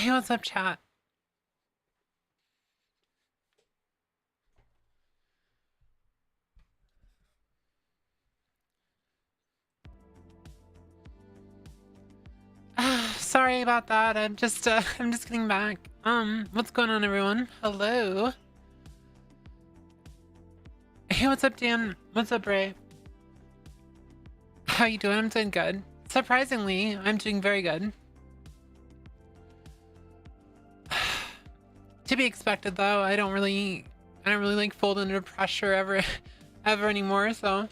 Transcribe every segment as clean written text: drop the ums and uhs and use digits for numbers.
Hey, what's up, chat? Sorry about that. I'm just getting back. What's going on, everyone? Hello. Hey, what's up, Dan? What's up, Ray? How you doing? I'm doing good. Surprisingly, I'm doing very good. To be expected, though. I don't really like fold under pressure ever anymore. So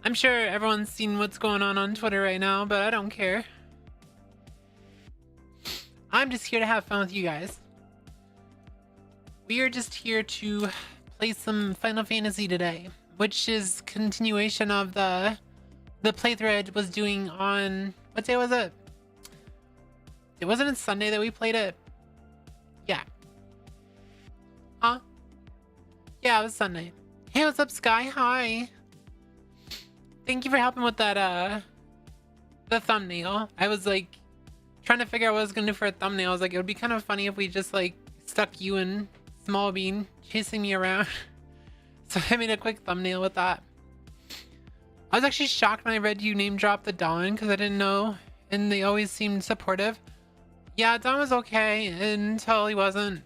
I'm sure everyone's seen what's going on Twitter right now, but I don't care. I'm just here to have fun with you guys. We are just here to play some Final Fantasy today, which is continuation of the playthrough I was doing on, what day was it? It wasn't it Sunday that we played it? Yeah. Huh? Yeah, it was Sunday. Hey, what's up, Sky? Hi. Thank you for helping with that, the thumbnail. I was like trying to figure out what I was gonna do for a thumbnail. I was like, it would be kind of funny if we just like stuck you and Small Bean chasing me around. So I made a quick thumbnail with that. I was actually shocked when I read you name drop the Dawn because I didn't know, and they always seemed supportive. Yeah, Dawn was okay until he wasn't.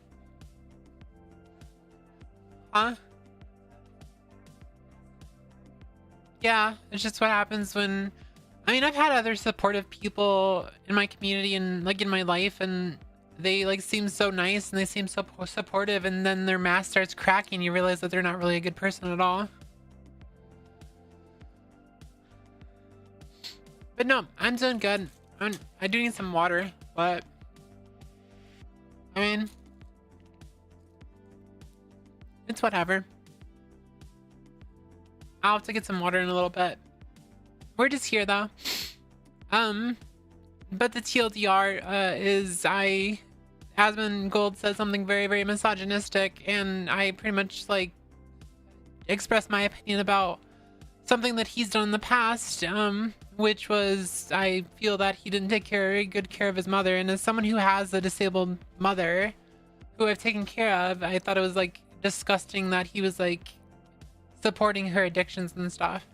Huh? Yeah, it's just what happens when... I mean, I've had other supportive people in my community and like in my life, and they like seem so nice and they seem so supportive, and then their mask starts cracking. You realize that they're not really a good person at all. But no, I'm doing good. I do need some water, but I mean, it's whatever. I'll have to get some water in a little bit. We're just here though. But the TLDR is Asmongold said something very, very misogynistic, and I pretty much like expressed my opinion about something that he's done in the past, which was I feel that he didn't take very good care of his mother, and as someone who has a disabled mother who I've taken care of, I thought it was like disgusting that he was like supporting her addictions and stuff.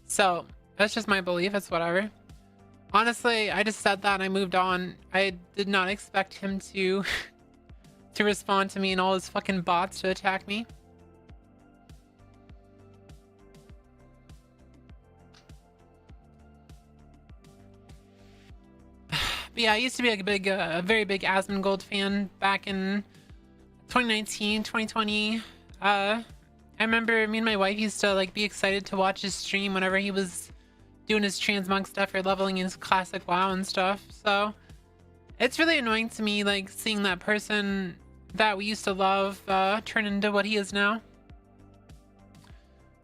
So that's just my belief. It's whatever. Honestly, I just said that and I moved on. I did not expect him to respond to me and all his fucking bots to attack me. But yeah, I used to be like a very big Asmongold fan back in 2019, 2020. I remember me and my wife used to like be excited to watch his stream whenever he was doing his transmog stuff or leveling his classic WoW and stuff. So it's really annoying to me like seeing that person that we used to love turn into what he is now.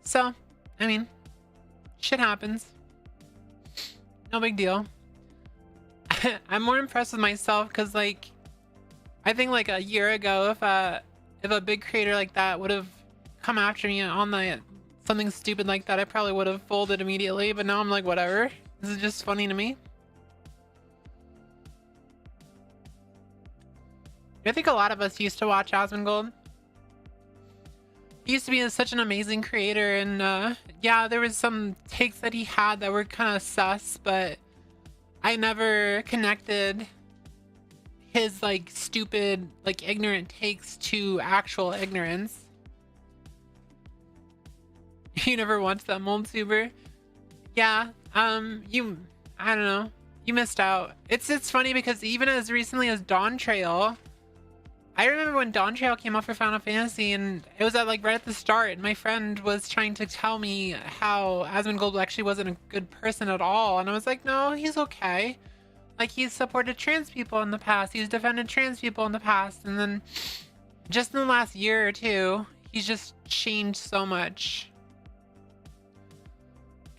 So I mean, shit happens. No big deal. I'm more impressed with myself because like I think like a year ago if a big creator like that would have come after me on the something stupid like that, I probably would have folded immediately, but now I'm like, whatever. This is just funny to me. I think a lot of us used to watch Asmongold. He used to be such an amazing creator, and yeah, there was some takes that he had that were kind of sus, but I never connected his like stupid, like ignorant takes to actual ignorance. You never watched that Moltuber? Yeah, I don't know. You missed out. It's funny because even as recently as Dawn Trail, I remember when Dawn Trail came out for Final Fantasy, and it was at like right at the start, and my friend was trying to tell me how Asmongold actually wasn't a good person at all, and I was like, no, he's okay. Like, he's supported trans people in the past, he's defended trans people in the past, and then just in the last year or two, he's just changed so much.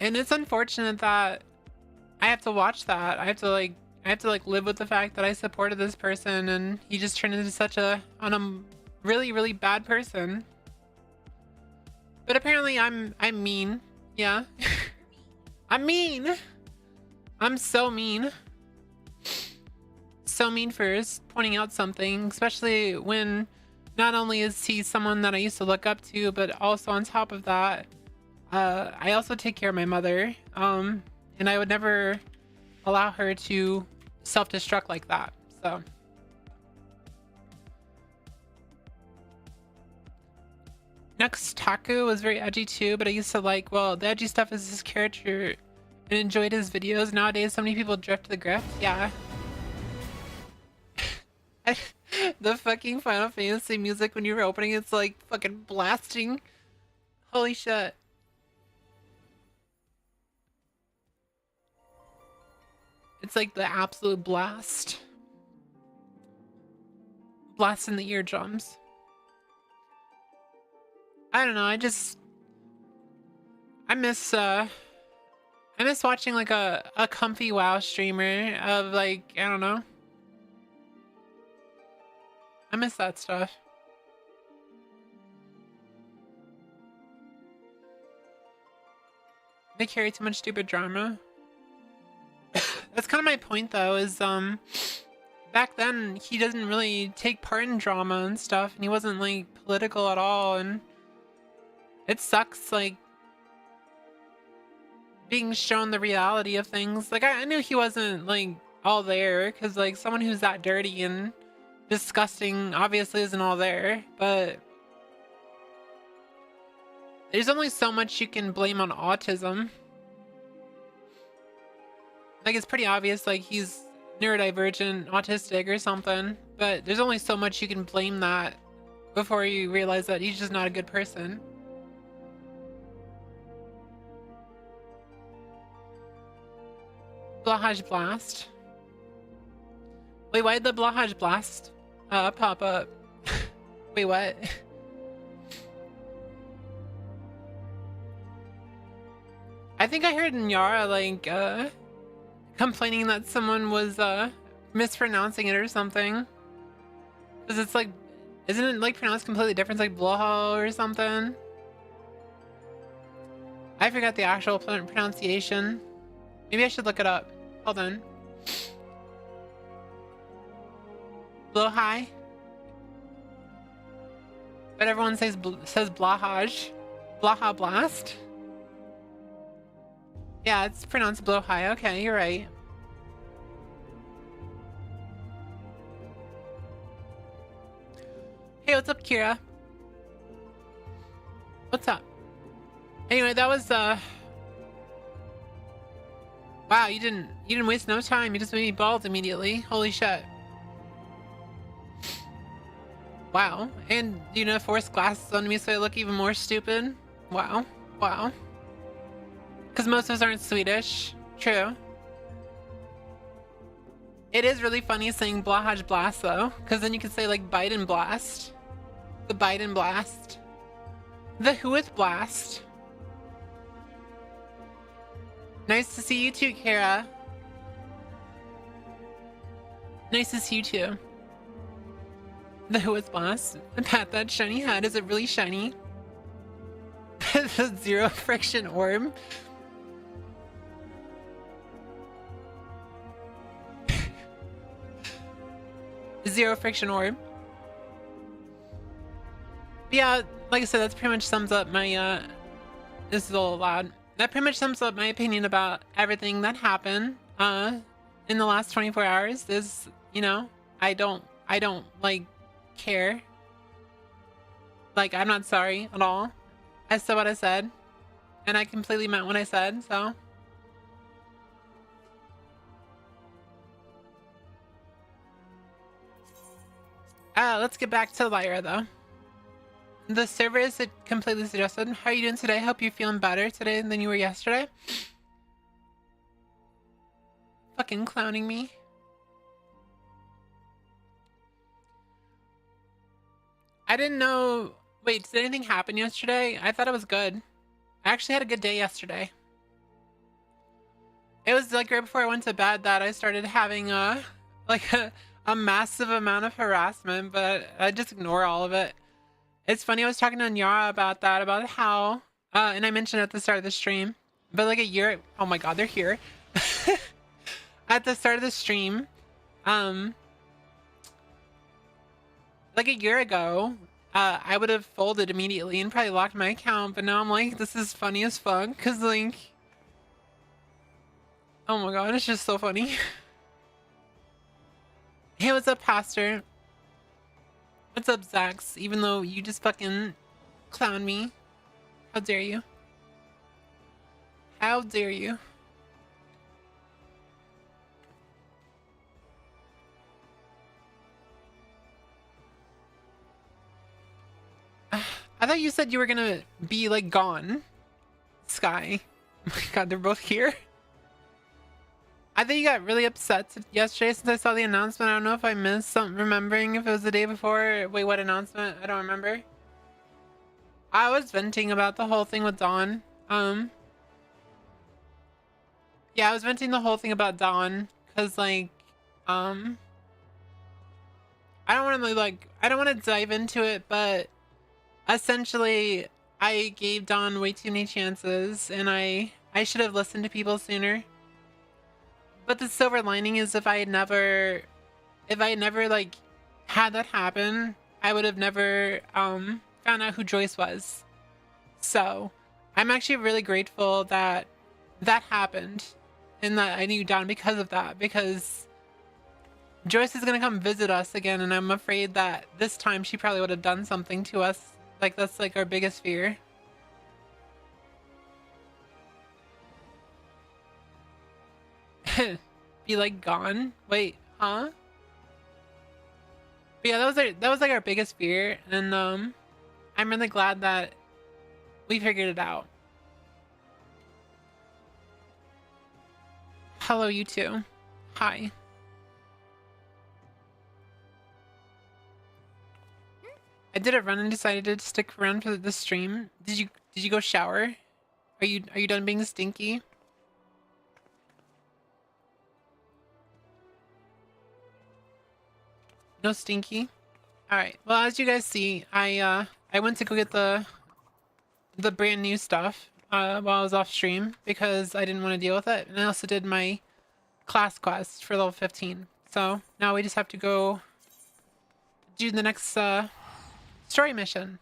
And it's unfortunate that I have to watch that. I have to like live with the fact that I supported this person and he just turned into such a really, really bad person. But apparently I'm mean. Yeah. I'm mean. I'm so mean. So mean for pointing out something, especially when not only is he someone that I used to look up to, but also on top of that, I also take care of my mother. And I would never allow her to self-destruct like that. So next, Taku was very edgy too, but I used to like, well, the edgy stuff is his character and enjoyed his videos. Nowadays, so many people drift to the grift. Yeah. The fucking Final Fantasy music when you were opening, it's like fucking blasting. Holy shit. It's like the absolute blast. Blast in the eardrums. I don't know, I miss watching like a comfy WoW streamer of like, I don't know. I miss that stuff. They carry too much stupid drama. That's kind of my point though, is back then he doesn't really take part in drama and stuff, and he wasn't like political at all, and it sucks like being shown the reality of things. Like I knew he wasn't like all there, because like someone who's that dirty and disgusting obviously isn't all there, but there's only so much you can blame on autism. Like it's pretty obvious like he's neurodivergent, autistic or something, but there's only so much you can blame that before you realize that he's just not a good person. Blahaj Blast. Wait, why did the Blahaj Blast pop up? Wait, what? I think I heard Nyara like complaining that someone was mispronouncing it or something. Because it's like, isn't it like pronounced completely different? It's like Bloho or something. I forgot the actual pronunciation. Maybe I should look it up. Hold on. Blohai. But everyone says Blahaj. Blaha Blast. Yeah, it's pronounced Blohai. Okay, you're right. Hey, what's up, Kira? What's up? Anyway, that was wow, you didn't waste no time. You just made me bald immediately. Holy shit. Wow. And you know, force glasses on me so I look even more stupid. Wow. Wow. Because most of us aren't Swedish. True. It is really funny saying Blahaj Blast though, because then you can say like Biden Blast. The Biden Blast. The Whooith Blast. Nice to see you too, Kara. Nice to see you too. The Whooith Blast. Pat, that shiny hat, is it really shiny? The zero friction orb. Zero friction orb. Yeah, like I said, that's pretty much sums up my this is a little loud. That pretty much sums up my opinion about everything that happened in the last 24 hours. Is, you know, I don't like care. Like, I'm not sorry at all. I said what I said, and I completely meant what I said, so let's get back to Lyra though. The server is completely suggested. How are you doing today? Hope you're feeling better today than you were yesterday. Fucking clowning me. I didn't know. Wait, did anything happen yesterday? I thought it was good. I actually had a good day yesterday. It was like right before I went to bed that I started having like a massive amount of harassment, but I just ignore all of it. It's funny, I was talking to Nyara about that, about how, and I mentioned at the start of the stream, but like a year, oh my god, they're here. at the start of the stream, like a year ago, I would have folded immediately and probably locked my account, but now I'm like, this is funny as fuck, because like, oh my god, it's just so funny. Hey, what's up, Pastor? What's up, Zax? Even though you just fucking clown me. How dare you? How dare you? I thought you said you were gonna be like gone. Sky. Oh my god, they're both here. I think you got really upset yesterday since I saw the announcement. I don't know if I missed something, remembering if it was the day before. Wait, what announcement? I don't remember. I was venting about the whole thing with Dawn. Yeah, I was venting the whole thing about Dawn because like, I don't want to I don't want to dive into it, but essentially I gave Dawn way too many chances and I should have listened to people sooner. But the silver lining is if I had never like had that happen, I would have never found out who Joyce was. So I'm actually really grateful that that happened and that I knew Dawn because of that, because Joyce is gonna come visit us again, and I'm afraid that this time she probably would have done something to us. Like, that's like our biggest fear. Be like gone? Wait, huh? But yeah, that was like our biggest fear, and I'm really glad that we figured it out. Hello, you two. Hi. I did a run and decided to stick around for the stream. Did you go shower? Are you done being stinky? No stinky? Alright, well, as you guys see, I went to go get the brand new stuff while I was off stream because I didn't want to deal with it, and I also did my class quest for level 15. So now we just have to go do the next story mission.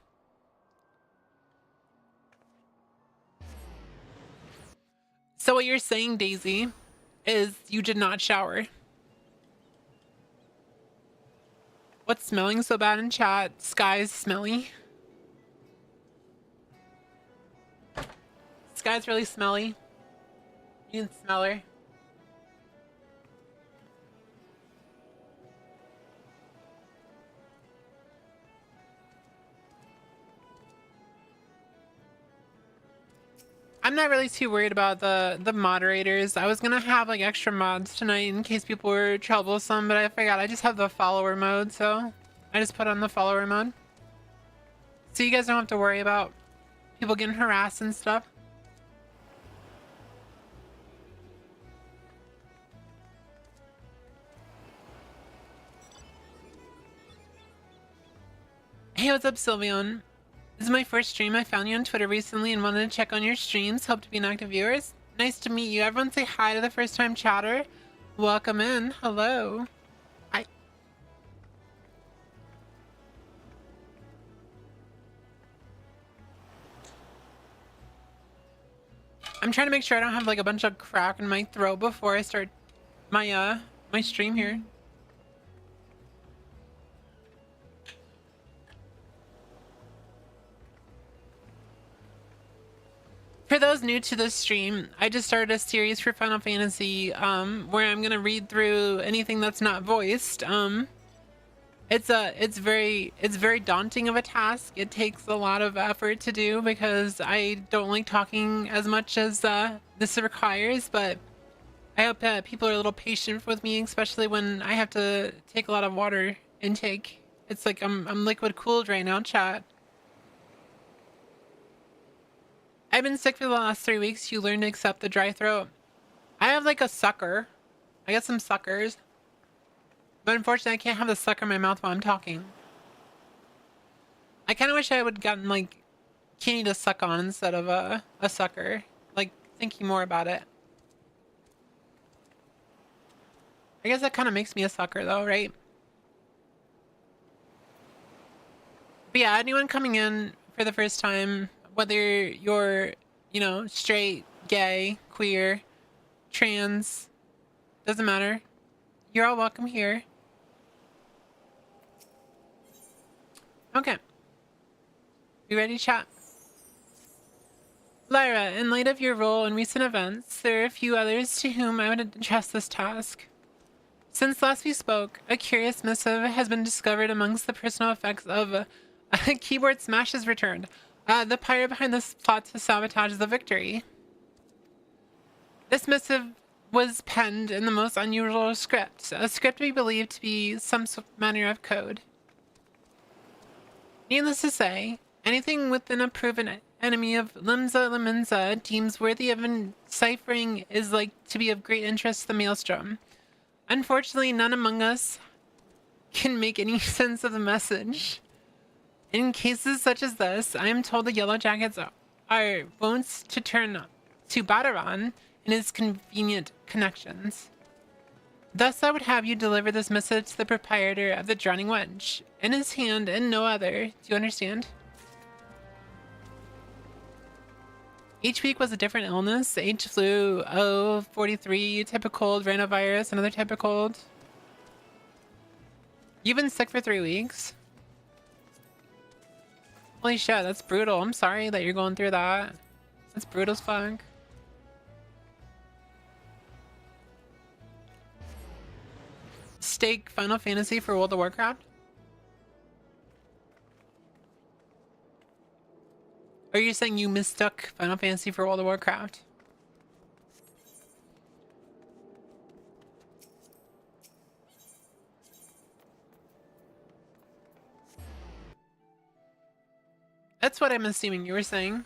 So what you're saying, Daisy, is you did not shower. What's smelling so bad in chat? Sky's smelly. Sky's really smelly. You can smell her. I'm not really too worried about the moderators. I was gonna have like extra mods tonight in case people were troublesome, but I forgot I just have the follower mode, so I just put on the follower mode. So you guys don't have to worry about people getting harassed and stuff. Hey, what's up, Sylveon? This is my first stream. I found you on Twitter recently and wanted to check on your streams. Hope to be an active viewer. Nice to meet you. Everyone say hi to the first time chatter. Welcome in. Hello. Hi. I'm trying to make sure I don't have like a bunch of crack in my throat before I start my my stream here. For those new to this stream, I just started a series for Final Fantasy where I'm gonna read through anything that's not voiced. It's very daunting of a task. It takes a lot of effort to do because I don't like talking as much as this requires, but I hope that people are a little patient with me, especially when I have to take a lot of water intake. It's like I'm liquid cooled right now, chat. I've been sick for the last 3 weeks. You learn to accept the dry throat. I have like a sucker. I got some suckers. But unfortunately, I can't have the sucker in my mouth while I'm talking. I kind of wish I would gotten like candy to suck on instead of a sucker. Like, thinking more about it. I guess that kind of makes me a sucker though, right? But yeah, anyone coming in for the first time, whether you're, you know, straight, gay, queer, trans, doesn't matter. You're all welcome here. Okay. You ready, chat? Lyra, in light of your role in recent events, there are a few others to whom I would entrust this task. Since last we spoke, a curious missive has been discovered amongst the personal effects of a keyboard smash has returned. The pirate behind this plot to sabotage the victory. This missive was penned in the most unusual script, a script we believe to be some manner of code. Needless to say, anything within a proven enemy of Lgbtqia deems worthy of deciphering is like to be of great interest to the Maelstrom. Unfortunately, none among us can make any sense of the message. In cases such as this, I am told the Yellow Jackets are wont to turn to Badaran and his convenient connections. Thus, I would have you deliver this message to the proprietor of the Drowning Wedge, in his hand and no other. Do you understand? Each week was a different illness. H flu, O, 43, type of cold, rhinovirus, another type of cold. You've been sick for 3 weeks. Holy shit, that's brutal. I'm sorry that you're going through that. That's brutal as fuck. Stake Final Fantasy for World of Warcraft? Or are you saying you mistook Final Fantasy for World of Warcraft? That's what I'm assuming you were saying.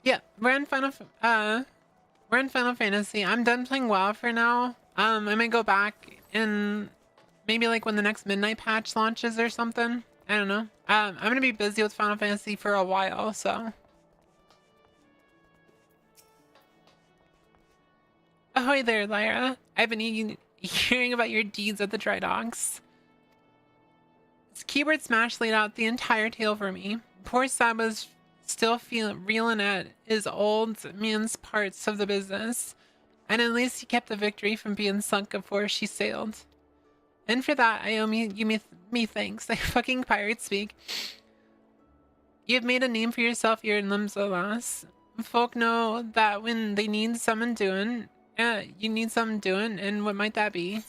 Yeah, we're in Final Fantasy. I'm done playing WoW for now. I might go back in maybe like when the next Midnight patch launches or something. I don't know. I'm gonna be busy with Final Fantasy for a while, so. Ahoy there, Lyra. I've been hearing about your deeds at the dry docks. This keyboard smash laid out the entire tale for me. Poor Sab was still reeling at his old man's parts of the business, and at least he kept the victory from being sunk before she sailed. And for that, I owe me thanks. I fucking pirate speak. You've made a name for yourself here in Lgbtqia. Folk know that when they need someone doing, you need something doing, and what might that be?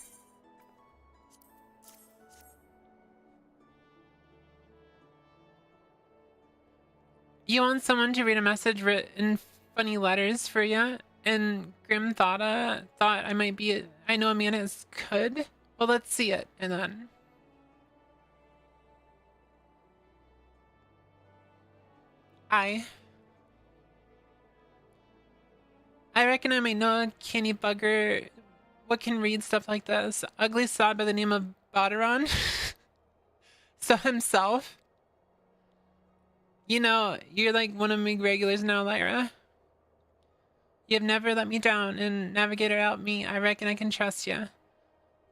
You want someone to read a message written in funny letters for you? And Grim thought I might be I know a man as could? Well, let's see it, and then. I reckon I might know a canny bugger what can read stuff like this. Ugly sod by the name of Badaran. So himself. You know, you're like one of my regulars now, Lyra. You've never let me down, and Navigator helped me. I reckon I can trust you.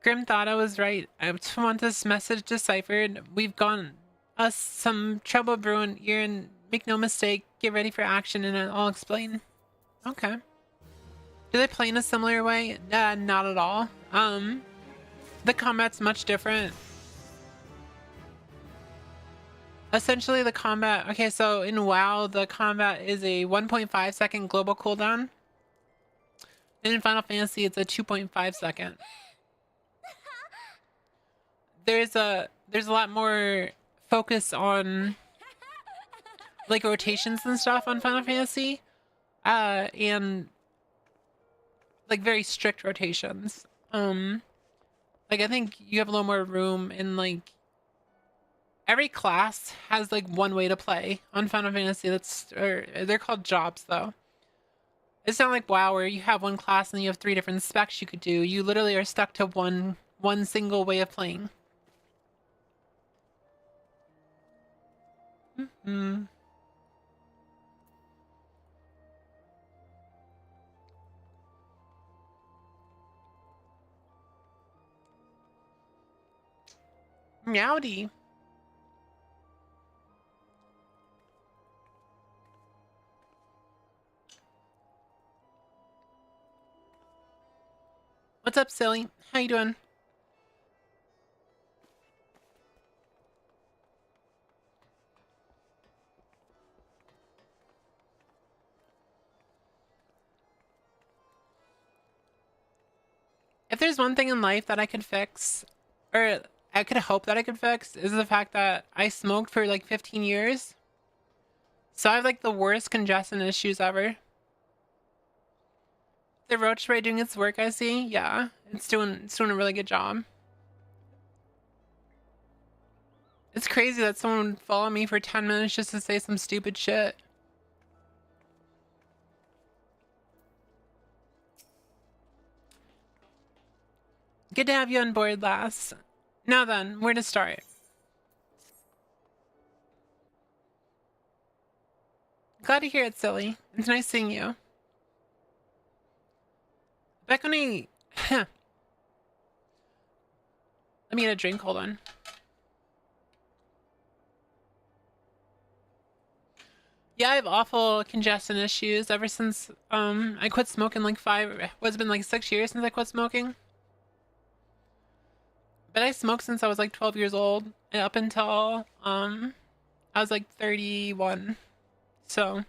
Grim thought I was right. I want this message deciphered. We've gone us some trouble brewing here, and make no mistake, get ready for action, and I'll explain. Okay. Do they play in a similar way? Not at all. The combat's much different. Essentially, the combat... Okay, so in WoW, the combat is a 1.5 second global cooldown. And in Final Fantasy, it's a 2.5 second. There's a lot more focus on like rotations and stuff on Final Fantasy. And like very strict rotations. Like I think you have a little more room in like every class has like one way to play on Final Fantasy. They're called jobs though. It's not like WoW where you have one class and you have 3 different specs you could do. You literally are stuck to one single way of playing. Meowdy. What's up, silly? How you doing? If there's one thing in life that I could fix, or I could hope that I could fix, is the fact that I smoked for like 15 years. So I have like the worst congestion issues ever. The roach spray doing its work, I see. Yeah, it's doing a really good job. It's crazy that someone would follow me for 10 minutes just to say some stupid shit. Good to have you on board, lass. Now then, where to start? Glad to hear it, silly. It's nice seeing you. Back when I... Let me get a drink, hold on. Yeah, I have awful congestion issues ever since I quit smoking like it's been like 6 years since I quit smoking. But I smoked since I was like 12 years old and up until I was like 31. So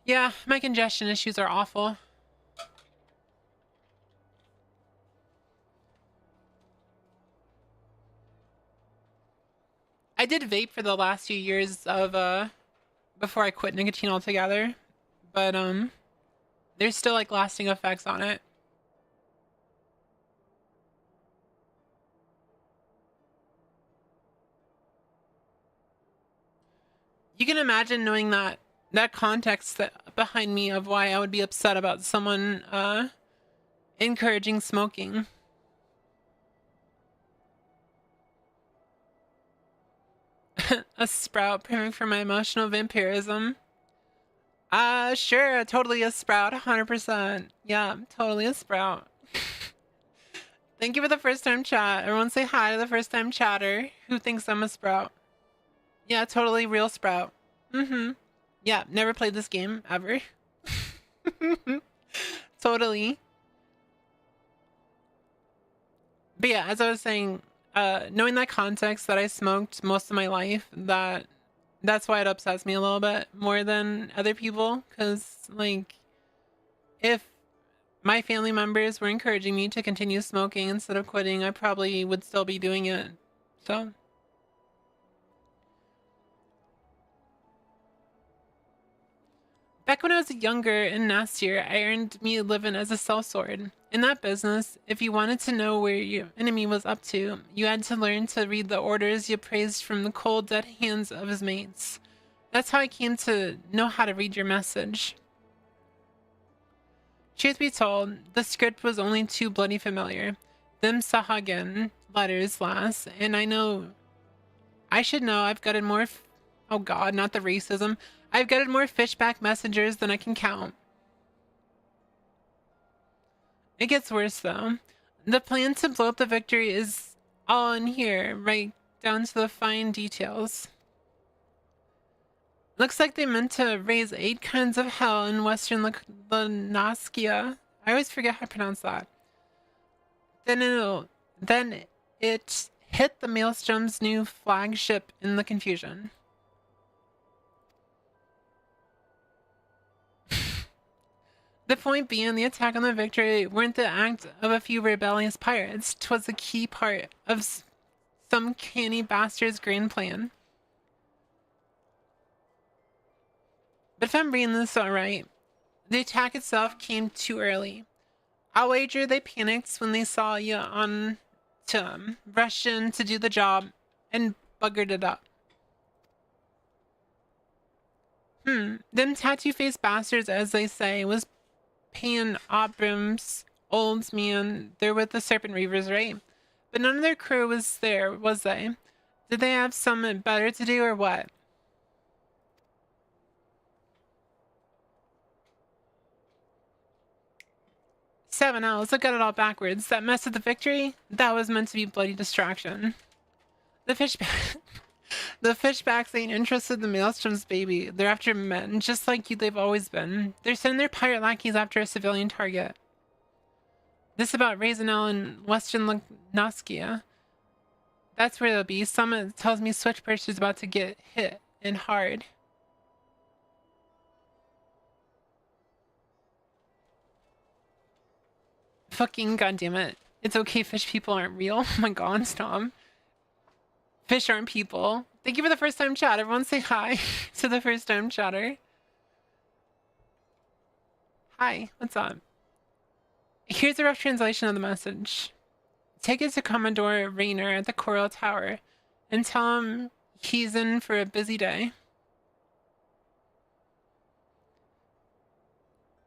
yeah, my congestion issues are awful. I did vape for the last few years of before I quit nicotine altogether, but there's still like lasting effects on it. You can imagine knowing that context behind me of why I would be upset about someone encouraging smoking. A sprout praying for my emotional vampirism. Sure, totally a sprout, 100%. Yeah, totally a sprout. Thank you for the first time chat. Everyone say hi to the first time chatter who thinks I'm a sprout. Yeah, totally real sprout. Mm-hmm. Yeah, never played this game, ever. Totally. But yeah, as I was saying, knowing that context that I smoked most of my life, that's why it upsets me a little bit more than other people. Because, like, if my family members were encouraging me to continue smoking instead of quitting, I probably would still be doing it. So... Back when I was younger and nastier, I earned me a living as a sellsword. In that business, if you wanted to know where your enemy was up to, you had to learn to read the orders you praised from the cold, dead hands of his mates. That's how I came to know how to read your message. Truth be told, the script was only too bloody familiar. Them Sahagan letters, lass, and I should know I've gutted more oh god, not the racism. I've gutted more fishback messengers than I can count. It gets worse though. The plan to blow up the victory is all in here, right down to the fine details. Looks like they meant to raise 8 kinds of hell in western Lgbtqia. I always forget how to pronounce that. Then it hit the Maelstrom's new flagship in the confusion. The point being, the attack on the victory weren't the act of a few rebellious pirates. 'Twas a key part of some canny bastard's grand plan. But if I'm reading this alright, the attack itself came too early. I'll wager they panicked when they saw you on to rushed in to do the job and buggered it up. Them tattoo-faced bastards, as they say, was Pan Obrim's old man. They're with the Serpent Reavers, right? But none of their crew was there, was they? Did they have something better to do or what? 7 L's. Look at it all backwards. That mess at the victory? That was meant to be bloody distraction. The the fishbacks ain't interested in the Maelstrom's baby. They're after men, just like you they've always been. They're sending their pirate lackeys after a civilian target. This about Raisinel and Western Lgbtqia. That's where they'll be. Someone tells me Switchperch is about to get hit, and hard. Fucking goddammit. It's okay, fish people aren't real. Oh my god, stop. Fish aren't people. Thank you for the first time chat. Everyone say hi to the first time chatter. Hi, what's up? Here's a rough translation of the message. Take it to Commodore Rayner at the Coral Tower and tell him he's in for a busy day.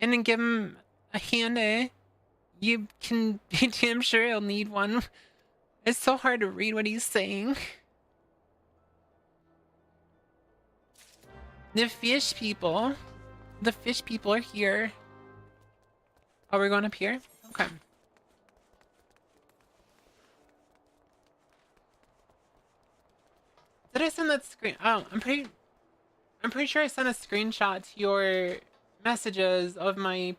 And then give him a hand, eh? You can be damn sure he'll need one. It's so hard to read what he's saying. The fish people are here. Oh, we're going up here? Okay. Did I send that screen? Oh, I'm pretty sure I sent a screenshot to your messages of my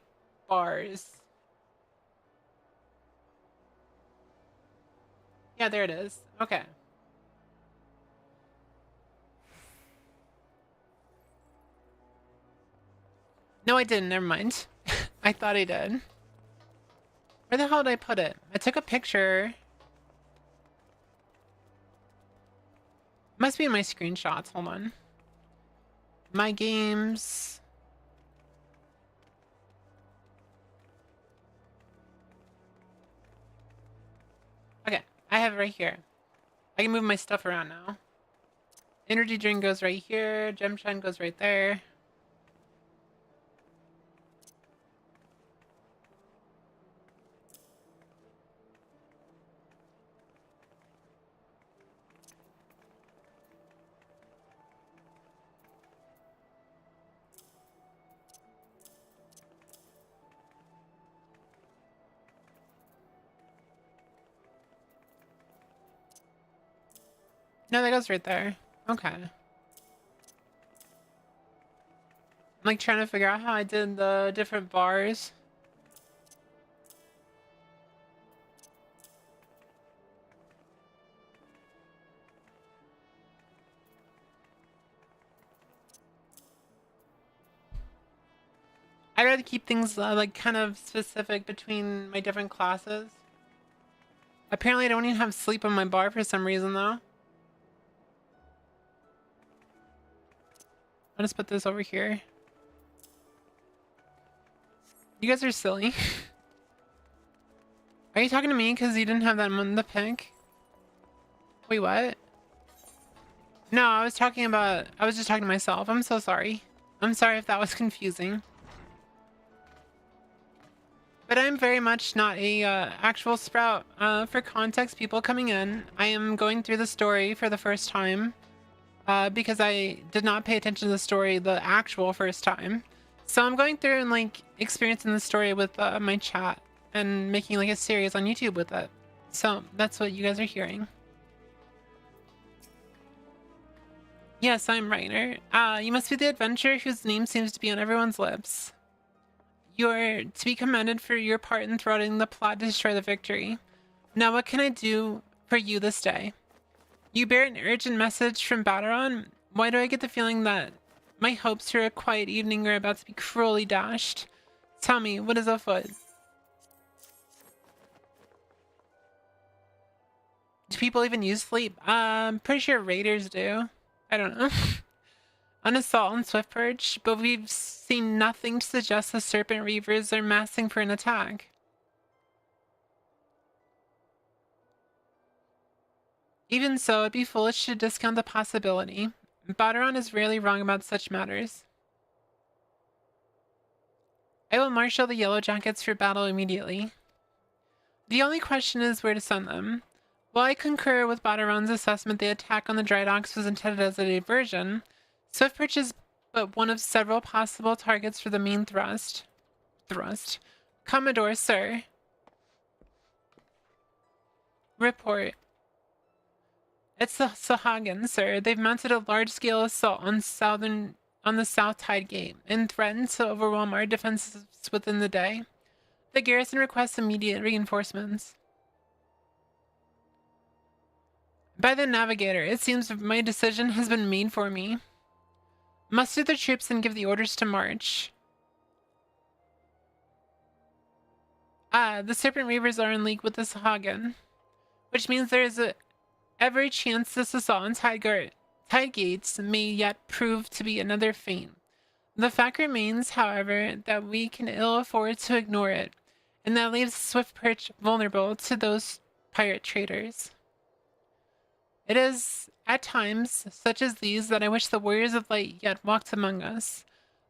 bars. Yeah, there it is. Okay. No, I didn't. Never mind. I thought I did. Where the hell did I put it? I took a picture. Must be in my screenshots. Hold on. My games. Okay, I have it right here. I can move my stuff around now. Energy drink goes right here. Gem shine goes right there. No, that goes right there. Okay. I'm like trying to figure out how I did the different bars. I'd rather keep things like kind of specific between my different classes. Apparently I don't even have sleep on my bar for some reason though. I'll just put this over here. You guys are silly. Are you talking to me because you didn't have that in the pic? Wait, what? No, I was just talking to myself. I'm so sorry. I'm sorry if that was confusing. But I'm very much not a actual sprout. For context, people coming in, I am going through the story for the first time. Because I did not pay attention to the story the actual first time. So I'm going through and like experiencing the story with my chat and making like a series on YouTube with it. So that's what you guys are hearing. Yes, I'm Reiner. You must be the adventurer whose name seems to be on everyone's lips. You're to be commended for your part in thwarting the plot to destroy the victory. Now what can I do for you this day? You bear an urgent message from Battaron? Why do I get the feeling that my hopes for a quiet evening are about to be cruelly dashed? Tell me, what is afoot? Do people even use sleep? I'm pretty sure raiders do. I don't know. An assault on Swiftperch, but we've seen nothing to suggest the Serpent Reavers are massing for an attack. Even so, it'd be foolish to discount the possibility. Battaron is rarely wrong about such matters. I will marshal the Yellow Jackets for battle immediately. The only question is where to send them. While I concur with Battaron's assessment the attack on the dry docks was intended as a diversion, Swiftperch is but one of several possible targets for the main thrust. Commodore, sir. Report. It's the Sahagin, sir. They've mounted a large-scale assault on the South Tide Gate and threatened to overwhelm our defenses within the day. The garrison requests immediate reinforcements. By the Navigator, it seems my decision has been made for me. Muster the troops and give the orders to march. The Serpent Reavers are in league with the Sahagin, which means there is every chance this assault on Tide Gates may yet prove to be another feint. The fact remains, however, that we can ill afford to ignore it, and that leaves Swift Perch vulnerable to those pirate traders. It is at times such as these that I wish the warriors of light yet walked among us,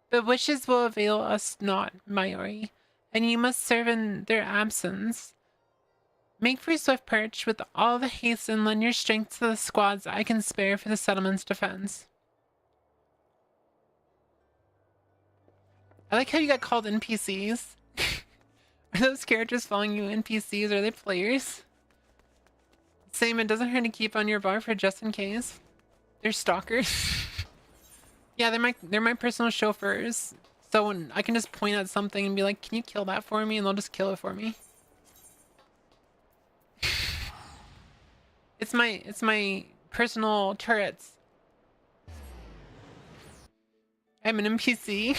but wishes will avail us not, Mayori, and you must serve in their absence. Make for Swift Perch with all the haste and lend your strength to the squads I can spare for the settlement's defense. I like how you got called NPCs. Are those characters following you NPCs? Are they players? Same, it doesn't hurt to keep on your bar for just in case. They're stalkers. Yeah, they're my personal chauffeurs. So when I can just point at something and be like, can you kill that for me? And they'll just kill it for me. It's my personal turrets. I'm an NPC.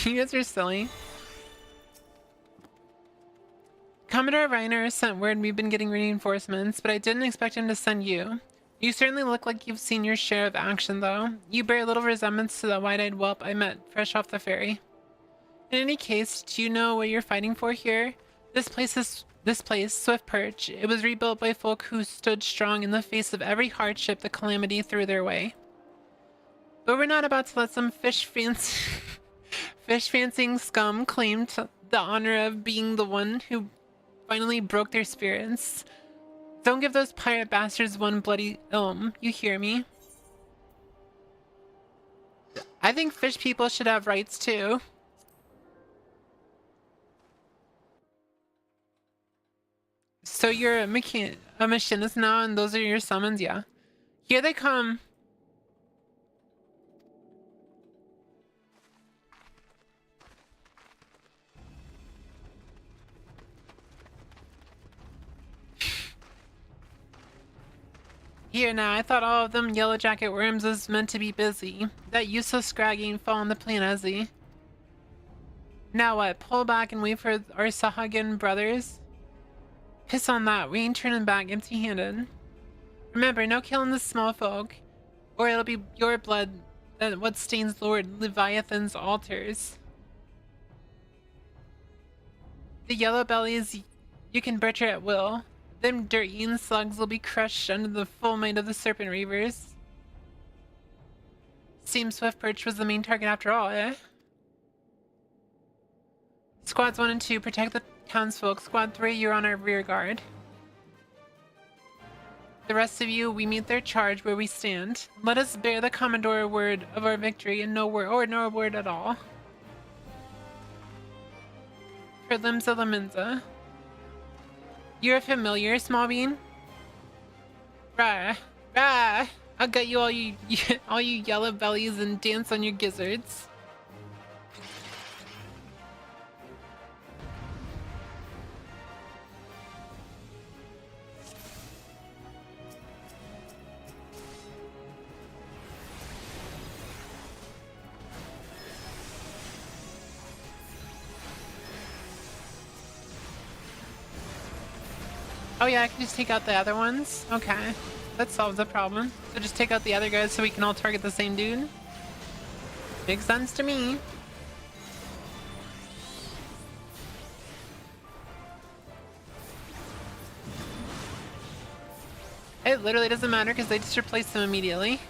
You guys are silly. Commodore Reiner sent word we've been getting reinforcements, but I didn't expect him to send you. You certainly look like you've seen your share of action, though. You bear little resemblance to the wide-eyed whelp I met fresh off the ferry. In any case, do you know what you're fighting for here? This place, Swift Perch, it was rebuilt by folk who stood strong in the face of every hardship the calamity threw their way. But we're not about to let some fish-fancying scum claim the honor of being the one who finally broke their spirits. Don't give those pirate bastards one bloody you hear me? I think fish people should have rights too. So you're a machinist now and those are your summons? Yeah. Here they come. Here now, I thought all of them yellow jacket worms was meant to be busy. That useless scraggy ain't following the plan, has he? Now what, pull back and wait for our Sahagin brothers? Piss on that, we ain't turning back empty-handed. Remember, no killing the small folk, or it'll be your blood that what stains Lord Leviathan's altars. The yellow bellies, you can butcher at will. Them dirt-eating slugs will be crushed under the full might of the Serpent Reavers. Seems Swift Perch was the main target after all, eh? Squads 1 and 2, protect the townsfolk. Squad 3, you're on our rear guard. The rest of you, we meet their charge where we stand. Let us bear the Commodore word of our victory and no word at all. For limbs of Laminza. You're a familiar, small bean? Rah, rah! I'll get you all you yellow bellies and dance on your gizzards. Oh yeah, I can just take out the other ones? Okay. That solves the problem. So just take out the other guys so we can all target the same dude? Makes sense to me. It literally doesn't matter because they just replace them immediately.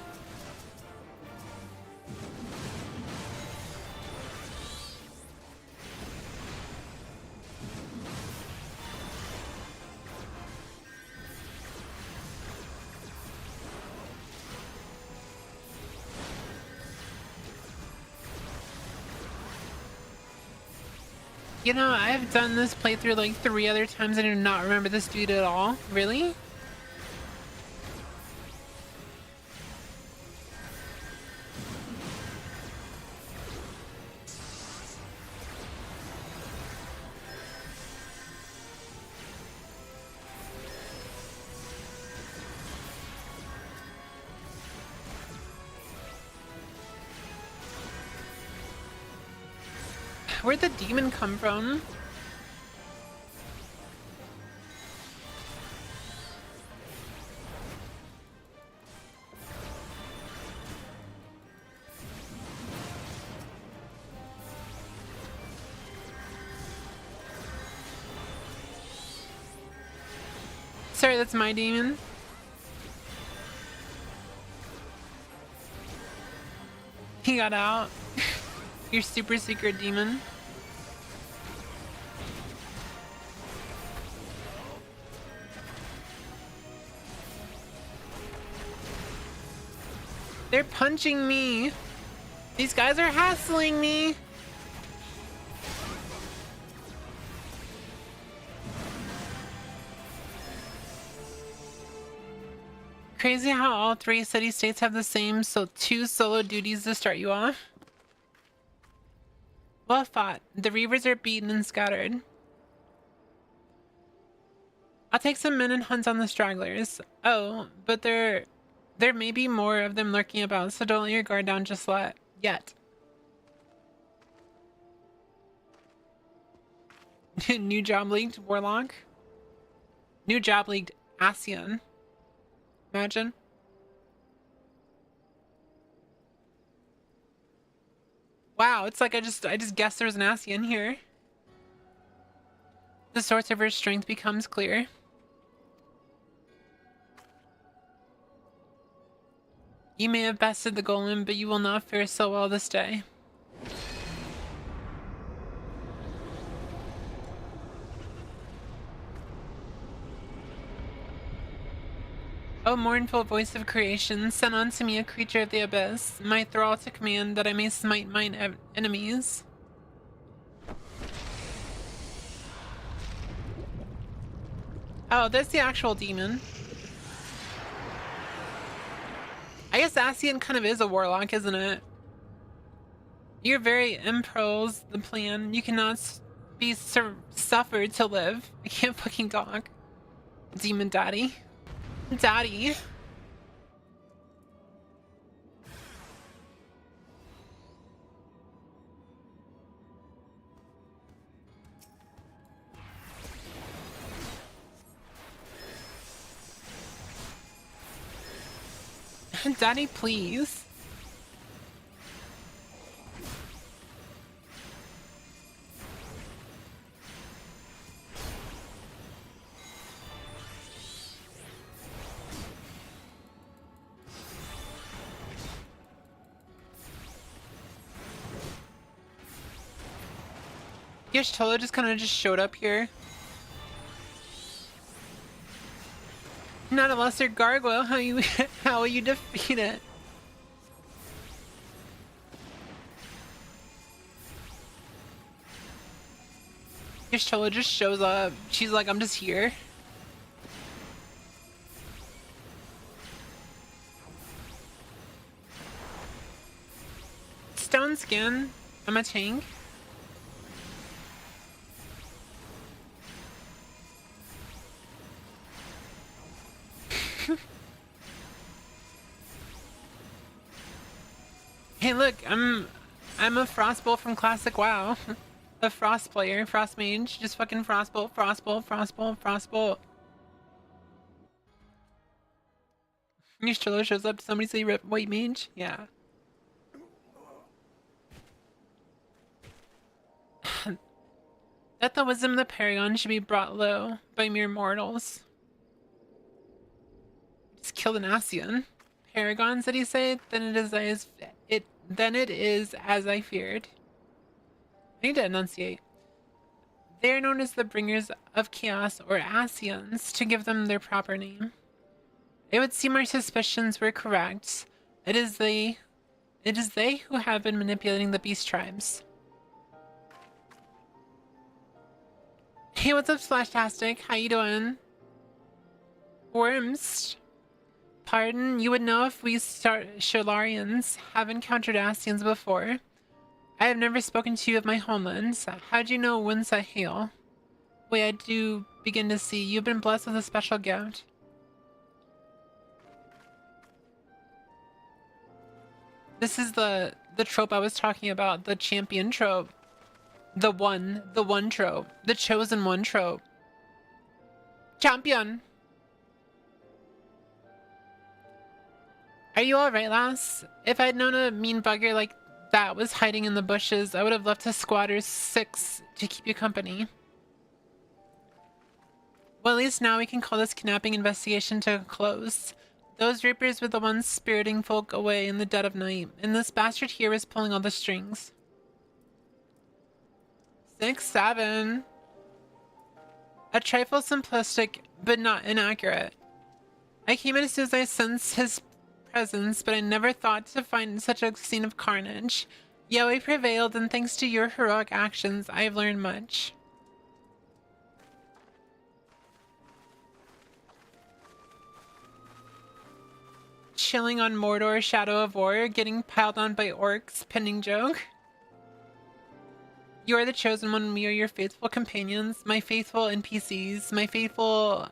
You know, I've done this playthrough like 3 other times and I do not remember this dude at all. Really? Where'd the demon come from? Sorry, that's my demon. He got out. Your super secret demon. They're punching me. These guys are hassling me. Crazy how all 3 city-states have the same, so 2 solo duties to start you off. Well fought. The Reavers are beaten and scattered. I'll take some men and hunt on the stragglers. Oh, but there may be more of them lurking about, so don't let your guard down just yet. New job leaked, Warlock. New job leaked, ASEAN. Imagine. Wow, it's like I just guessed there was an ASEAN here. The source of her strength becomes clear. You may have bested the golem, but you will not fare so well this day. O mournful voice of creation, send unto me a creature of the abyss, my thrall to command, that I may smite mine enemies. Oh, that's the actual demon. I guess ASEAN kind of is a warlock, isn't it? You're very impros the plan. You cannot be suffered to live. I can't fucking talk. Demon daddy. Daddy. Daddy, please. Yashtolo just kind of showed up here. Not a lesser gargoyle. How will you defeat it? Yashtolo just shows up. She's like, I'm just here. Stone skin. I'm a tank. Hey, look, I'm a Frostbolt from Classic WoW. A Frost player, Frost mage, just fucking Frostbolt, Frostbolt, Frostbolt, Frostbolt. Your Strilo shows up, somebody say rip white mage? Yeah. That the wisdom of the Paragon should be brought low by mere mortals. Just killed an ASEAN. Paragons, did he say? Then it is as I feared. I need to enunciate. They are known as the bringers of chaos, or ASEANs, to give them their proper name. It would seem our suspicions were correct. It is they who have been manipulating the beast tribes. Hey, what's up, Slashtastic? How you doing? Worms. Pardon, you would know if we Sholarians have encountered Ascians before. I have never spoken to you of my homelands. How'd you know whence I hail? Wait, I do begin to see. You've been blessed with a special gift. This is the trope I was talking about, the champion trope. The one trope. The chosen one trope. Champion! Are you alright, lass? If I'd known a mean bugger like that was hiding in the bushes, I would have left a squatter 6 to keep you company. Well, at least now we can call this kidnapping investigation to a close. Those reapers were the ones spiriting folk away in the dead of night, and this bastard here was pulling all the strings. 6, 7. A trifle simplistic, but not inaccurate. I came in as soon as I sensed his presence, but I never thought to find such a scene of carnage. Yahweh prevailed, and thanks to your heroic actions, I have learned much. Chilling on Mordor, Shadow of War, getting piled on by orcs, pending joke. You are the chosen one, we are your faithful companions, my faithful NPCs, my faithful,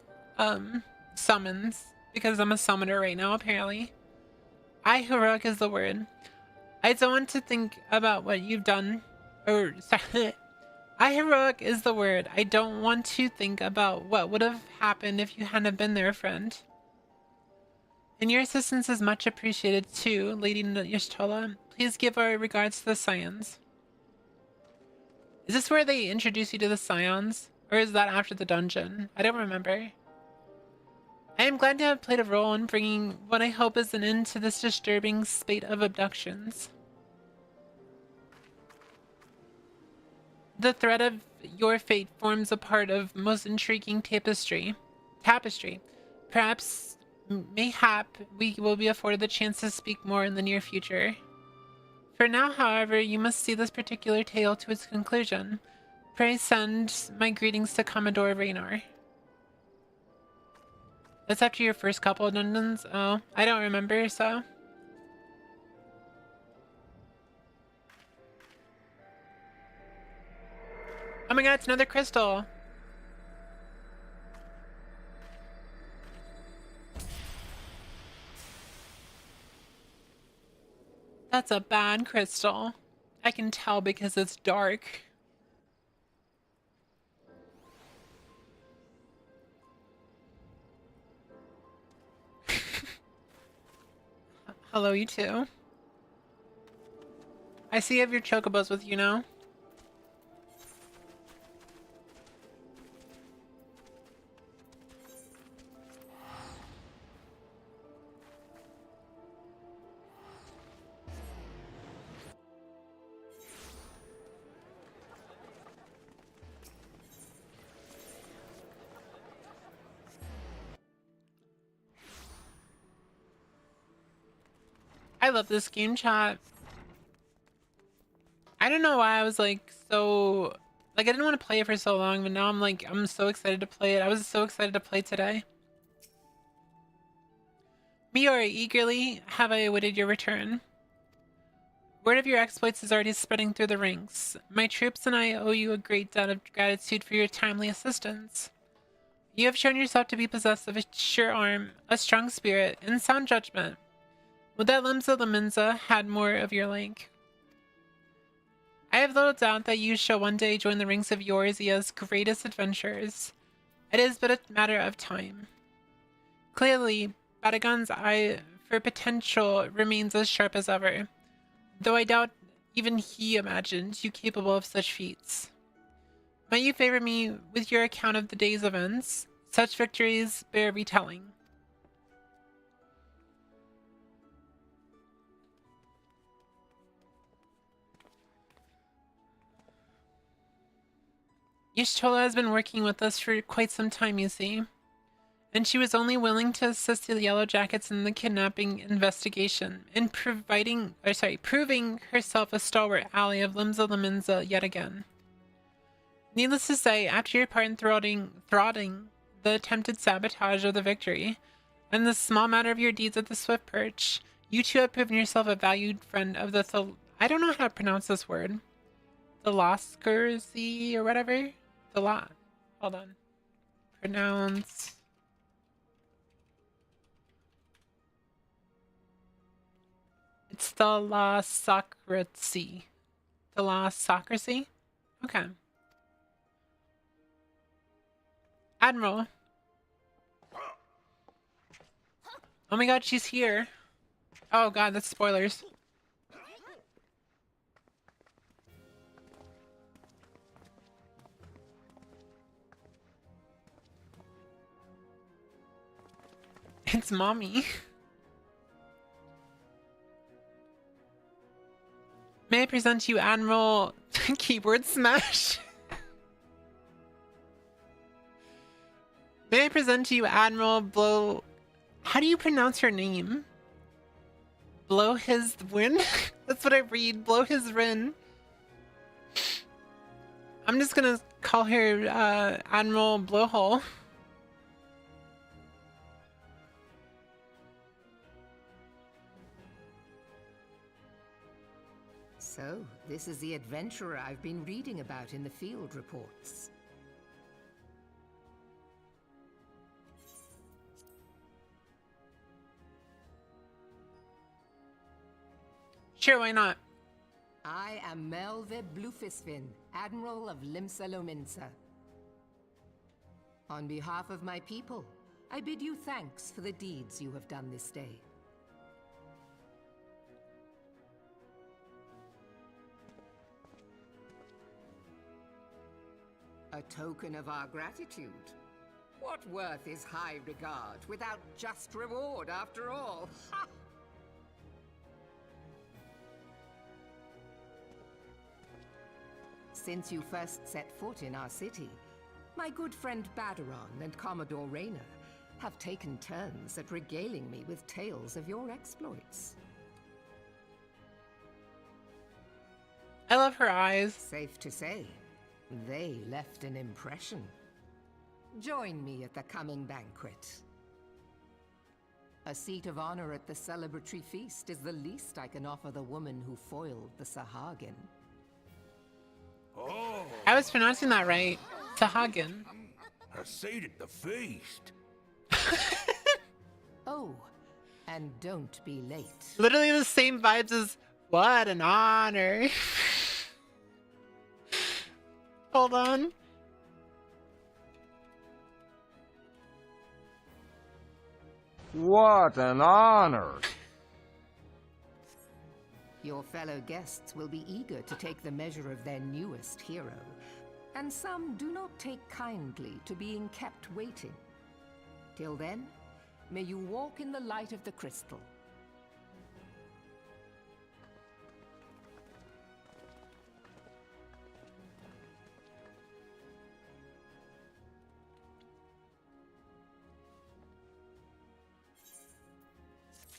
summons, because I'm a summoner right now, apparently. Heroic is the word. I don't want to think about what you've done, or, sorry. Heroic is the word. I don't want to think about what would have happened if you hadn't been there, friend. And your assistance is much appreciated too, Lady Y'shtola. Please give our regards to the Scions. Is this where they introduce you to the Scions? Or is that after the dungeon? I don't remember. I am glad to have played a role in bringing what I hope is an end to this disturbing spate of abductions. The thread of your fate forms a part of most intriguing tapestry. Perhaps, mayhap, we will be afforded the chance to speak more in the near future. For now, however, you must see this particular tale to its conclusion. Pray send my greetings to Commodore Raynor. That's after your first couple of dungeons? Oh, I don't remember, so... Oh my god, it's another crystal! That's a bad crystal. I can tell because it's dark. Hello, you too. I see you have your chocobos with you now. I love this game, chat. I don't know why I was like so... Like, I didn't want to play it for so long, but now I'm like, I'm so excited to play it. I was so excited to play today. Miori, eagerly have I awaited your return. Word of your exploits is already spreading through the ranks. My troops and I owe you a great debt of gratitude for your timely assistance. You have shown yourself to be possessed of a sure arm, a strong spirit, and sound judgment. Would that Lgbtqia had more of your like. I have little doubt that you shall one day join the ranks of Yorzia's greatest adventurers. It is but a matter of time. Clearly, Badagon's eye for potential remains as sharp as ever, though I doubt even he imagined you capable of such feats. Might you favor me with your account of the day's events? Such victories bear retelling. Y'shtola has been working with us for quite some time, you see. And she was only willing to assist the Yellow Jackets in the kidnapping investigation and proving herself a stalwart ally of Lgbtqia yet again. Needless to say, after your part in thwarting the attempted sabotage of the victory, and the small matter of your deeds at the Swift Perch, you two have proven yourself a valued friend of the I don't know how to pronounce this word. The Loskerzy or whatever? Hold on. Pronounce... It's the La Socracy. The La Socracy? Okay. Admiral. Oh my god, she's here. Oh god, that's spoilers. It's mommy. May I present to you Admiral Keyboard Smash? May I present to you Admiral Blow... How do you pronounce her name? Blow his wind? That's what I read. Blow his rin. I'm just gonna call her Admiral Blowhole. So, this is the adventurer I've been reading about in the field reports. Sure, why not? I am Melve Blufisvin, Admiral of Limsa Lominsa. On behalf of my people, I bid you thanks for the deeds you have done this day. A token of our gratitude. What worth is high regard without just reward after all? Ha! Since you first set foot in our city, my good friend Badaron and Commodore Rayner have taken turns at regaling me with tales of your exploits. I love her eyes. Safe to say, they left an impression. Join me at the coming banquet. A seat of honor at the celebratory feast is the least I can offer the woman who foiled the Sahagin. Oh, I was pronouncing that right. Sahagin. a seat at the feast. Oh, and don't be late. Literally the same vibes as what an honor. Hold on. What an honor! Your fellow guests will be eager to take the measure of their newest hero, and some do not take kindly to being kept waiting. Till then, may you walk in the light of the crystal.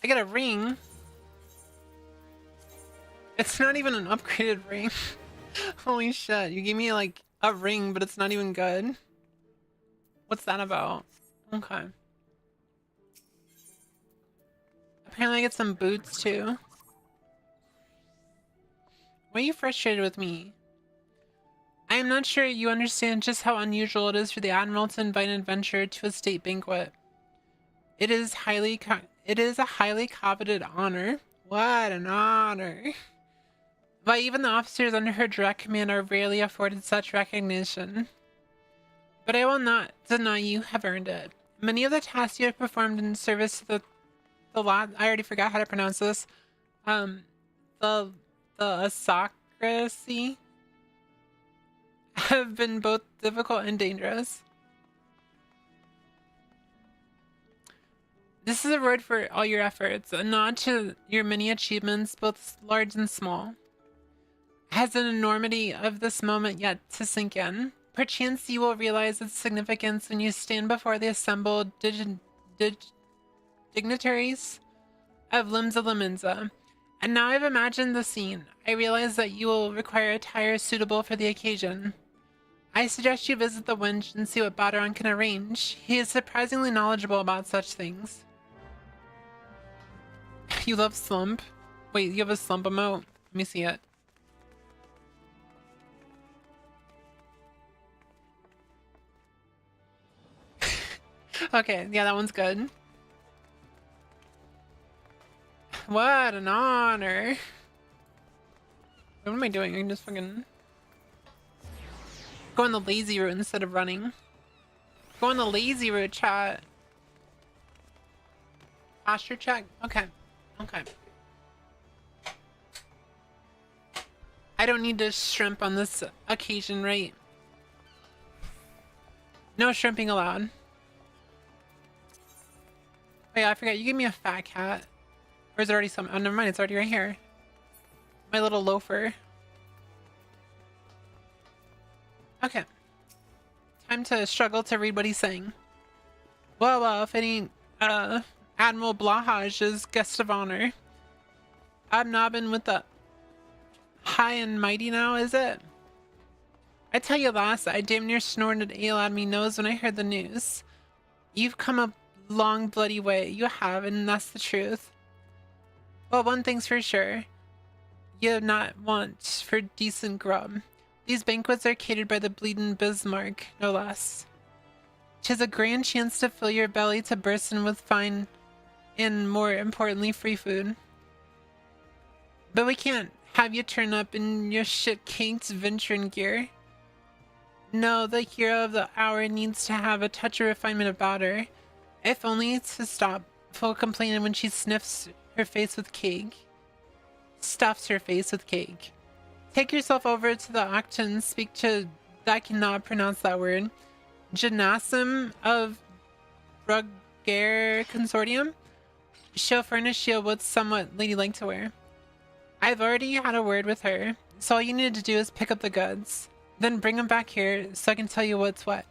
I got a ring. It's not even an upgraded ring. Holy shit, you gave me like a ring, but it's not even good. What's that about? Okay. Apparently I get some boots too. Why are you frustrated with me? I am not sure you understand just how unusual it is for the Admiral to invite an adventurer to a state banquet. It is a highly coveted honor. What an honor. But even the officers under her direct command are rarely afforded such recognition. But I will not deny you have earned it. Many of the tasks you have performed in service to the lot, I already forgot how to pronounce this. The Asocracy have been both difficult and dangerous. This is a word for all your efforts, a nod to your many achievements, both large and small. Has an enormity of this moment yet to sink in. Perchance you will realize its significance when you stand before the assembled dignitaries of Limsa Lominsa. And now I've imagined the scene. I realize that you will require attire suitable for the occasion. I suggest you visit the wench and see what Badaron can arrange. He is surprisingly knowledgeable about such things. You love slump? Wait, you have a slump emote? Let me see it. Okay, yeah, that one's good. What an honor. What am I doing? I'm just fucking going the lazy route instead of running. Going the lazy route, chat. Posture check? Okay. Okay. I don't need to shrimp on this occasion, right? No shrimping allowed. Wait, I forgot. You gave me a fat cat. Or is it already some? Oh, never mind. It's already right here. My little loafer. Okay. Time to struggle to read what he's saying. Well, if any, Admiral Blahaj is guest of honor. I'm nobbing with the high and mighty now, is it? I tell you, lass, I damn near snorted ale out of me nose when I heard the news. You've come a long bloody way, you have, and that's the truth. Well, one thing's for sure. You have not want for decent grub. These banquets are catered by the bleeding Bismarck, no less. 'Tis a grand chance to fill your belly to bursting with fine and, more importantly, free food. But we can't have you turn up in your shit-caked venturing gear. No, the hero of the hour needs to have a touch of refinement about her, if only to stop full complaining when she sniffs her face with cake. Stuffs her face with cake. Take yourself over to the Octon, speak to, I cannot pronounce that word, Janassim of Brugger Consortium. She'll furnish you what's somewhat ladylike to wear. I've already had a word with her, so all you need to do is pick up the goods. Then bring them back here so I can tell you what's what.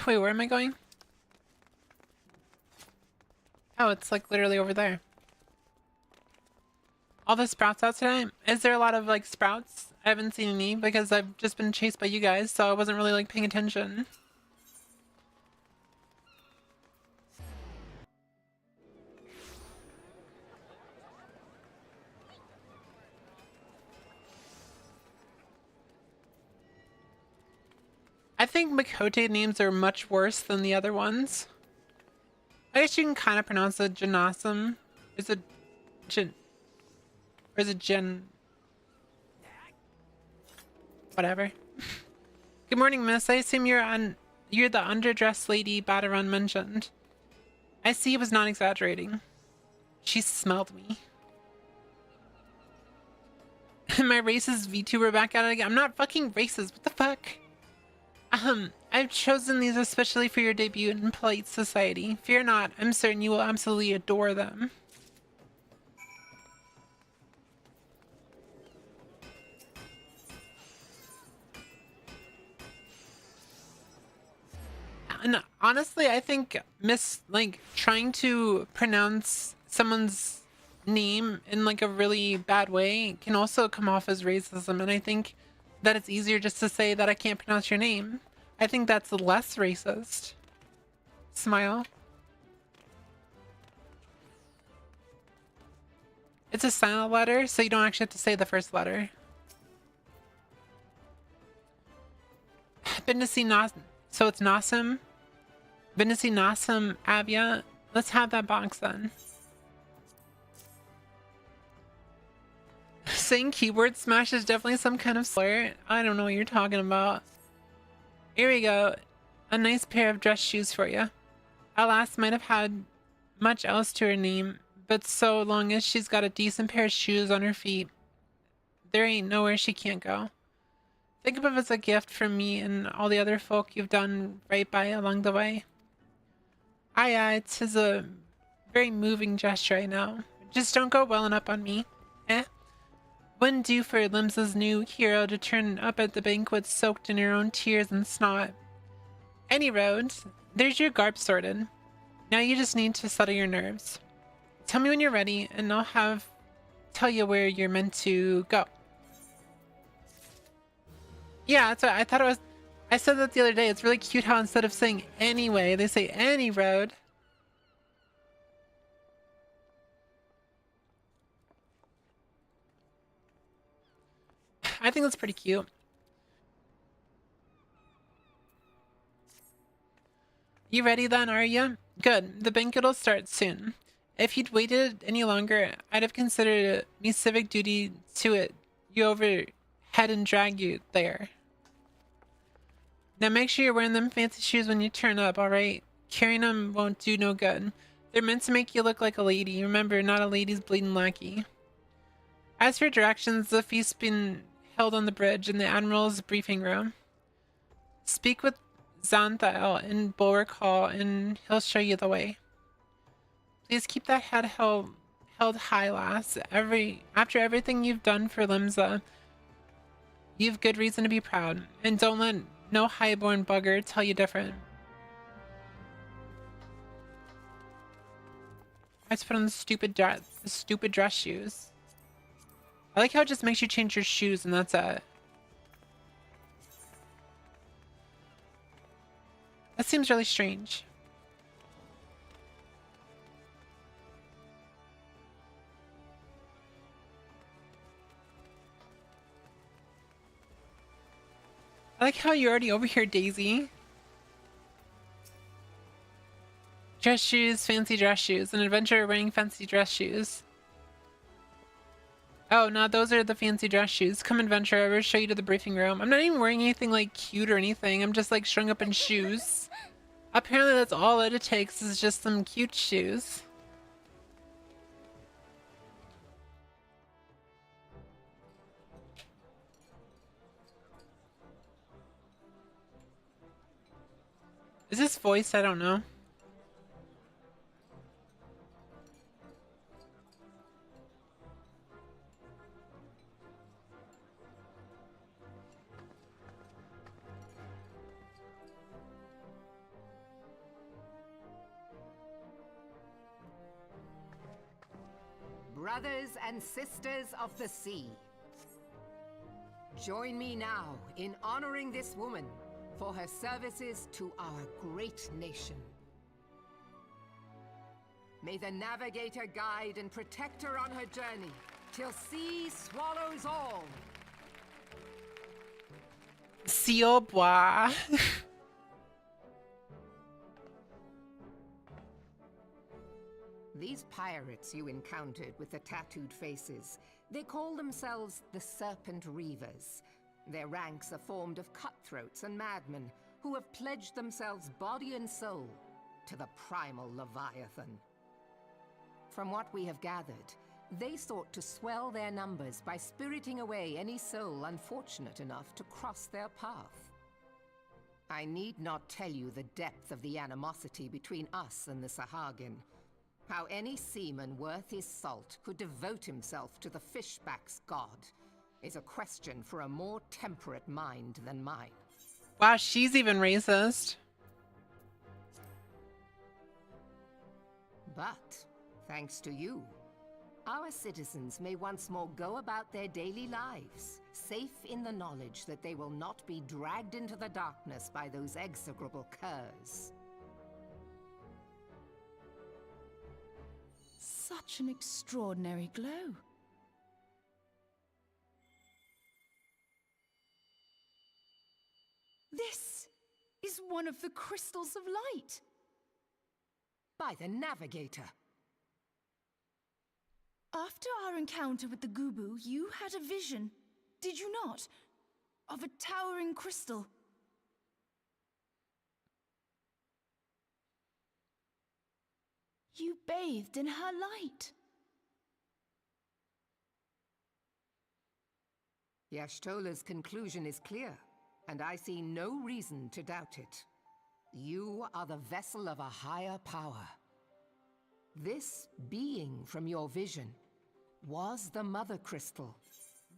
Wait, where am I going? Oh, it's like literally over there. All the sprouts out today? Is there a lot of like sprouts? I haven't seen any because I've just been chased by you guys, so I wasn't really like paying attention. I think Makote names are much worse than the other ones. I guess you can kind of pronounce it Janassim. Is it Jin? Or is it Jin? Whatever. Good morning, miss. I assume you're the underdressed lady Badaron mentioned. I see he was not exaggerating. She smelled me. My racist VTuber back at it again. I'm not fucking racist. What the fuck? I've chosen these especially for your debut in polite society. Fear not, I'm certain you will absolutely adore them. And honestly, I think trying to pronounce someone's name in like a really bad way can also come off as racism, and I think that it's easier just to say that I can't pronounce your name. I think that's less racist. Smile. It's a silent letter, so you don't actually have to say the first letter. Been to see so it's Nassim. Been to see Nassim Avia. Let's have that box then. Saying keyboard smash is definitely some kind of slur. I don't know what you're talking about. Here we go. A nice pair of dress shoes for you. Alas, might have had much else to her name, but so long as she's got a decent pair of shoes on her feet, there ain't nowhere she can't go. Think of it as a gift from me and all the other folk you've done right by along the way. It is a very moving gesture, I know. Just don't go welling up on me. Eh? Wouldn't do for Limsa's new hero to turn up at the banquet soaked in her own tears and snot. Any road, there's your garb sorted. Now you just need to settle your nerves. Tell me when you're ready, and I'll tell you where you're meant to go. Yeah, that's what I thought it was. I said that the other day. It's really cute how instead of saying anyway, they say any road. I think that's pretty cute. You ready then, are you? Good. The banquet will start soon. If you'd waited any longer, I'd have considered it me civic duty to it you overhead and drag you there. Now make sure you're wearing them fancy shoes when you turn up, alright? Carrying them won't do no good. They're meant to make you look like a lady. Remember, not a lady's bleeding lackey. As for directions, the feast's been held on the bridge in the Admiral's briefing room. Speak with Xanthael in Bulwark Hall and he'll show you the way. Please keep that head held high, lass. After everything you've done for Limsa, you've good reason to be proud. And don't let no highborn bugger tell you different. I just put on the stupid dress shoes. I like how it just makes you change your shoes and that's it. That seems really strange. I like how you're already over here, Daisy. Dress shoes, fancy dress shoes. An adventurer wearing fancy dress shoes. Oh, no, those are the fancy dress shoes. Come, adventurer, I will show you to the briefing room. I'm not even wearing anything, like, cute or anything. I'm just, like, strung up in shoes. Apparently that's all it takes is just some cute shoes. Is this voice? I don't know. Brothers and sisters of the sea, join me now in honoring this woman for her services to our great nation. May the navigator guide and protect her on her journey till sea swallows all. Si au bois. These pirates you encountered with the tattooed faces, they call themselves the Serpent Reavers. Their ranks are formed of cutthroats and madmen who have pledged themselves body and soul to the primal Leviathan. From what we have gathered, they sought to swell their numbers by spiriting away any soul unfortunate enough to cross their path. I need not tell you the depth of the animosity between us and the Sahagin. How any seaman worth his salt could devote himself to the fishback's god is a question for a more temperate mind than mine. Wow, she's even racist. But, thanks to you, our citizens may once more go about their daily lives, safe in the knowledge that they will not be dragged into the darkness by those execrable curs. Such an extraordinary glow. This is one of the crystals of light. By the navigator. After our encounter with the Gubu, you had a vision, did you not? Of a towering crystal. You bathed in her light. Yashtola's conclusion is clear, and I see no reason to doubt it. You are the vessel of a higher power. This being from your vision was the Mother Crystal.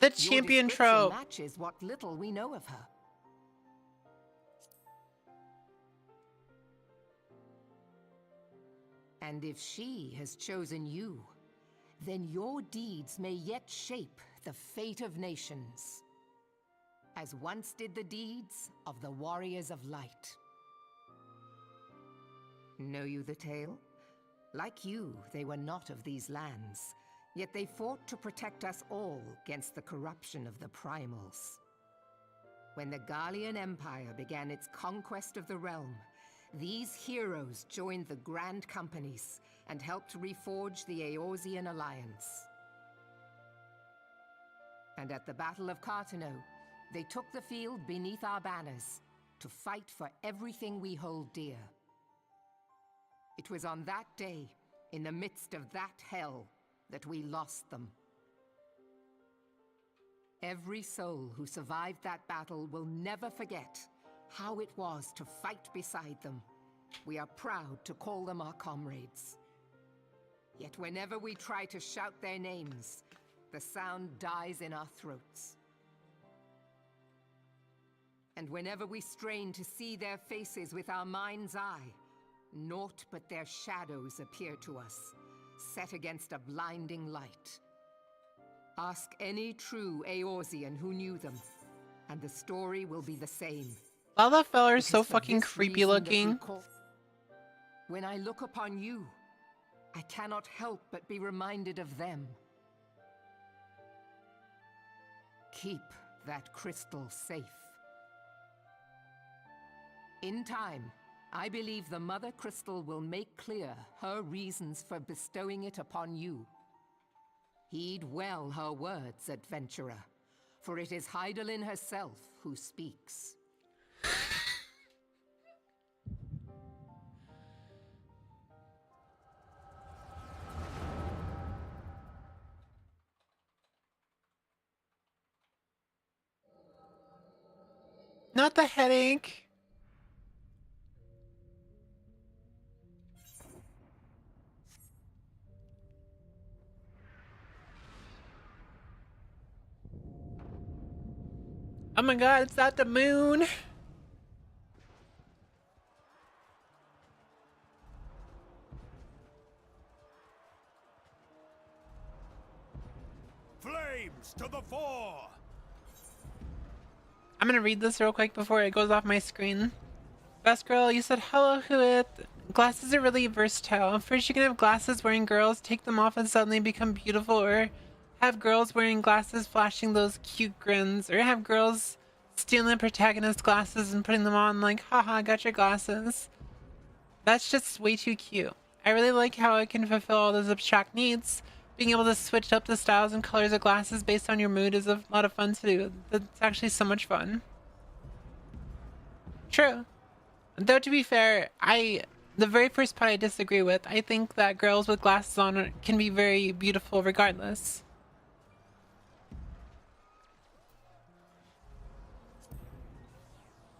The Your champion description trope. matches what little we know of her. And if she has chosen you, then your deeds may yet shape the fate of nations, as once did the deeds of the Warriors of Light. Know you the tale? Like you, they were not of these lands, yet they fought to protect us all against the corruption of the primals. When the Garlean Empire began its conquest of the realm, these heroes joined the Grand Companies and helped reforge the Eorzean Alliance. And at the Battle of Cartano, they took the field beneath our banners to fight for everything we hold dear. It was on that day, in the midst of that hell, that we lost them. Every soul who survived that battle will never forget how it was to fight beside them. We are proud to call them our comrades. Yet whenever we try to shout their names, the sound dies in our throats. And whenever we strain to see their faces with our mind's eye, naught but their shadows appear to us, set against a blinding light. Ask any true Eorzean who knew them, and the story will be the same. All that fella is so Because for fucking this creepy reason that we looking. When I look upon you, I cannot help but be reminded of them. Keep that crystal safe. In time, I believe the Mother Crystal will make clear her reasons for bestowing it upon you. Heed well her words, adventurer, for it is Hydaelyn herself who speaks. Not the headache. Oh my god, it's at the moon. Flames to the fore! I'm gonna read this real quick before it goes off my screen. Best girl, you said hello, Whooith. Glasses are really versatile. First, you can have glasses wearing girls, take them off and suddenly become beautiful, or have girls wearing glasses flashing those cute grins, or have girls stealing the protagonist's glasses and putting them on like, haha, got your glasses. That's just way too cute. I really like how it can fulfill all those abstract needs. Being able to switch up the styles and colors of glasses based on your mood is a lot of fun to do. That's actually so much fun. True. Though to be fair, the very first part I disagree with. I think that girls with glasses on can be very beautiful regardless.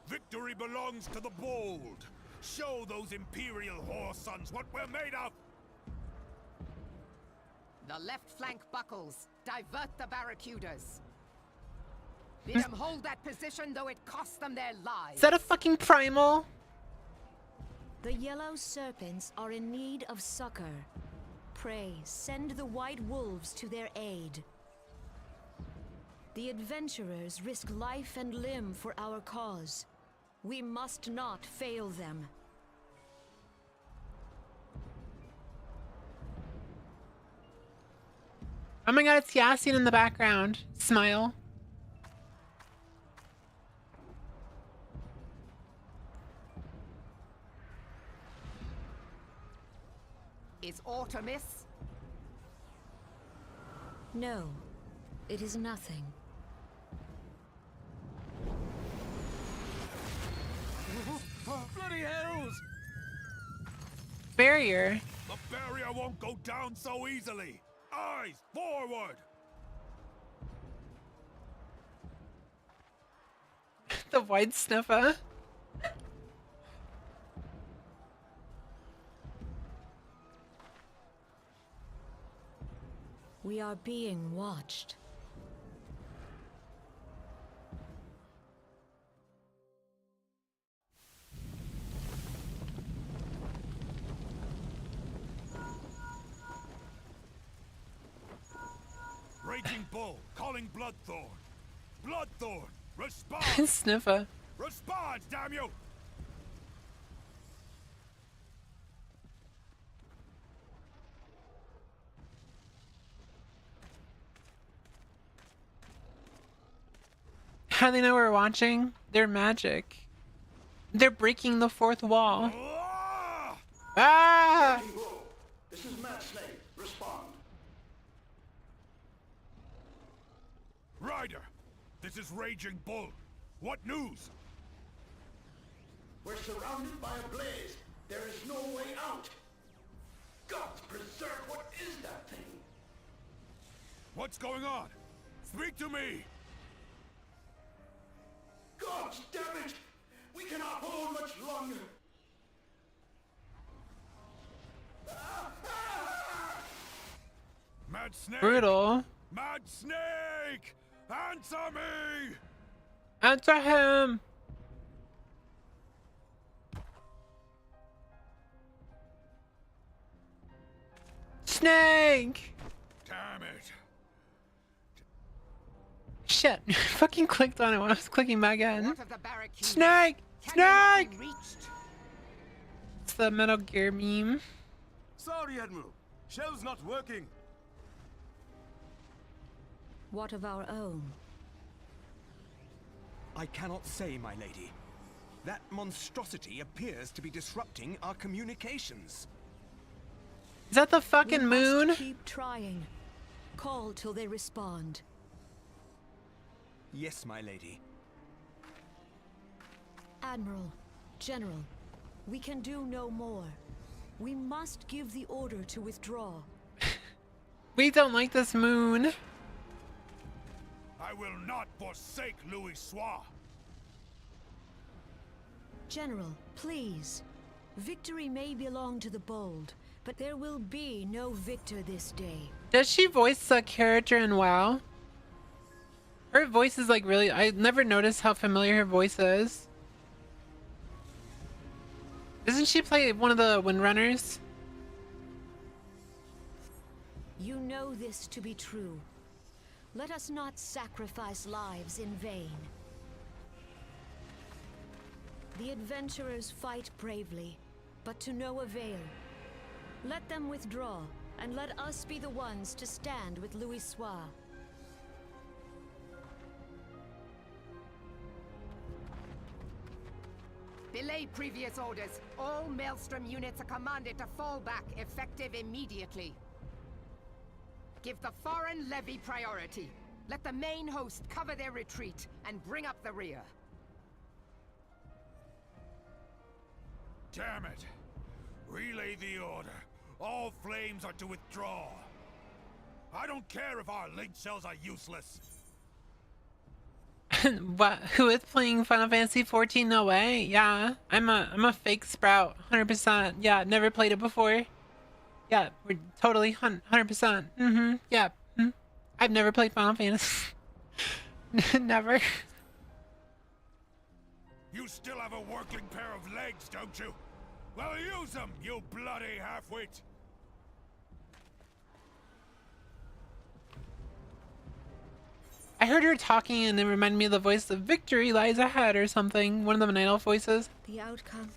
Victory belongs to the bold. Show those Imperial whore sons what we're made of! The left flank buckles. Divert the barracudas. Bid them hold that position, though it cost them their lives. Is that a fucking primal? The yellow serpents are in need of succor. Pray, send the white wolves to their aid. The adventurers risk life and limb for our cause. We must not fail them. Oh my god, it's Yasin in the background. Smile. Is aught amiss? No, it is nothing. Bloody hells! Barrier. The barrier won't go down so easily! Eyes forward! The white sniffer. We are being watched. Raging Bull, calling Bloodthorn. Bloodthorn, respond! Sniffer. Respond, damn you! How do they know we're watching? They're magic. They're breaking the fourth wall. Ah! Ah! This is Mad Snake. Respond. Ryder, this is Raging Bull. What news? We're surrounded by a blaze. There is no way out. Gods preserve, what is that thing? What's going on? Speak to me! Gods damn it! We cannot hold much longer. Mad Snake! Brutal. Mad Snake! Answer me! Answer him. Snake. Damn it. Shit. Fucking clicked on it when I was clicking back in. What of the barricades? Snake. Can they not be Snake. reached? It's the Metal Gear meme. Sorry, Admiral. Shell's not working. What of our own? I cannot say, my lady. That monstrosity appears to be disrupting our communications. Is that the We fucking moon? must keep trying. Call till they respond. Yes, my lady. Admiral, General, we can do no more. We must give the order to withdraw. We don't like this moon. I will not forsake Louis Soir. General, please. Victory may belong to the bold, but there will be no victor this day. Does she voice the character in WoW? Her voice is like really... I never noticed how familiar her voice is. Doesn't she play one of the Windrunners? You know this to be true. Let us not sacrifice lives in vain. The adventurers fight bravely, but to no avail. Let them withdraw, and let us be the ones to stand with Louis Soir. Belay previous orders. All Maelstrom units are commanded to fall back, effective immediately. Give the foreign levy priority. Let the main host cover their retreat and bring up the rear. Damn it. Relay the order. All flames are to withdraw. I don't care if our link cells are useless. What? Who is playing Final Fantasy 14? No way. Yeah, I'm a fake sprout. 100%. Yeah, never played it before. Yeah, we're totally 100%. Yeah. I've never played Final Fantasy. Never. You still have a working pair of legs, don't you? Well, use them, you bloody half-wit! I heard her talking and it reminded me of the voice of Victory Lies Ahead or something. One of the Night Elf voices. The outcome.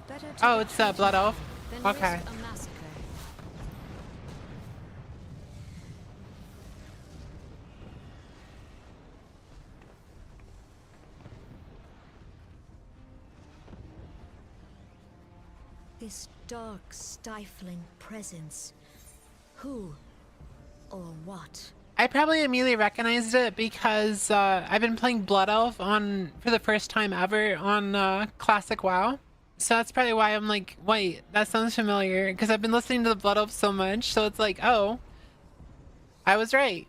Better to Oh, it's Blood Elf. than Okay. risk a massacre. This dark, stifling presence. Who or what? I probably immediately recognized it because I've been playing Blood Elf for the first time ever on Classic WoW. So that's probably why I'm like, wait, that sounds familiar. Because I've been listening to the Blood Elf so much. So it's like, oh, I was right.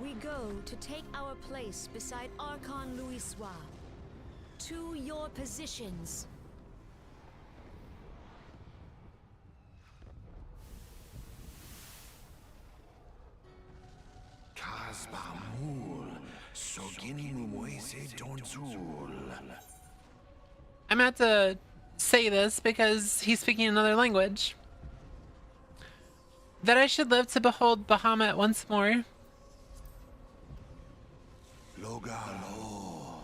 We go to take our place beside Archon Louis. To your positions. I'm about to say this because he's speaking another language. That I should live to behold Bahamut once more. Logalo,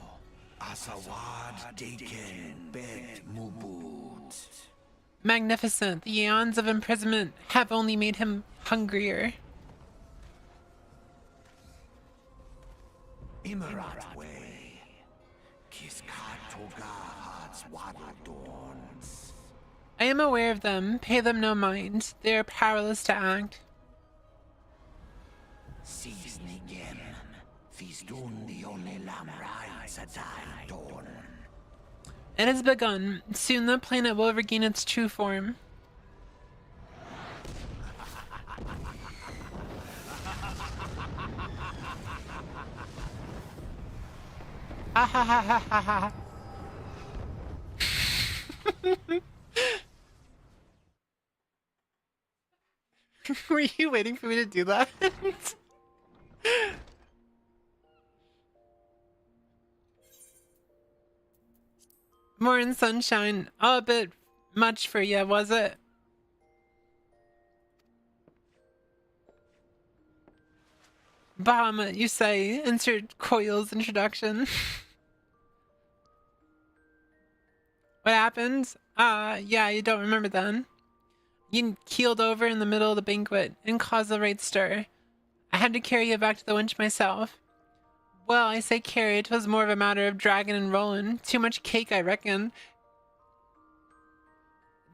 Asawad Daken, Bet Mubut. Magnificent. The eons of imprisonment have only made him hungrier. Imarat way, Kiskat Togads Wadadorns. I am aware of them. Pay them no mind. They are powerless to act. Seasnigem, Fizdun the only Lamrai Sadai Dorn. It has begun. Soon the planet will regain its true form. Ha ha ha ha ha ha. Were you waiting for me to do that? Morning sunshine. Oh, a bit much for you, was it? Bahamut, you say. Insert Coil's introduction. What happened? Yeah, you don't remember then. You keeled over in the middle of the banquet and caused a right stir. I had to carry you back to the winch myself. Well, I say carry, it was more of a matter of dragging and rolling. Too much cake, I reckon.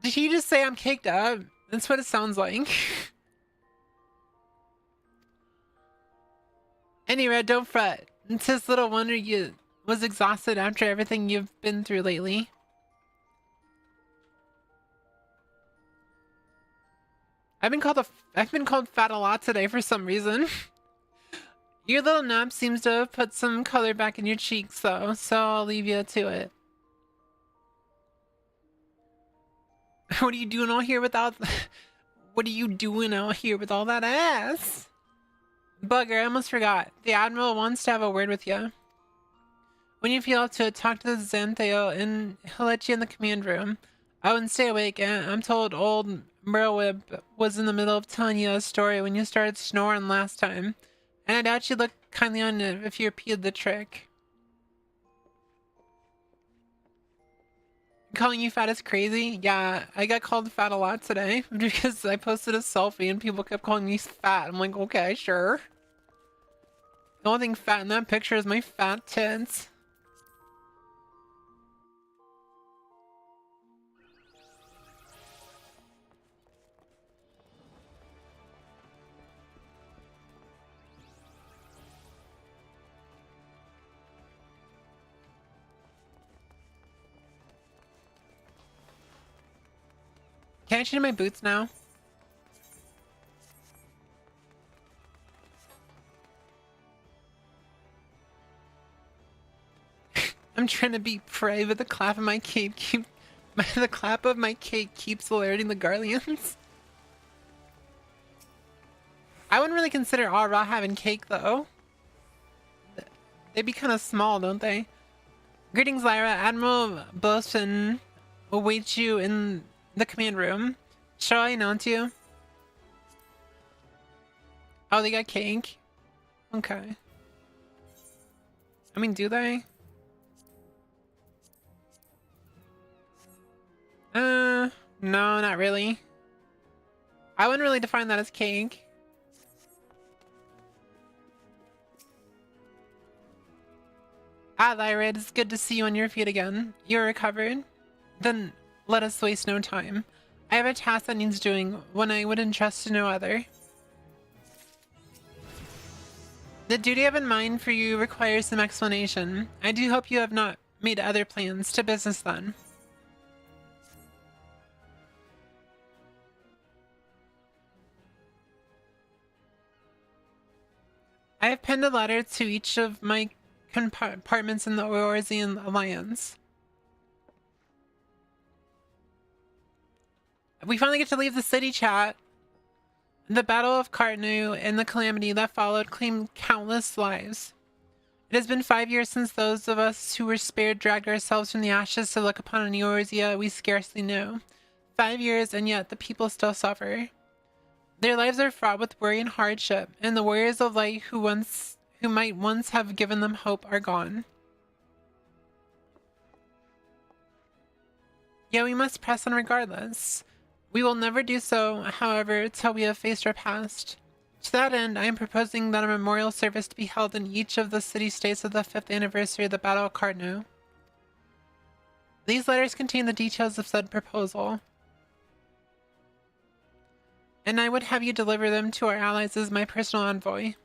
Did he just say I'm caked up? That's what it sounds like. Anyway, don't fret. It's just little wonder you was exhausted after everything you've been through lately. I've been called fat a lot today for some reason. Your little nap seems to have put some color back in your cheeks though, so I'll leave you to it. What are you doing out here without what are you doing out here with all that ass? Bugger, I almost forgot. The Admiral wants to have a word with you. When you feel up to it, talk to the Xantheo and he'll let you in the command room. I wouldn't stay awake, and I'm told old Merwib was in the middle of telling you a story when you started snoring last time. And I doubt you'd look kindly on it if you repeated the trick. Calling you fat is crazy? Yeah, I got called fat a lot today because I posted a selfie and people kept calling me fat. I'm like, okay, sure. The only thing fat in that picture is my fat tits. Can I change my boots now? I'm trying to beat prey, but the clap of my cape the clap of my cake keeps alerting the Garleans. I wouldn't really consider Aura having cake though. They'd be kind of small, don't they? Greetings, Lyra. Admiral Bosun awaits you in the command room. Shall I announce you? Oh, they got cake? Okay. I mean, do they? No, not really. I wouldn't really define that as cake. Ah, Lyra, it's good to see you on your feet again. You're recovered? Then let us waste no time. I have a task that needs doing, one I would entrust to no other. The duty I have in mind for you requires some explanation. I do hope you have not made other plans. To business then. I have penned a letter to each of my compartments in the Eorzean Alliance. We finally get to leave the city, chat. The Battle of Cartnu and the calamity that followed claimed countless lives. It has been 5 years since those of us who were spared dragged ourselves from the ashes to look upon an Eorzea we scarcely knew. 5 years, and yet the people still suffer. Their lives are fraught with worry and hardship, and the warriors of light who might once have given them hope are gone. Yet we must press on regardless. We will never do so, however, till we have faced our past. To that end, I am proposing that a memorial service to be held in each of the city-states of the 5th anniversary of the Battle of Cartnu. These letters contain the details of said proposal, and I would have you deliver them to our allies as my personal envoy.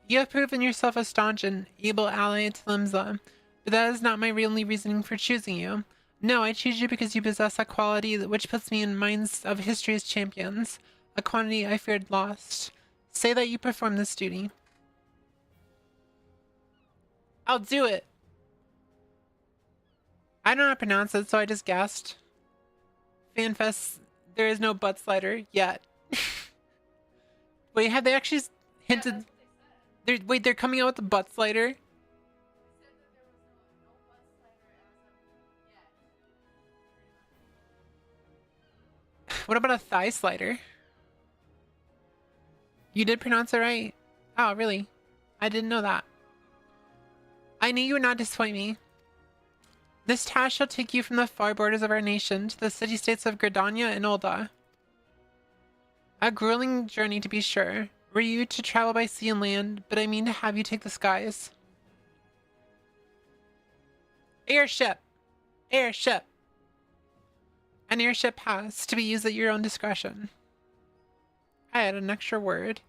You have proven yourself a staunch and able ally to Lgbtqia, but that is not my only reasoning for choosing you. No, I choose you because you possess a quality which puts me in minds of history's champions, a quantity I feared lost. Say that you perform this duty. I'll do it! I don't know how to pronounce it, so I just guessed. FanFest, there is no butt slider yet. Wait, have they actually hinted? Wait, they're coming out with the butt slider? What about a thigh slider? You did pronounce it right. Oh, really? I didn't know that. I knew you would not disappoint me. This task shall take you from the far borders of our nation to the city-states of Gridania and Ul'dah. A grueling journey, to be sure. Were you to travel by sea and land, but I mean to have you take the skies. Airship! Airship! An airship pass, to be used at your own discretion. I added an extra word.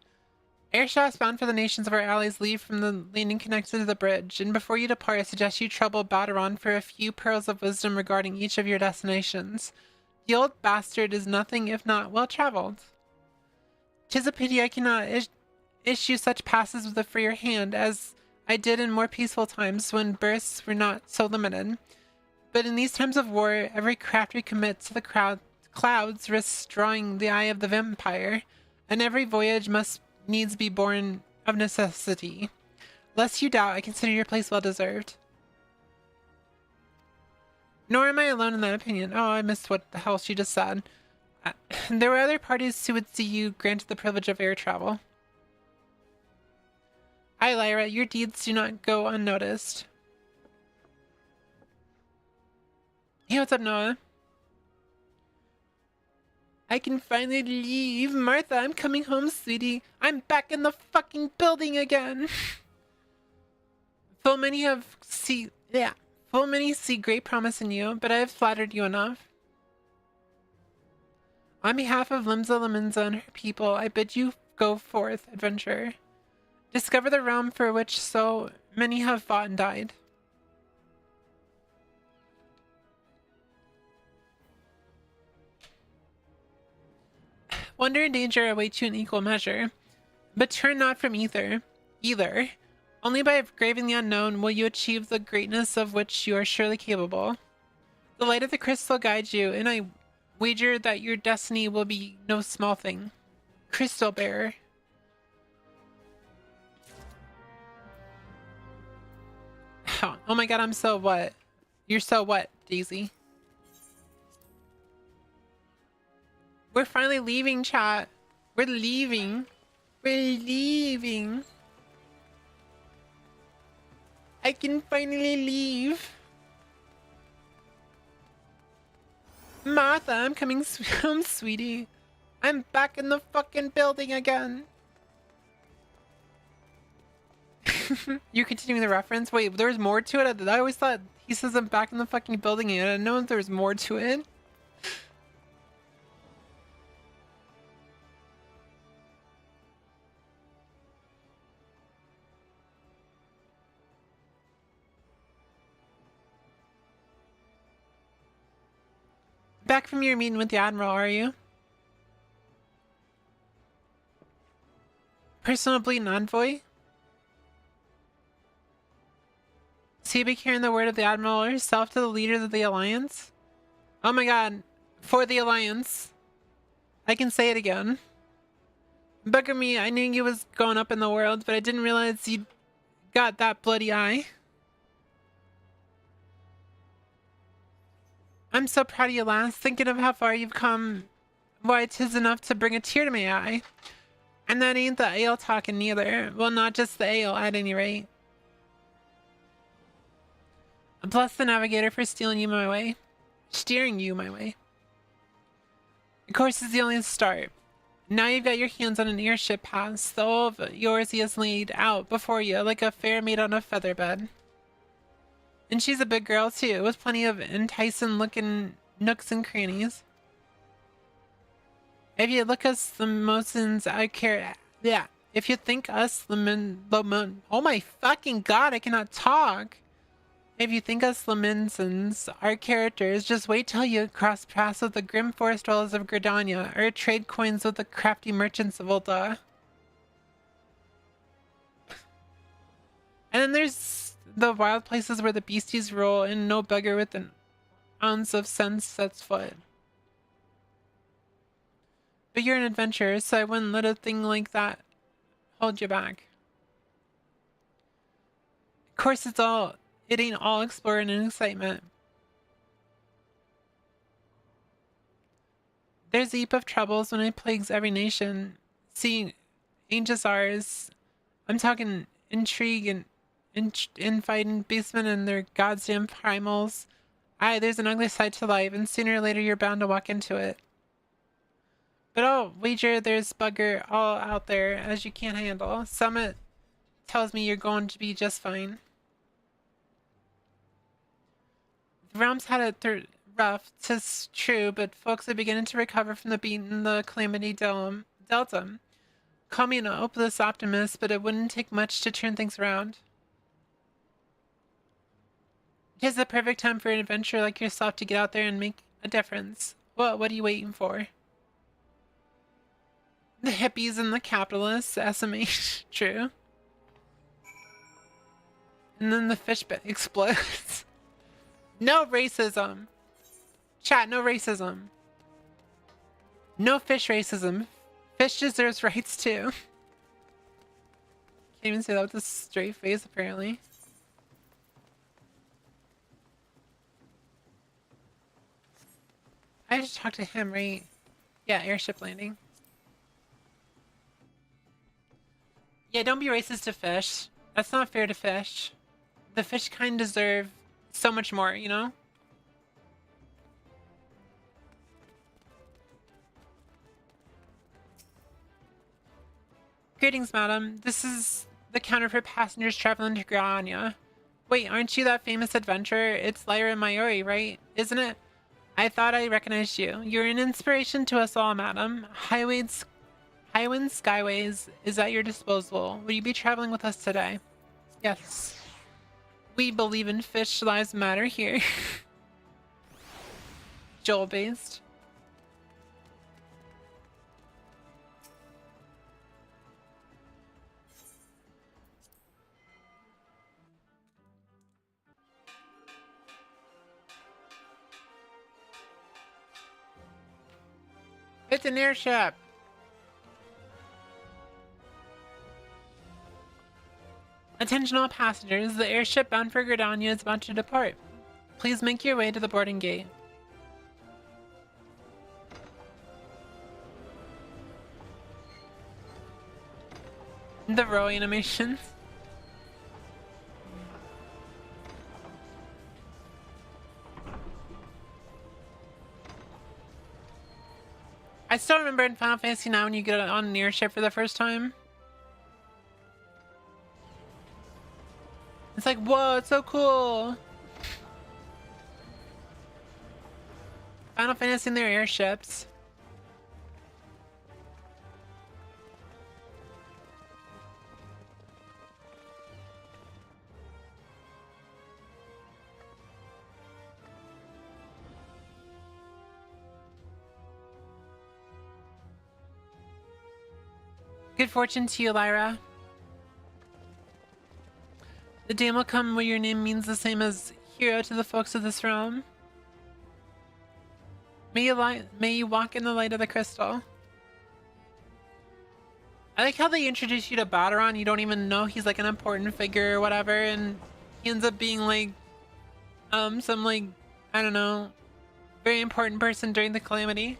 Airships bound for the nations of our allies leave from the landing connected to the bridge, and before you depart I suggest you trouble Badaron for a few pearls of wisdom regarding each of your destinations. The old bastard is nothing if not well-traveled. 'Tis a pity I cannot issue such passes with a freer hand, as I did in more peaceful times when berths were not so limited. But in these times of war, every craft we commit to the clouds risks drawing the eye of the vampire, and every voyage must needs be born of necessity. Lest you doubt, I consider your place well deserved. Nor am I alone in that opinion. Oh, I missed what the hell she just said. There were other parties who would see you granted the privilege of air travel. Aye, Lyra, your deeds do not go unnoticed. Hey, what's up, Noah? I can finally leave. Martha, I'm coming home, sweetie. I'm back in the fucking building again. Full many see great promise in you, but I have flattered you enough. On behalf of Lgbtqia and her people, I bid you go forth, adventurer. Discover the realm for which so many have fought and died. Wonder and danger await you in equal measure, but turn not from either. Only by braving the unknown will you achieve the greatness of which you are surely capable. The light of the crystal guides you, and I wager that your destiny will be no small thing. Crystal Bearer. Oh my god, I'm so what? You're so what, Daisy? We're finally leaving, chat. We're leaving. We're leaving. I can finally leave. Martha, I'm coming home, sweetie. I'm back in the fucking building again. You're continuing the reference? Wait, there's more to it? I always thought he says I'm back in the fucking building and I didn't know if there's more to it. Back from your meeting with the Admiral, are you? Personal bleeding envoy? So you be carrying the word of the Admiral herself to the leaders of the Alliance? Oh my god. For the Alliance. I can say it again. Bugger me, I knew you was going up in the world, but I didn't realize you got that bloody eye. I'm so proud of you, lass. Thinking of how far you've come, why 'tis enough to bring a tear to my eye. And that ain't the ale talking neither. Well, not just the ale, at any rate. Bless the navigator for steering you my way. Of course, it's the only start. Now you've got your hands on an airship pass. The whole of yours he has laid out before you like a fair maid on a feather bed. And she's a big girl too, with plenty of enticing looking nooks and crannies. If you look us the Mosins I care, yeah. If you think us oh my fucking god, I cannot talk. If you think us Lemonsons are characters, just wait till you cross paths with the grim forest dwellers of Gridania, or trade coins with the crafty merchants of Ulda. And then there's the wild places where the beasties roll, and no beggar with an ounce of sense sets foot. But you're an adventurer, so I wouldn't let a thing like that hold you back. Of course, it ain't all exploring and excitement. There's a heap of troubles when it plagues every nation. See, ain't just ours. I'm talking intrigue and infighting beastmen and their goddamn primals. Aye, there's an ugly side to life, and sooner or later you're bound to walk into it. But I'll wager there's bugger all out there as you can't handle. Summit tells me you're going to be just fine. The realm's had it rough, 'tis true, but folks are beginning to recover from the beat in the Calamity Delta. Call me an hopeless optimist, but it wouldn't take much to turn things around. It's the perfect time for an adventurer like yourself to get out there and make a difference. Well, what are you waiting for? The hippies and the capitalists, SMH, true. And then the fish explodes. No racism. Chat, no racism. No fish racism. Fish deserves rights too. Can't even say that with a straight face, apparently. I just talked to him, right? Yeah, airship landing. Yeah, don't be racist to fish. That's not fair to fish. The fish kind deserve so much more, you know? Greetings, madam. This is the counter for passengers traveling to Grania. Wait, aren't you that famous adventurer? It's Lyra Mayori, right? Isn't it? I thought I recognized you. You're an inspiration to us all, madam. Highwind Skyways is at your disposal. Will you be traveling with us today? Yes. We believe in fish lives matter here. Joel based. It's an airship. Attention all passengers, the airship bound for Gridania is about to depart. Please make your way to the boarding gate. The row animations. I still remember in Final Fantasy IX when you get on an airship for the first time. It's like, whoa, it's so cool. Final Fantasy and their airships. Good fortune to you, Lyra. The day will come where your name means the same as hero to the folks of this realm. May you walk in the light of the crystal. I like how they introduce you to Baderon. You don't even know he's like an important figure or whatever, and he ends up being like some like, I don't know, very important person during the calamity.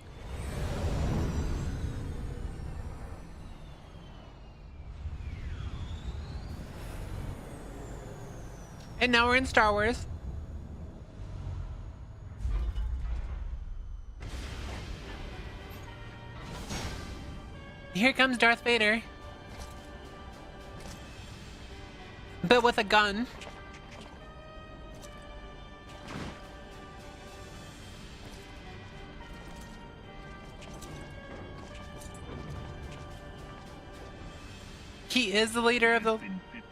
And now we're in Star Wars. Here comes Darth Vader. But with a gun. He is the leader of the... It's been 15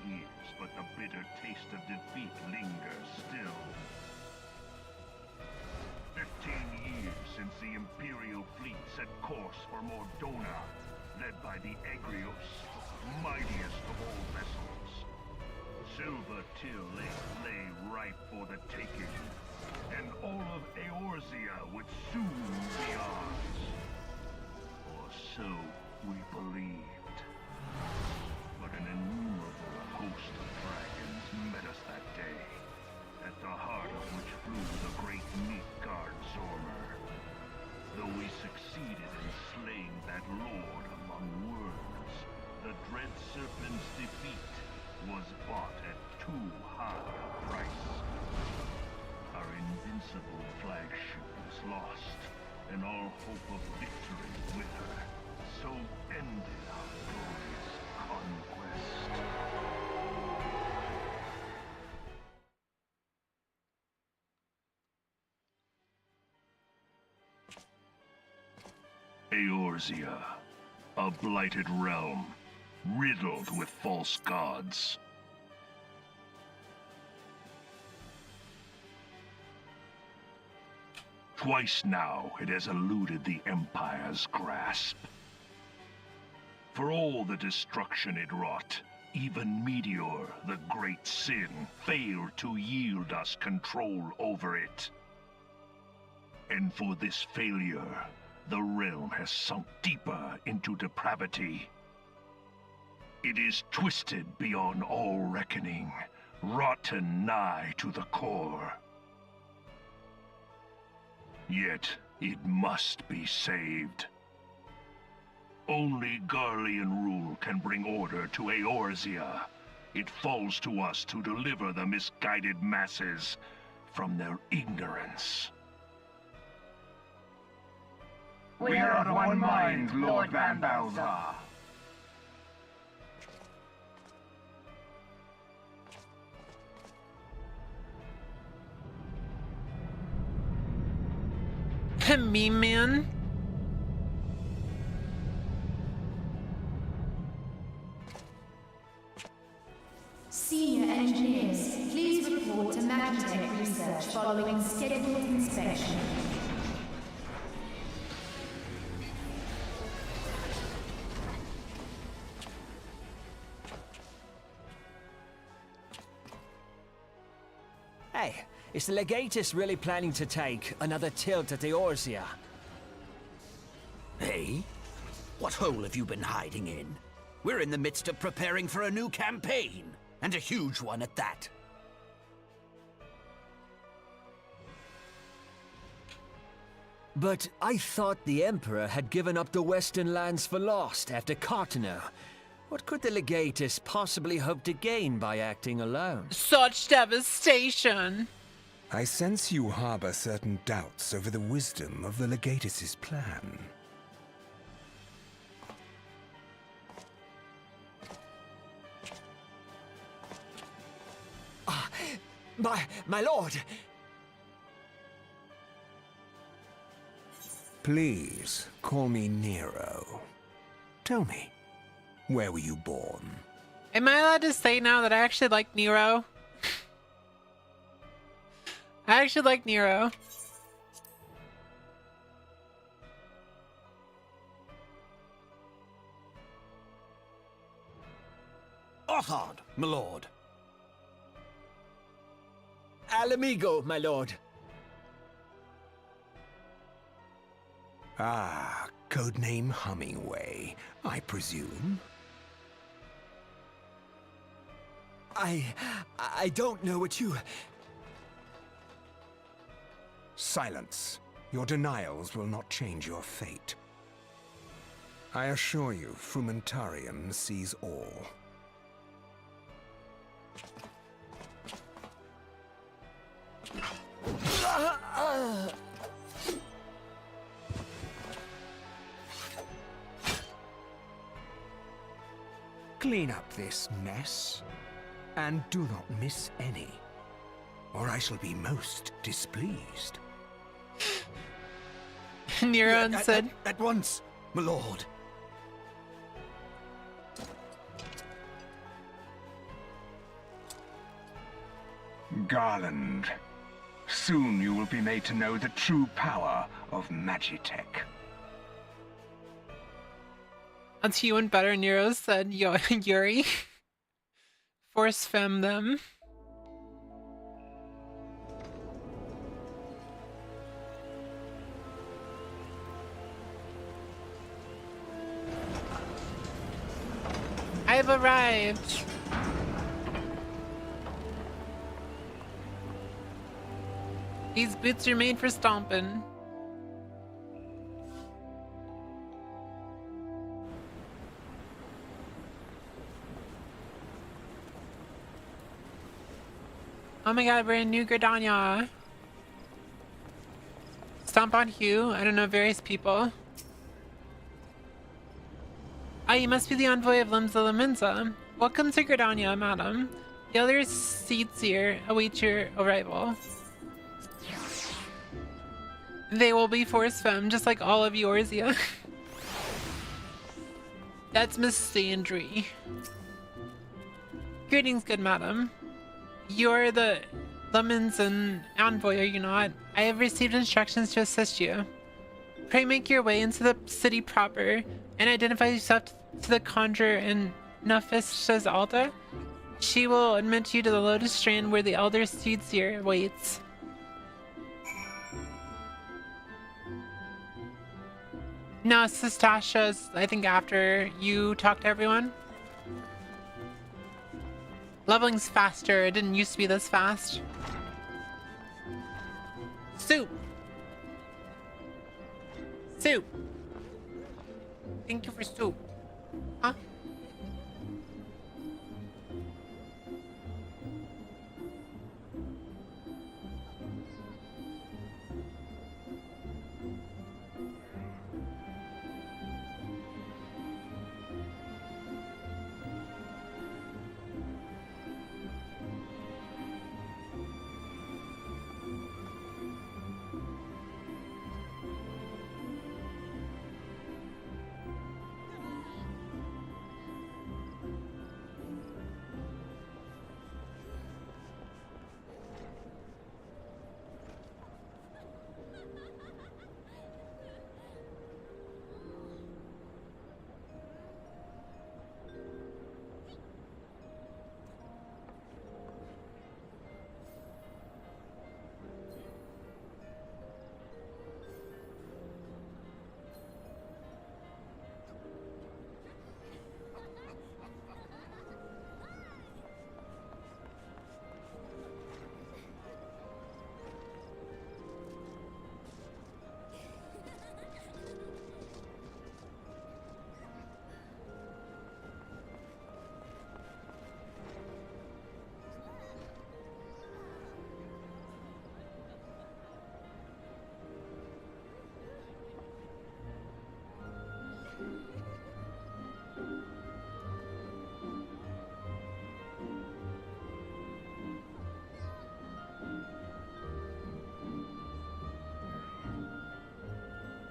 years, but the bitter taste of defeat lingers still. 15 years since the Imperial fleet set course for Mordona, led by the Egrios, mightiest of all vessels. Silver Till lay ripe for the taking, and all of Eorzea would soon be ours. Or so we believed. But an innumerable host of dragons met us that day, at the heart of which flew the great Midgard Zormer. Though we succeeded in slaying that lord among worms, the dread serpent's defeat was bought at too high a price. Our invincible flagship was lost, and all hope of victory with her. So ended our glorious conquest. Eorzea, a blighted realm, riddled with false gods. Twice now it has eluded the Empire's grasp. For all the destruction it wrought, even Meteor, the great sin, failed to yield us control over it. And for this failure, the realm has sunk deeper into depravity. It is twisted beyond all reckoning, rotten nigh to the core. Yet it must be saved. Only Garlean rule can bring order to Eorzea. It falls to us to deliver the misguided masses from their ignorance. We are of one mind, Lord Van Balzar. Me, man. Senior engineers, please report to Magitech research following scheduled inspection. Hey, is the Legatus really planning to take another tilt at Eorzea? Hey? What hole have you been hiding in? We're in the midst of preparing for a new campaign, and a huge one at that. But I thought the Emperor had given up the Western lands for lost after Cartano. What could the Legatus possibly hope to gain by acting alone? Such devastation! I sense you harbor certain doubts over the wisdom of the Legatus's plan. My lord! Please, call me Nero. Tell me, where were you born? Am I allowed to say now that I actually like Nero? I actually like Nero. Hard, my lord. Alamigo, my lord. Ah, codename Hummingway, I presume? I don't know what you... Silence. Your denials will not change your fate. I assure you, Frumentarium sees all. Clean up this mess, and do not miss any, or I shall be most displeased. Neron said, At once, my lord. Garland. Soon you will be made to know the true power of Magitech. That's you and better. Nero said, Yuri. Force femme them. I've arrived. These boots are made for stomping. Oh my god, we're in New Gridania. Stomp on Hugh. I don't know, various people. Ah, you must be the envoy of Limsa Laminza. Welcome to Gridania, madam. The other seats here await your arrival. They will be force femme, just like all of yours, yeah. That's Miss Sandry. Greetings, good madam. You're the Lemons and envoy, are you not? I have received instructions to assist you. Pray make your way into the city proper and identify yourself to the conjurer in Nafisha's altar. She will admit you to the Lotus Strand where the Elder Seedseer waits. No, Sistasha's, I think, after you talk to everyone. Leveling's faster. It didn't used to be this fast. Soup. Soup. Thank you for soup. Huh?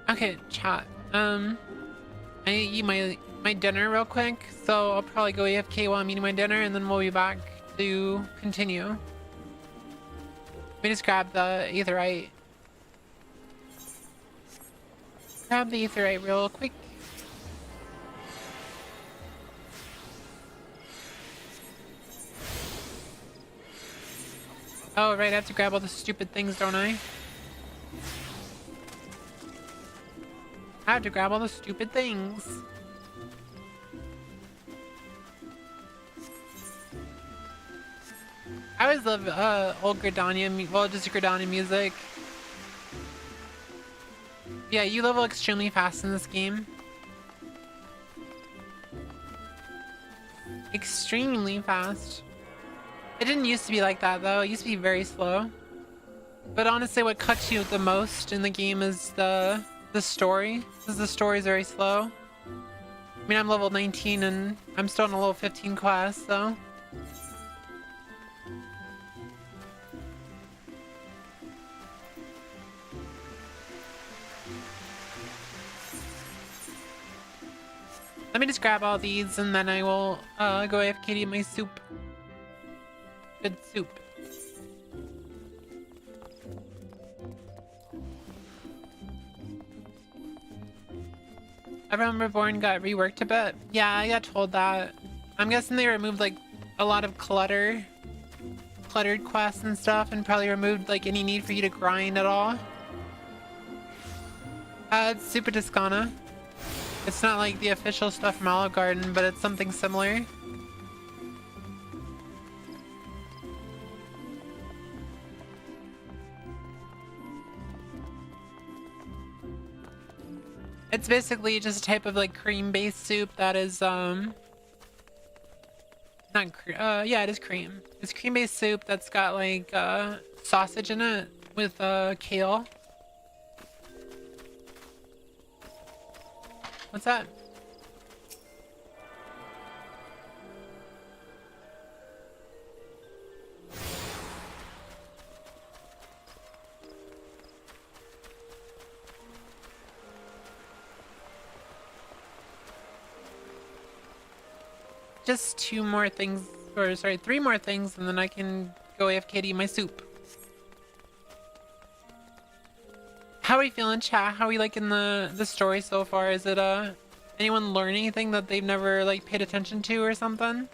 Okay, chat. I eat my dinner real quick, so I'll probably go AFK while I'm eating my dinner, and then we'll be back to continue. Let me just grab the aetherite. Grab the aetherite real quick. Oh, right, I have to grab all the stupid things, don't I? I have to grab all the stupid things. I always love old Gridania, well, just Gridania music. Yeah, you level extremely fast in this game. Extremely fast. It didn't used to be like that though. It used to be very slow. But honestly, what cuts you the most in the game is the story. Because the story is very slow. I mean, I'm level 19 and I'm still in a level 15 class, so. Let me just grab all these and then I will go AFK to eat my soup. Good soup. Everyone Reborn got reworked a bit. Yeah, I got told that. I'm guessing they removed like a lot of cluttered quests and stuff, and probably removed like any need for you to grind at all. It's Super Discana. It's not like the official stuff from Olive Garden, but it's something similar. It's basically just a type of like cream-based soup that is not yeah, it is cream. It's cream-based soup that's got like sausage in it with kale. What's that? Just two more things, or sorry, three more things, and then I can go AFK to eat my soup. How are you feeling, chat? How are you liking the story so far? Is it anyone learn anything that they've never like paid attention to or something?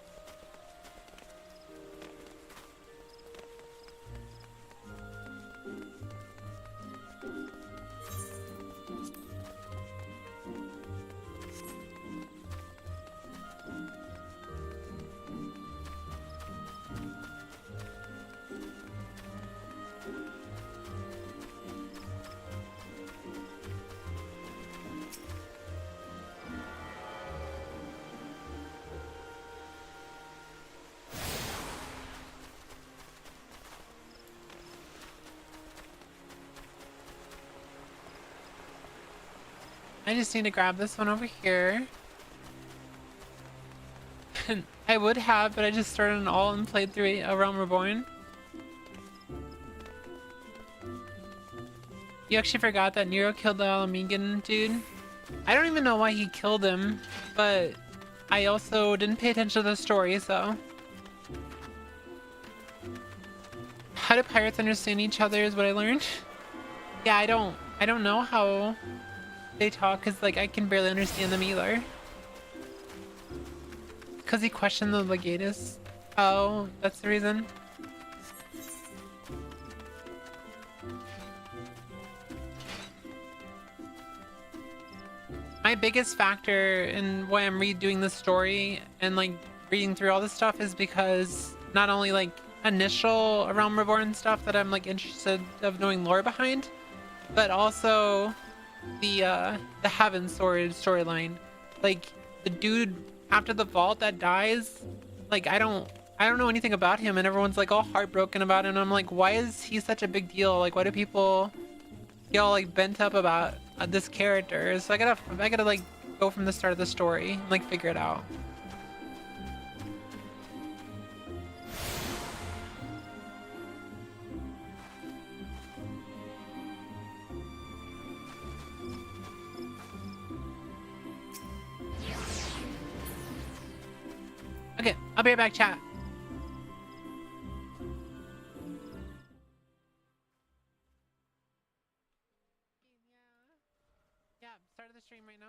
I just need to grab this one over here. I would have, but I just started an all and played through A Realm Reborn. You actually forgot that Nero killed the Alamegan dude? I don't even know why he killed him, but I also didn't pay attention to the story, so. How do pirates understand each other is what I learned. Yeah, I don't know how they talk, because like I can barely understand them either. Because he questioned the legatus. Oh, that's the reason. My biggest factor in why I'm redoing the story and like reading through all this stuff is because not only like initial Realm Reborn stuff that I'm like interested of knowing lore behind, but also the Heaven Sword storyline. Like the dude after the vault that dies, like I don't know anything about him, and everyone's like all heartbroken about him. And I'm like, why is he such a big deal? Like, why do people get all like bent up about this character? So I gotta like go from the start of the story and like figure it out. Okay, I'll be right back, chat. Yeah, start of the stream right now.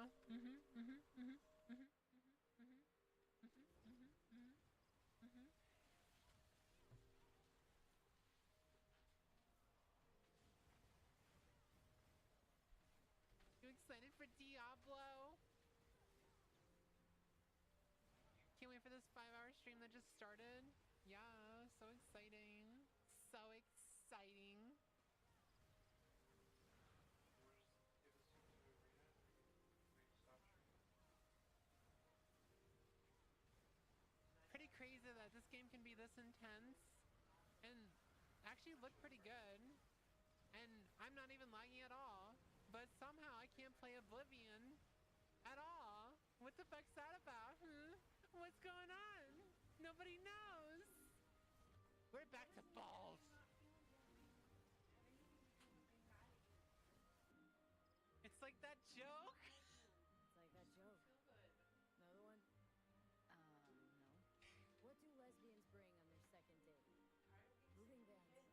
excited for Diablo? Can't wait for this 5-hour stream that just started. Yeah, so exciting. So exciting. Pretty crazy that this game can be this intense and actually look pretty good. And I'm not even lagging at all, but somehow I can't play Oblivion at all. What the fuck's that about? What's going on? Nobody knows. We're back to balls. It's like that joke. It's like that joke. Another one? No. What do lesbians bring on their second date? Moving vans. Both.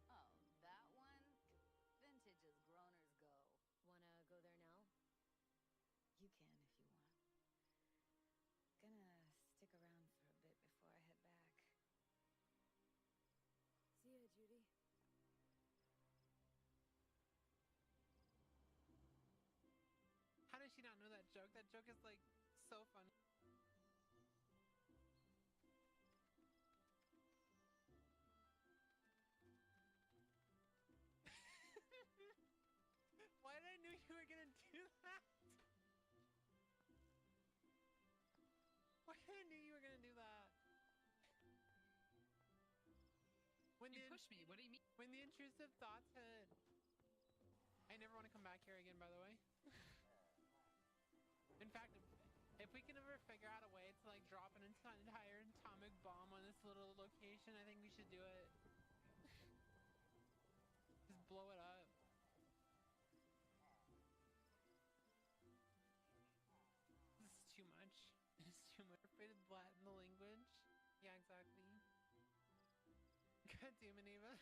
Oh, that one? Vintage as growners go. Wanna go there now? You can if you want. Gonna stick around for a bit before I head back. See ya, Judy. How does she not know that joke? That joke is like so funny. Why did I knew you were gonna do that? Why did I knew you were gonna do that? When you push me, what do you mean? When the intrusive thoughts hit. I never want to come back here again, by the way. In fact, if we can ever figure out a way to like drop an entire atomic bomb on this little location, I think we should do it. Just blow it up. This is too much. It's too much. Afraid of Latin the language. Yeah, exactly. God damn it, Ava.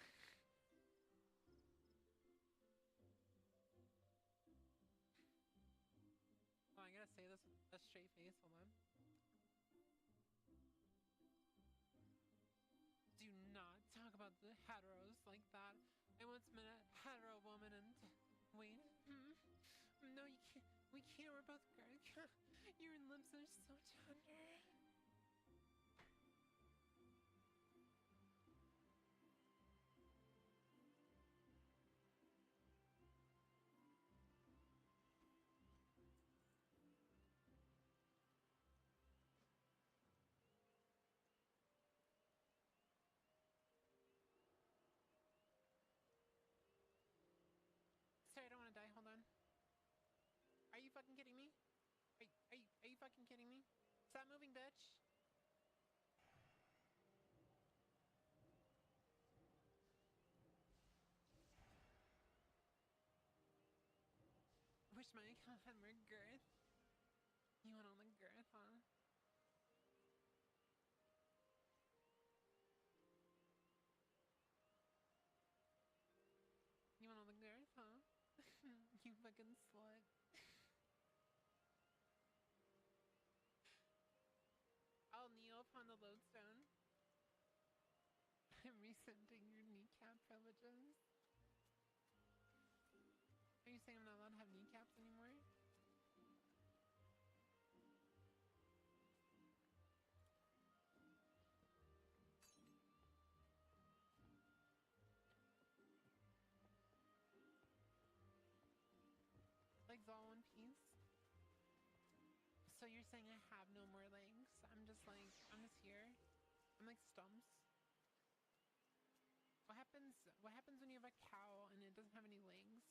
Oh, I gotta say this with a straight face. Hold on. Do not talk about the heteros like that. I once met a hetero woman and... Wait. No, you can't. We can't. We're both girls. Your lips are so tender. Sorry, I don't want to die. Hold on. Are you fucking kidding me? Are you fucking kidding me? Stop moving, bitch. Wish my account had more girth. You want all the girth, huh? You want all the girth, huh? You fucking slut. I'll kneel upon the lodestone. I'm rescinding your kneecap privileges. Are you saying I'm not allowed to have kneecaps anymore? Legs all one piece. So you're saying I have no more legs? I'm just here. I'm like stumps. What happens when you have a cow and it doesn't have any legs?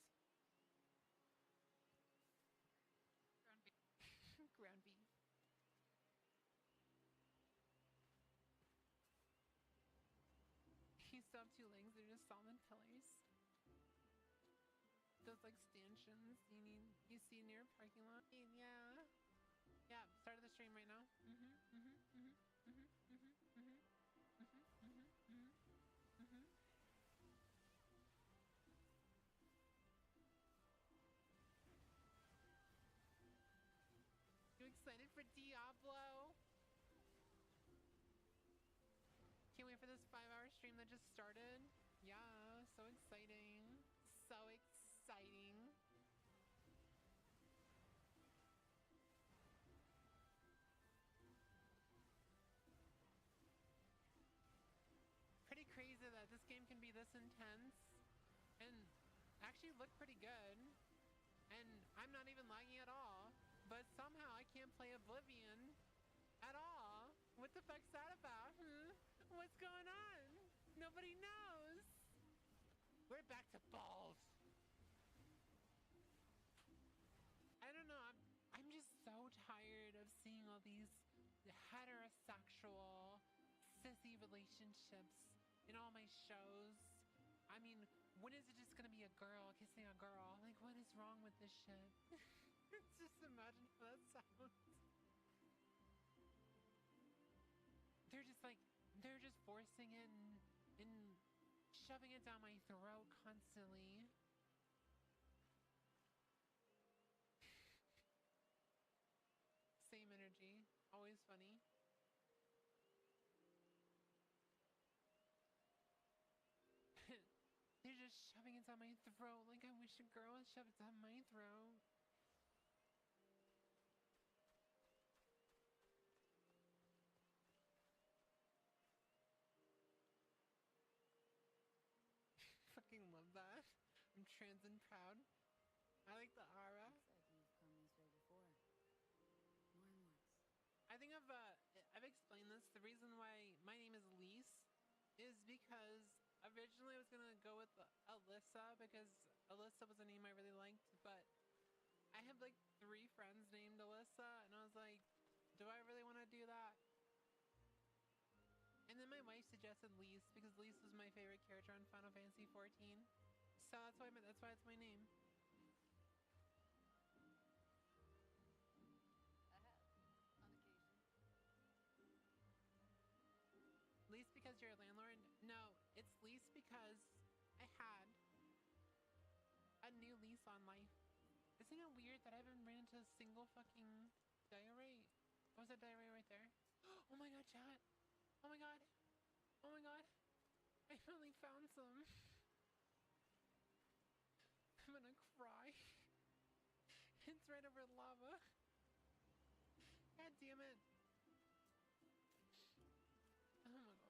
Ground beef. Ground beef. You still have 2 legs, they're just solid pillars. Those like stanchions you see near a parking lot. Yeah. Yeah, start of the stream right now. You excited for Diablo? Can't wait for this 5-hour stream that just started. Yeah, so exciting. So exciting. less intense and actually look pretty good. And I'm not even lagging at all, but somehow I can't play Oblivion at all. What the fuck's that about? What's going on? Nobody knows. We're back to balls. I don't know. I'm just so tired of seeing all these heterosexual sissy relationships in all my shows. I mean, when is it just gonna be a girl kissing a girl? Like, what is wrong with this shit? Just imagine how that sounds. They're just forcing it and shoving it down my throat constantly. Same energy, always funny. They're just shoving it down my throat like I wish a girl would shove it down my throat. Fucking love that. I'm trans and proud. I like the aura. Looks like you've come this way before. More than once. I think I've explained this. The reason why my name is Lise is because originally I was gonna go with Alyssa because Alyssa was a name I really liked, but I have like 3 friends named Alyssa, and I was like, do I really want to do that? And then my wife suggested Lise because Lise was my favorite character on Final Fantasy 14, so that's why it's my name. I have, on occasion. Lise because you're a landlord? No, it's Lise because I had a new lease on life. Isn't it weird that I haven't ran into a single fucking diorite? What was that diorite right there? Oh my god, chat! Oh my god! Oh my god! I finally found some! I'm gonna cry. It's right over lava. God damn it! Oh my god.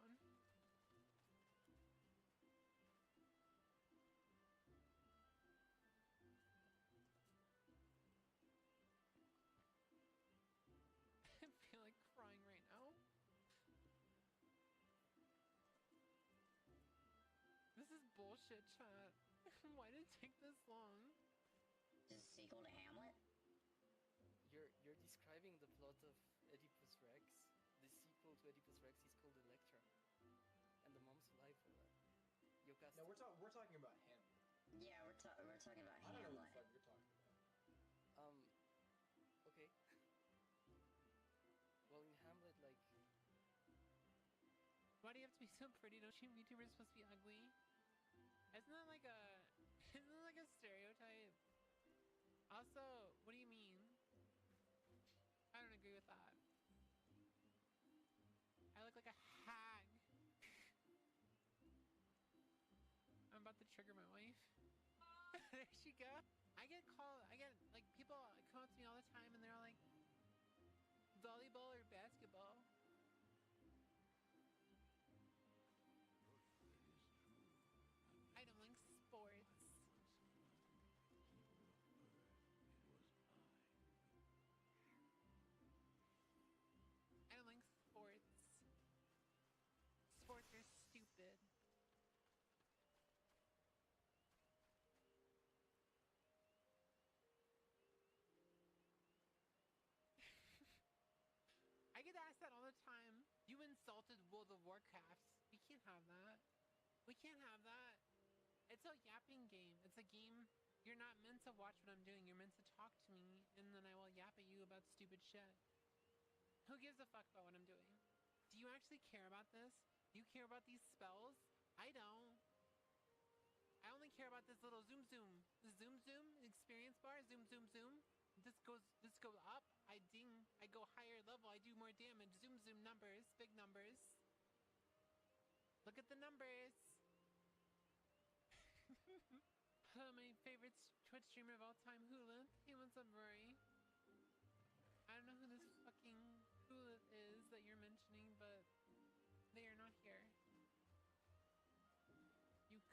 I feel like crying right now. This is bullshit, chat. Why did it take this long? Is this a sequel to Hamlet? You're describing the plot of Oedipus Rex. The sequel to Oedipus Rex is called Electra, and the mom's alive for that. Yocasta. No, we're talking about Hamlet. Yeah, we're talking about I don't know Hamlet. what the fuck you're talking about. Okay. Well, in Hamlet, like... Why do you have to be so pretty? Don't you VTubers supposed to be ugly? Isn't that like a stereotype? Also, what do you mean? I don't agree with that. I look like a hag. I'm about to trigger my wife. There she go. I get like people come up to me all the time and they're all like, volleyball or basketball? I don't like sports. I don't like sports. Sports are stupid. I get asked that all the time. You insulted World of Warcraft. We can't have that. We can't have that. It's a yapping game. It's a game. You're not meant to watch what I'm doing. You're meant to talk to me, and then I will yap at you about stupid shit. Who gives a fuck about what I'm doing? Do you actually care about this? Do you care about these spells? I don't. I only care about this little zoom zoom. The zoom zoom experience bar. Zoom zoom zoom. This goes up. I ding. I go higher level. I do more damage. Zoom zoom numbers. Big numbers. Look at the numbers. My favorite Twitch streamer of all time, Whooith. Hey, what's up, Rory? I don't know who this fucking Whooith is that you're mentioning, but they are not here. You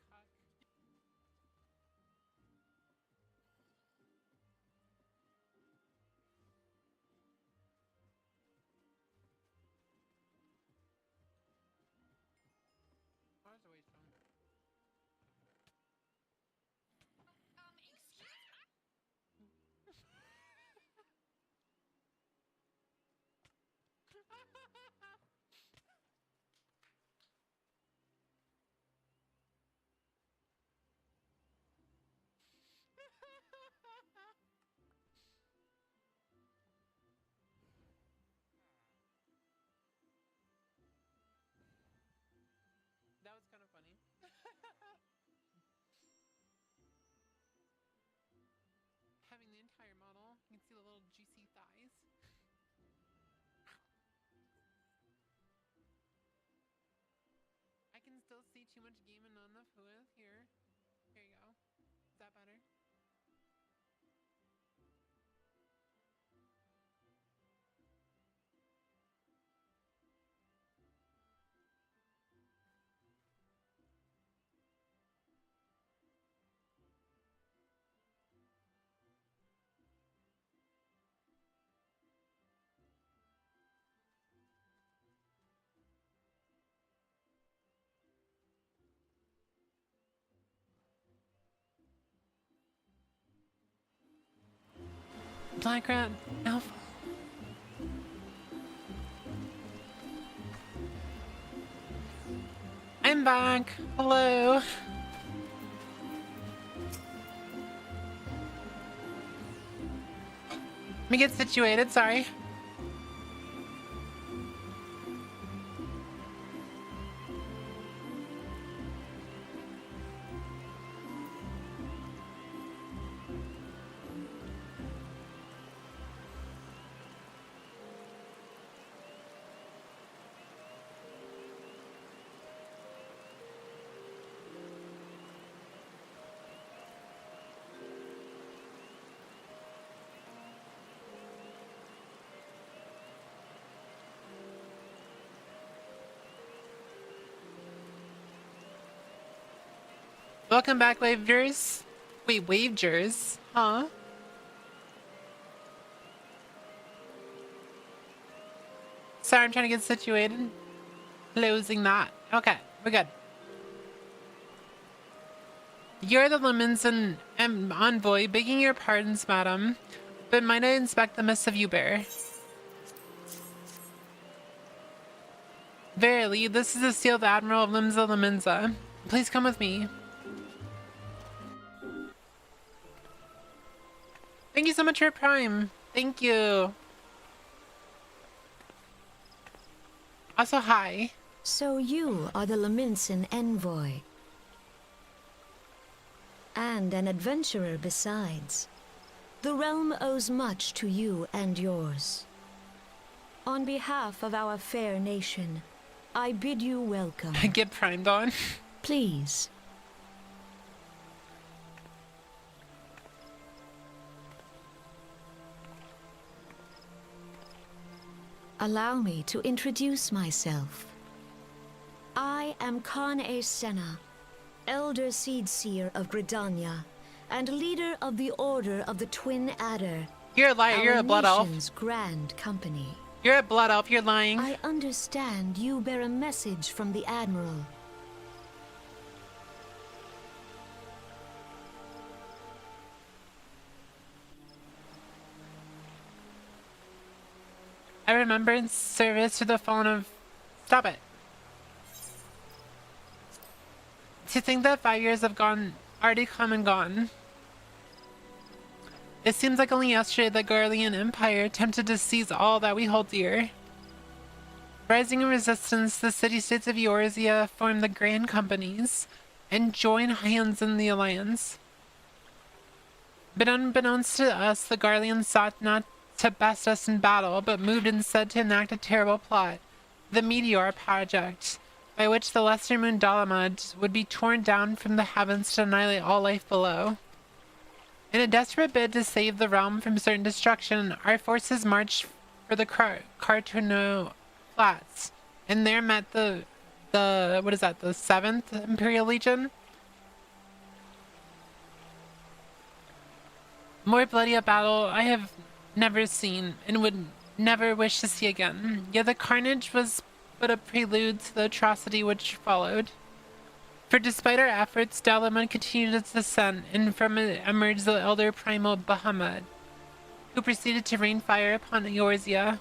That was kind of funny. Having the entire model, you can see the little juicy thighs. I can still see too much gaming on the Whooith here. Here you go. Is that better? Black rat alpha. I'm back. Hello. Let me get situated, sorry. Welcome back, Wavers. Wait, Wavers? Huh? Sorry, I'm trying to get situated. Closing that. Okay, we're good. You're the Lemons and envoy, begging your pardons, madam, but might I inspect the mists of you bear? Verily, this is the sealed Admiral of Limsa Lemenza. Please come with me. Thank you so much for your Prime. Thank you. Also, hi. So you are the Leminson envoy. And an adventurer besides. The realm owes much to you and yours. On behalf of our fair nation, I bid you welcome. Get primed on. Please. Allow me to introduce myself. I am Khan-e Senna, Elder Seedseer of Gridania, and leader of the Order of the Twin Adder. You're a liar, you're a blood elf. Grand company. You're a blood elf, you're lying. I understand you bear a message from the Admiral. I remember in service to the fallen of... Stop it. To think that 5 years have already come and gone. It seems like only yesterday the Garlean Empire attempted to seize all that we hold dear. Rising in resistance, the city-states of Eorzea formed the Grand Companies and joined hands in the alliance. But unbeknownst to us, the Garleans sought not to best us in battle, but moved instead to enact a terrible plot, the Meteor Project, by which the lesser moon Dalamud would be torn down from the heavens to annihilate all life below. In a desperate bid to save the realm from certain destruction, our forces marched for the Cartuno Flats, and there met the 7th Imperial Legion? More bloody a battle I have never seen, and would never wish to see again. Yet the carnage was but a prelude to the atrocity which followed. For despite our efforts, Dalamud continued its descent, and from it emerged the elder primal Bahamut, who proceeded to rain fire upon Eorzea.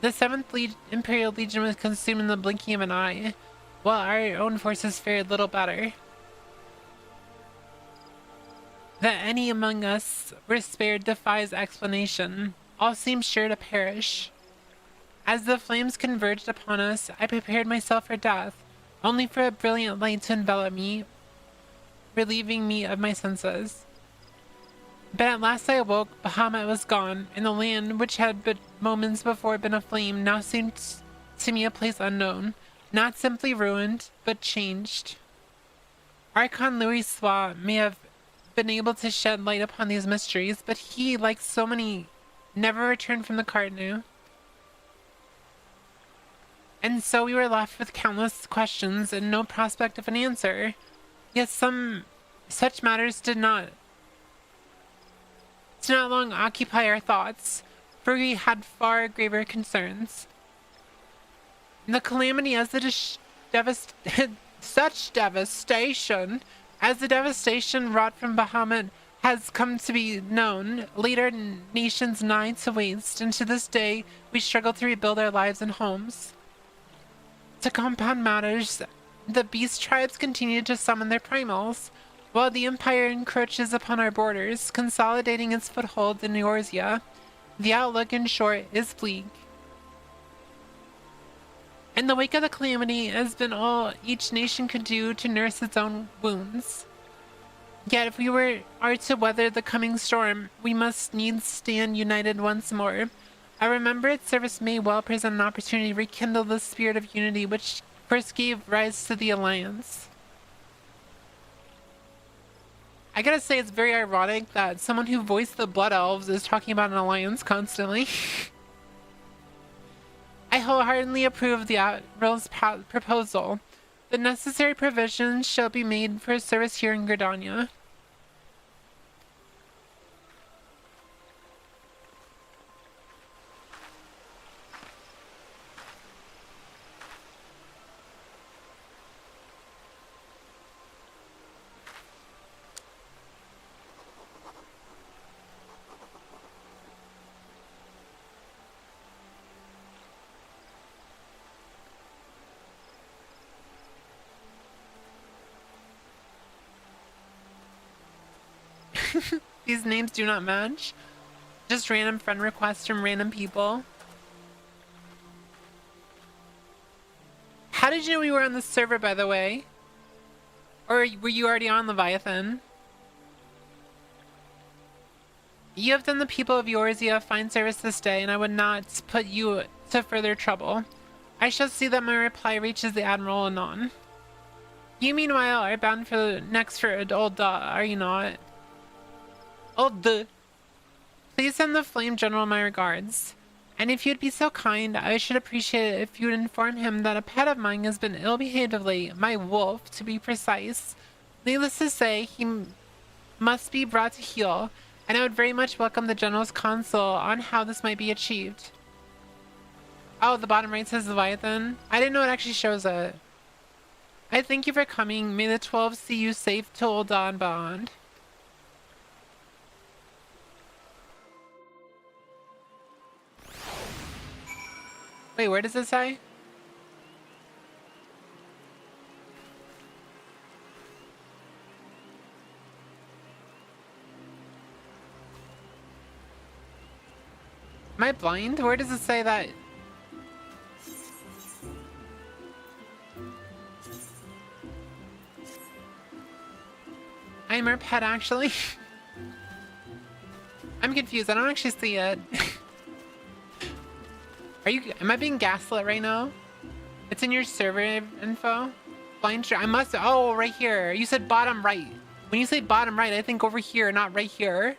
The 7th Imperial Legion was consumed in the blinking of an eye, while our own forces fared little better. That any among us were spared defies explanation. All seemed sure to perish. As the flames converged upon us, I prepared myself for death, only for a brilliant light to envelop me, relieving me of my senses. But at last I awoke. Bahamut was gone, and the land, which had but moments before been aflame, now seemed to me a place unknown, not simply ruined, but changed. Archon Louis Swa may have been able to shed light upon these mysteries, but he, like so many, never returned from the Cardinal. And so we were left with countless questions and no prospect of an answer. Yet such matters did not long occupy our thoughts, for we had far graver concerns. The calamity as such devastation as the devastation wrought from Bahamut has come to be known, later nations nigh to waste, and to this day we struggle to rebuild our lives and homes. To compound matters, the beast tribes continue to summon their primals, while the Empire encroaches upon our borders, consolidating its foothold in Eorzea. The outlook, in short, is bleak. In the wake of the calamity has been all each nation could do to nurse its own wounds. Yet if we are to weather the coming storm, we must needs stand united once more. A remembered service may well present an opportunity to rekindle the spirit of unity which first gave rise to the Alliance. I gotta say, it's very ironic that someone who voiced the Blood Elves is talking about an alliance constantly. I wholeheartedly approve of the Admiral's proposal. The necessary provisions shall be made for service here in Gridania. These names do not match. Just random friend requests from random people. How did you know we were on the server, by the way? Or were you already on Leviathan? You have done the people of Eorzea a fine service this day, and I would not put you to further trouble. I shall see that my reply reaches the Admiral anon. You meanwhile are bound for the next for Old are you not? Old Please send the Flame General my regards. And if you'd be so kind, I should appreciate it if you'd inform him that a pet of mine has been ill-behaved of late, my wolf, to be precise. Needless to say, he must be brought to heel, and I would very much welcome the General's counsel on how this might be achieved. Oh, the bottom right says Leviathan. I didn't know it actually shows it. I thank you for coming. May the 12 see you safe to Old and beyond. Wait, where does it say? Am I blind? Where does it say that? I'm her pet, actually. I'm confused. I don't actually see it. Am I being gaslit right now? It's in your server info? Blind share. I must. Oh, right here. You said bottom right. When you say bottom right, I think over here, not right here.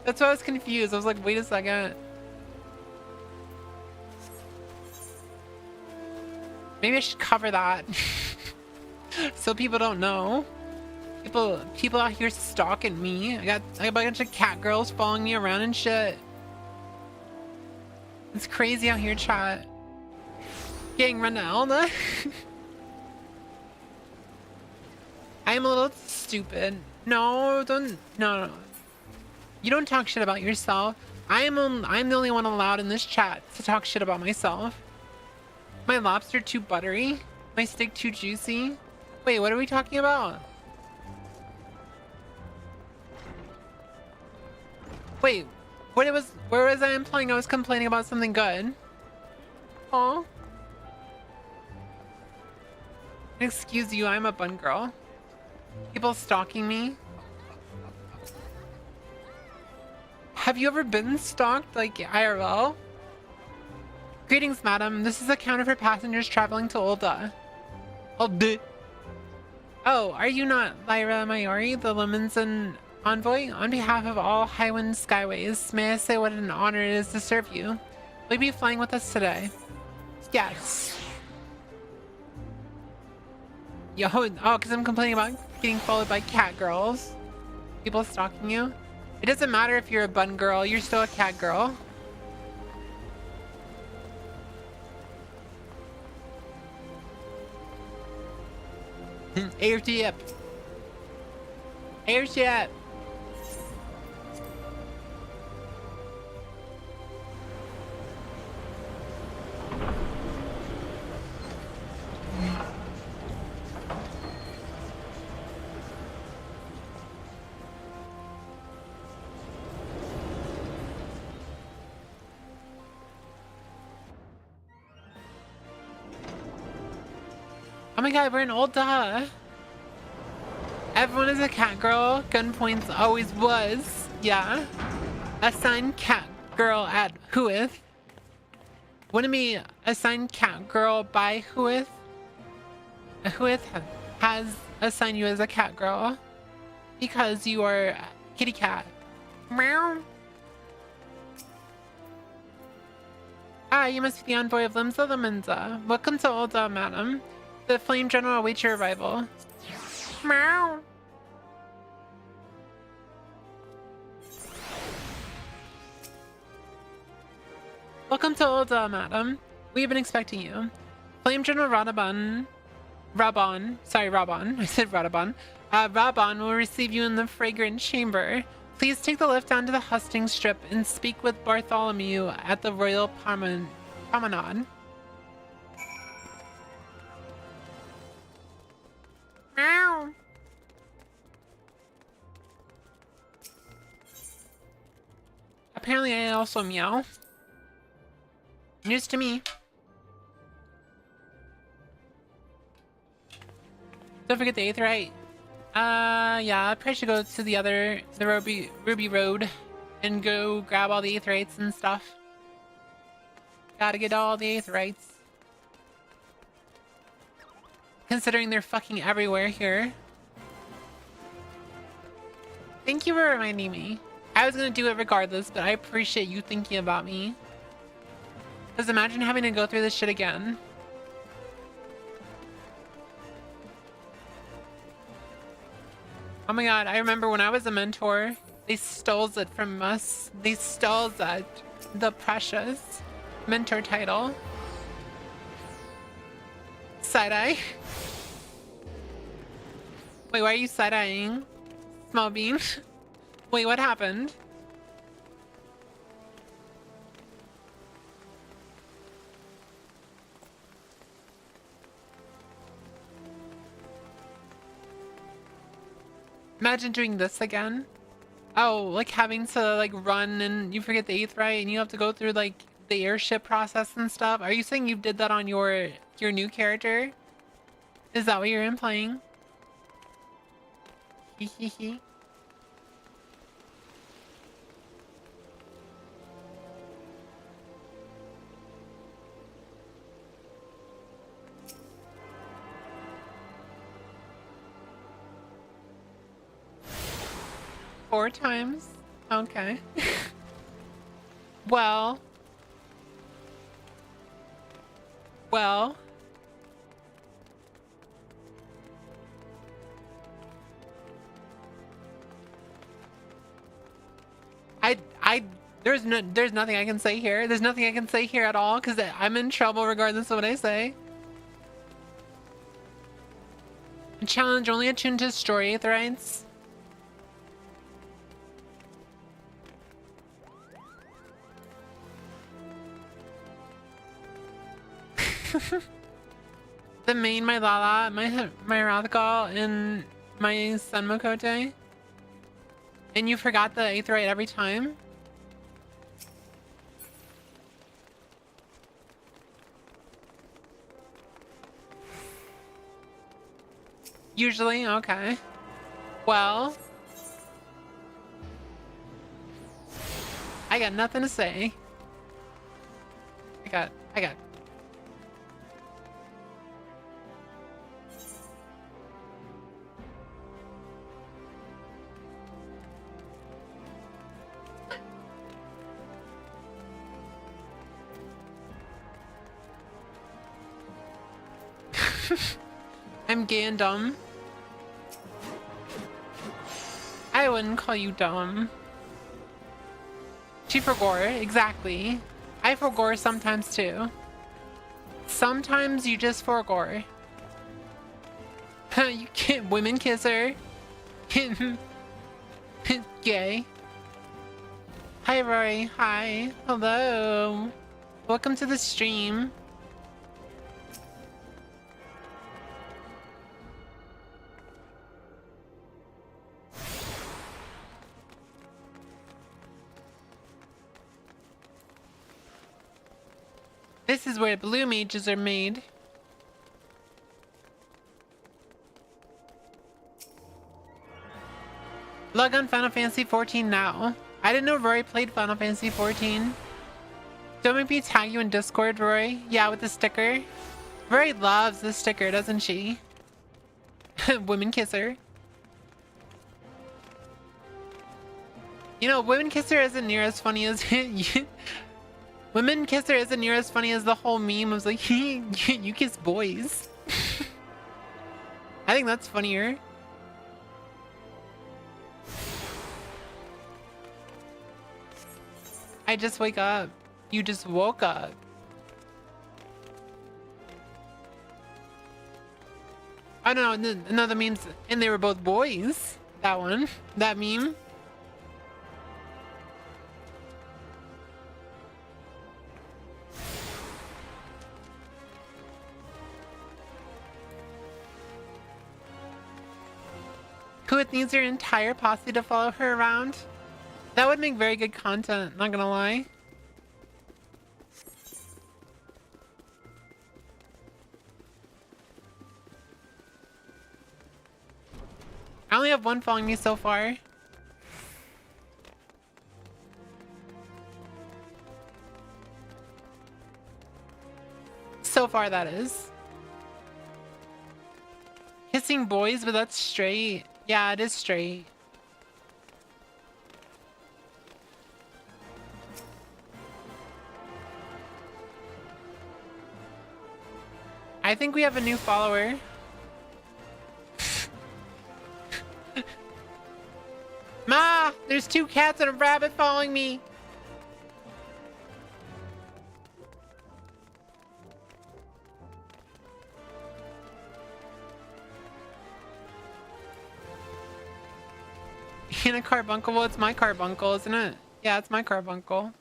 That's why I was confused. I was like, wait a second. Maybe I should cover that. So people don't know. People out here stalking me. I got a bunch of cat girls following me around and shit. It's crazy out here, chat. Getting run to Elna. I'm a little stupid. No, don't. No. You don't talk shit about yourself. I'm the only one allowed in this chat to talk shit about myself. My lobster too buttery? My steak too juicy? Wait, what are we talking about? Wait, where was I implying I was complaining about something good? Oh. Excuse you, I'm a bun girl. People stalking me. Have you ever been stalked, like IRL? Greetings, madam. This is a counter for passengers traveling to Olda. Olda. Oh, are you not Lyra Mayori, the Lemons envoy? On behalf of all Highwind Skyways, may I say what an honor it is to serve you? Will you be flying with us today? Yes. Yo, oh, because I'm complaining about getting followed by cat girls. People stalking you. It doesn't matter if you're a bun girl, you're still a cat girl. Airship. Airship. Oh my god, we're in Olda. Everyone is a cat girl. Gunpoints always was. Yeah. Assigned cat girl at Whooith. Wouldn't be assigned cat girl by Whooith. Whooith has assigned you as a cat girl because you are a kitty cat. Meow. Ah, you must be the envoy of Limsa the Menza. Welcome to Olda, madam. The Flame General awaits your arrival. Meow. Welcome to Olda, madam. We have been expecting you. Flame General Rabban. I said Radabon. Rabban will receive you in the fragrant chamber. Please take the lift down to the hustings strip and speak with Bartholomew at the Royal Promenade. Meow. Apparently I also meow. News to me. Don't forget the 8th, right? Yeah, I probably should go to the Ruby Road and go grab all the 8th rights and stuff. Gotta get all the 8th rights. Considering they're fucking everywhere here. Thank you for reminding me. I was gonna do it regardless, but I appreciate you thinking about me. Because imagine having to go through this shit again. Oh my god, I remember when I was a mentor, they stole it from us. They stole that, the precious mentor title. Side-eye. Wait, why are you side-eyeing? Small bean? Wait, what happened? Imagine doing this again. Oh, like having to like run and you forget the 8th right and you have to go through like the airship process and stuff. Are you saying you did that on your new character? Is that what you're implying? Hee. 4 times? Okay. Well. There's nothing I can say here. There's nothing I can say here at all because I'm in trouble regardless of what I say. A challenge only attuned to story threads. The main, my Lala, my Rathgal, and my Sun Makote. And you forgot the Aetheryte every time? Usually? Okay. Well, I got nothing to say. I got I'm gay and dumb. I wouldn't call you dumb. She forgore, exactly. I forgore sometimes too. Sometimes you just forgore. You can't women kisser. Gay. Hi Rory, hi. Hello. Welcome to the stream. This is where blue mages are made. Log on Final Fantasy 14 now. I didn't know Rory played Final Fantasy 14. Don't make me tag you in Discord, Rory. Yeah, with the sticker. Rory loves the sticker, doesn't she? Women kisser. You know, Women kisser isn't near as funny as Women kisser isn't near as funny as the whole meme of like, you kiss boys. I think that's funnier. I just wake up. You just woke up. I don't know, another memes, and they were both boys. That one, that meme. Whooith needs her entire posse to follow her around. That would make very good content, not gonna lie. I only have one following me so far. So far, that is. Kissing boys, but that's straight. Yeah, it is straight. I think we have a new follower. Ma! There's 2 cats and a rabbit following me! In a carbuncle? Well, it's my carbuncle, isn't it? Yeah, it's my carbuncle.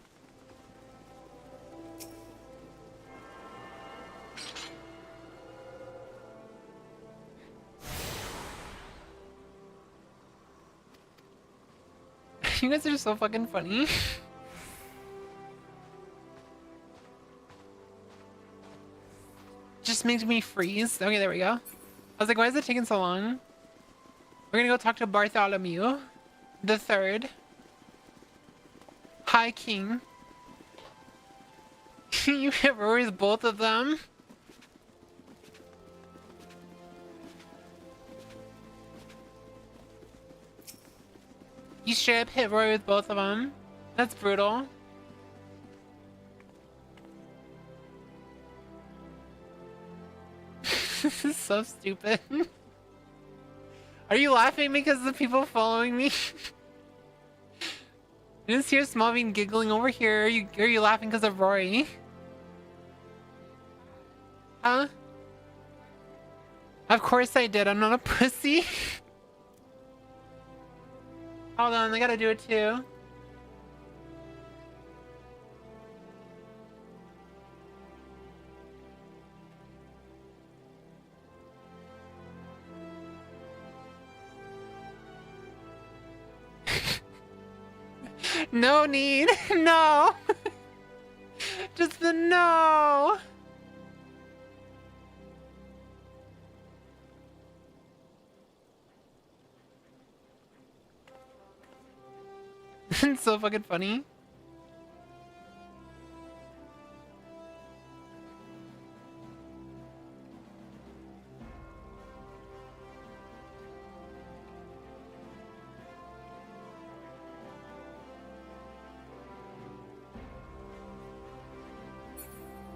You guys are so fucking funny. Just makes me freeze. Okay, there we go. I was like, why is it taking so long? We're gonna go talk to Bartholomew the Third. Hi, King. You hit Rory's both of them. You straight up hit Rory with both of them. That's brutal. This is so stupid. Are you laughing because of the people following me? I just hear Smallveen giggling over here. Are you laughing because of Rory? Huh? Of course I did. I'm not a pussy. Hold on, I gotta do it too. No need. No. Just the no. It's so fucking funny.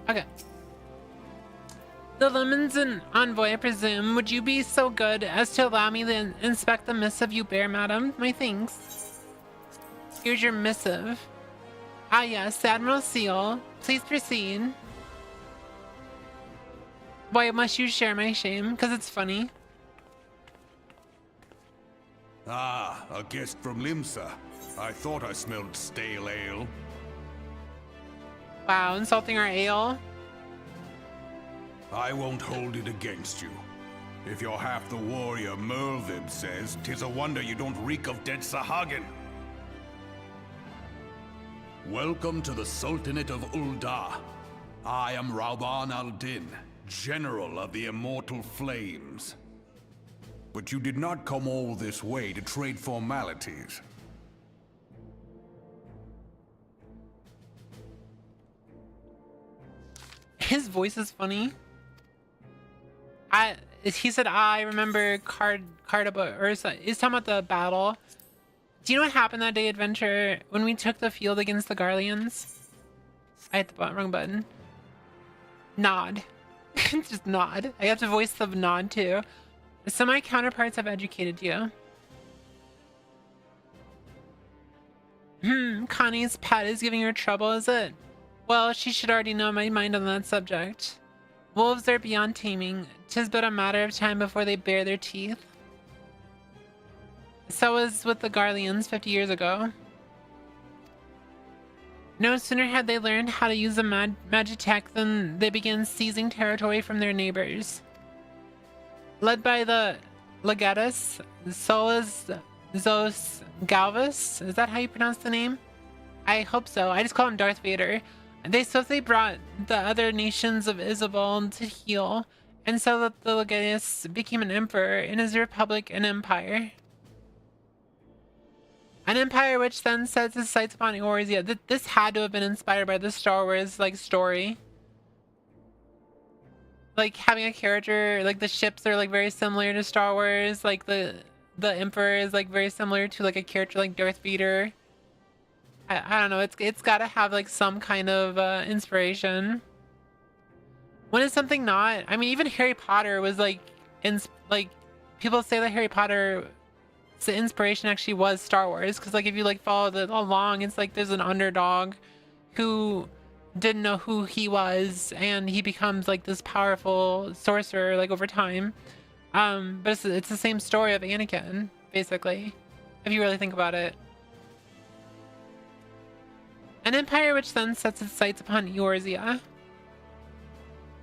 Okay. The Lemons and Envoy, I presume. Would you be so good as to allow me to inspect the missive you bear, madam? My thanks. Here's your missive. Ah yes, Admiral Seal. Please proceed. Why must you share my shame? Because it's funny. Ah, a guest from Limsa. I thought I smelled stale ale. Wow, insulting our ale. I won't hold it against you. If you're half the warrior Merlvib says, 'tis a wonder you don't reek of dead Sahagin. Welcome to the Sultanate of Ul'dah. I am Rauban al-Din, General of the Immortal Flames. But you did not come all this way to trade formalities. His voice is funny. He said, I remember Cardaba, or he's talking about the battle. Do you know what happened that day, Adventure, when we took the field against the Garleans? I hit the wrong button. Nod. Just nod. I have to voice the nod too. So my counterparts have educated you. Connie's pet is giving her trouble, is it? Well, she should already know my mind on that subject. Wolves are beyond taming. 'Tis but a matter of time before they bare their teeth. So was with the Garleans 50 years ago. No sooner had they learned how to use the Magitech than they began seizing territory from their neighbors. Led by the Legatus, Solas Zos Galvus, is that how you pronounce the name? I hope so. I just call him Darth Vader. They swiftly brought the other nations of Isabel to heel, and so that the Legatus became an emperor in his republic and empire. An empire which then sets its sights upon Eorzea. This had to have been inspired by the Star Wars story. Like having a character, like the ships are very similar to Star Wars. Like the emperor is very similar to a character like Darth Vader. I don't know. It's got to have some kind of inspiration. When is something not? I mean, even Harry Potter was people say that Harry Potter. The inspiration actually was Star Wars, because if you follow it along, it's there's an underdog who didn't know who he was, and he becomes this powerful sorcerer over time. But it's the same story of Anakin, basically, if you really think about it. An empire which then sets its sights upon Eorzea.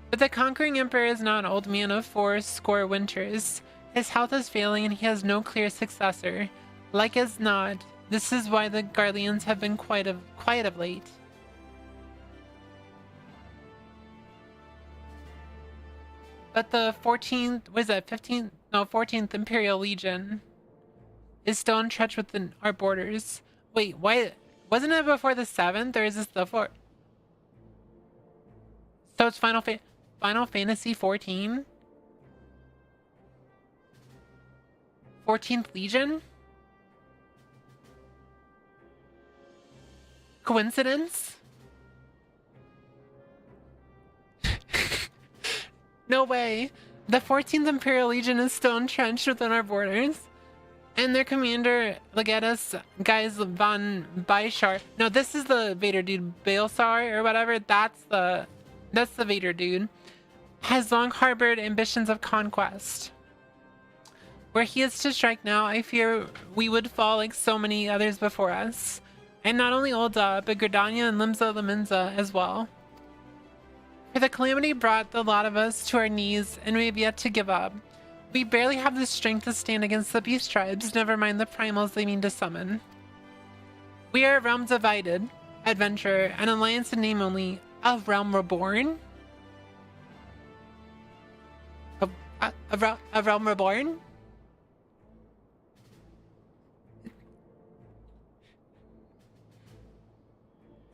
But the conquering emperor is now an old man of 80 winters. His health is failing and he has no clear successor. Like as not, this is why the Garleans have been quiet of late. But the 14th Imperial Legion is still entrenched within our borders. Wait, why? Wasn't it before the 7th, or is this the 4th? So it's Final Fantasy 14? 14th Legion? Coincidence? No way. The 14th Imperial Legion is still entrenched within our borders. And their commander, Legatus Guys von Baishar. No, this is the Vader dude, Baelsar or whatever. That's the Vader dude. Has long harbored ambitions of conquest. Where he is to strike now, I fear we would fall like so many others before us. And not only Ul'dah, but Gridania and Limsa Laminza as well. For the calamity brought the lot of us to our knees, and we have yet to give up. We barely have the strength to stand against the beast tribes, never mind the primals they mean to summon. We are a realm divided, adventure, an alliance in name only, a realm reborn. A realm reborn?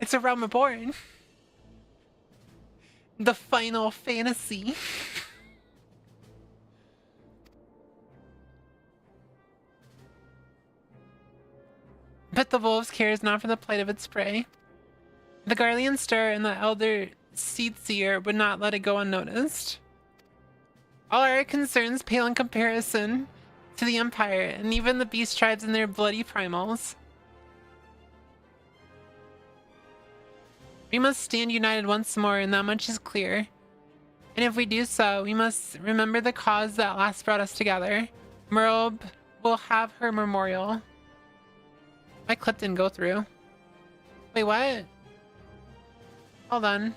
It's a realm reborn. The final fantasy. But the wolves cares not for the plight of its prey. The Garlean stir and the elder seed seer would not let it go unnoticed. All our concerns pale in comparison to the Empire, and even the beast tribes and their bloody primals. We must stand united once more, and that much is clear. And if we do so, we must remember the cause that last brought us together. Merlb will have her memorial. My clip didn't go through. Wait, what? Hold on.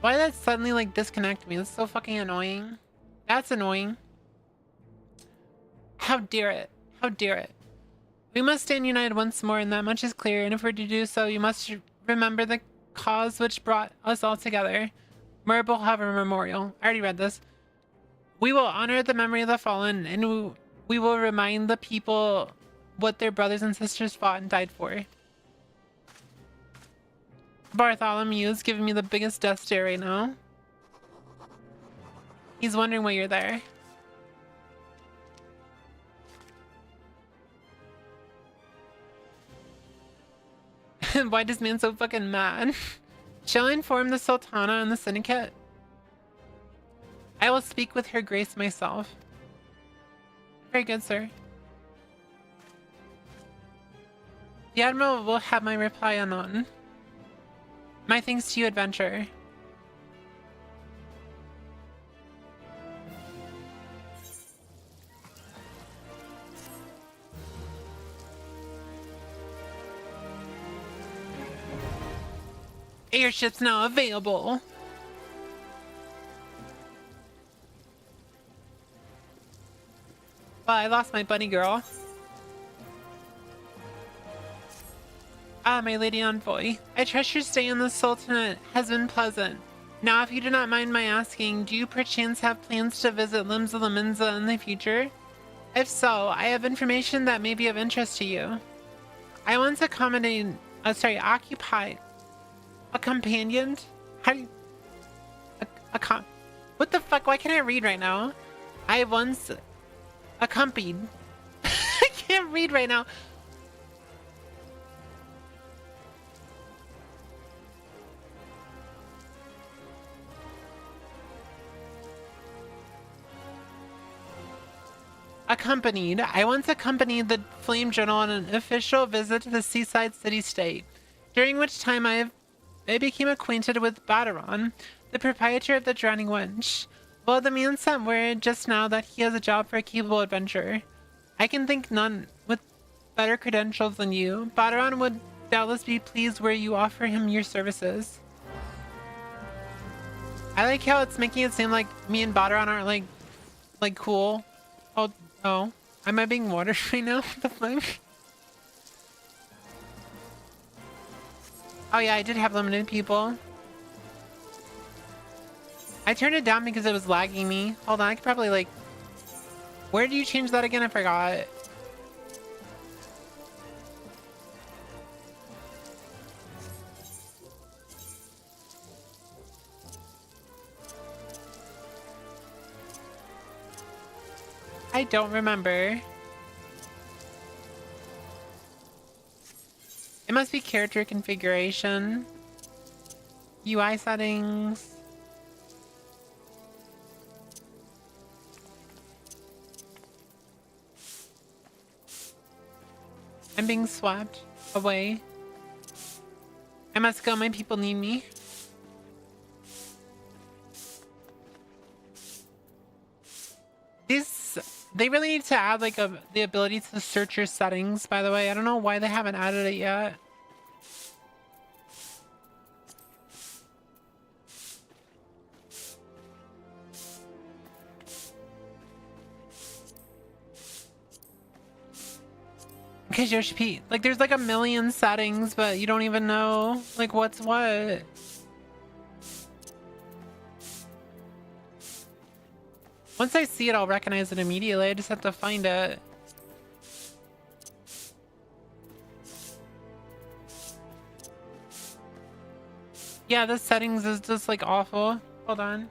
Why did that suddenly like disconnect me? That's so fucking annoying. That's annoying. How dare it? How dare it? We must stand united once more, and that much is clear, and if we're to do so, you must remember the cause which brought us all together. Merb will have a memorial. I already read this. We will honor the memory of the fallen, and we will remind the people what their brothers and sisters fought and died for. Bartholomew's giving me the biggest death stare right now. He's wondering why you're there. Why is this man so fucking mad? Shall I inform the Sultana and the Syndicate? I will speak with her grace myself. Very good, sir. The Admiral will have my reply anon. My thanks to you, adventurer. Airships now available. Well, I lost my bunny girl. Ah, my lady envoy. I trust your stay in the Sultanate has been pleasant. Now, if you do not mind my asking, do you perchance have plans to visit Limbs of the Minza in the future? If so, I have information that may be of interest to you. I once occupied a companion? How do you... What the fuck? Why can't I read right now? I once accompanied... I can't read right now. I once accompanied the Flame Journal on an official visit to the seaside city-state, during which time I became acquainted with Badaron, the proprietor of the Drowning Wench. Well, the man sent word just now that he has a job for a capable adventurer. I can think none with better credentials than you. Badaron would doubtless be pleased where you offer him your services. I like how it's making it seem like me and Badaron aren't like cool. Oh, am I being watered right now? What the fuck? Oh yeah, I did have limited people. I turned it down because it was lagging me. Hold on, I could probably like... Where did you change that again? I forgot. I don't remember. It must be character configuration. UI settings. I'm being swept away. I must go, my people need me. They really need to add like the ability to search your settings, by the way. I don't know why they haven't added it yet. Because Yoshi P, like there's like a million settings, but you don't even know like what's what. Once I see it, I'll recognize it immediately. I just have to find it. Yeah, the settings is just like awful. Hold on.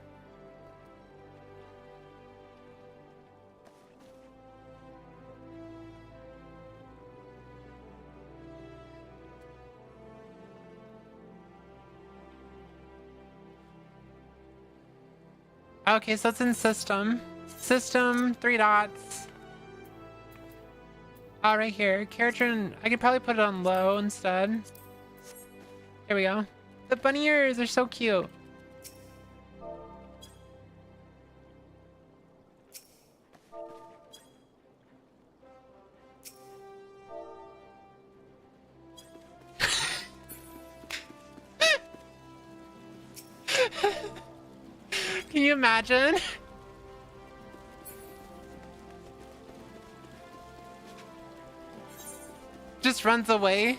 Okay, so it's in system. System, 3 dots. Oh, right here. Character, and I could probably put it on low instead. Here we go. The bunny ears are so cute. Can you imagine? Just runs away.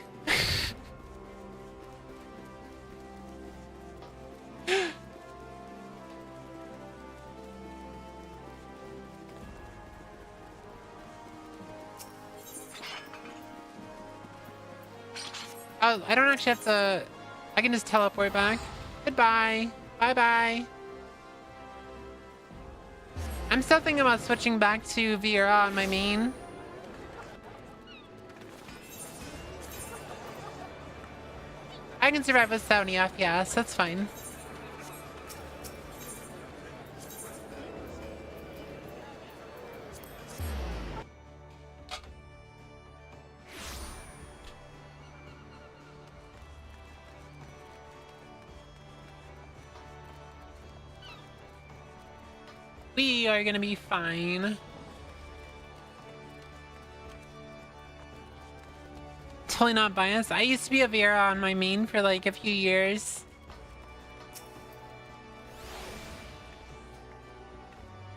Oh, I don't actually have to... I can just teleport back. Goodbye. Bye-bye. I'm still thinking about switching back to Vera on my main. I can survive with 70 FPS, that's fine. We are gonna be fine. Totally not biased. I used to be a Vera on my main for like a few years.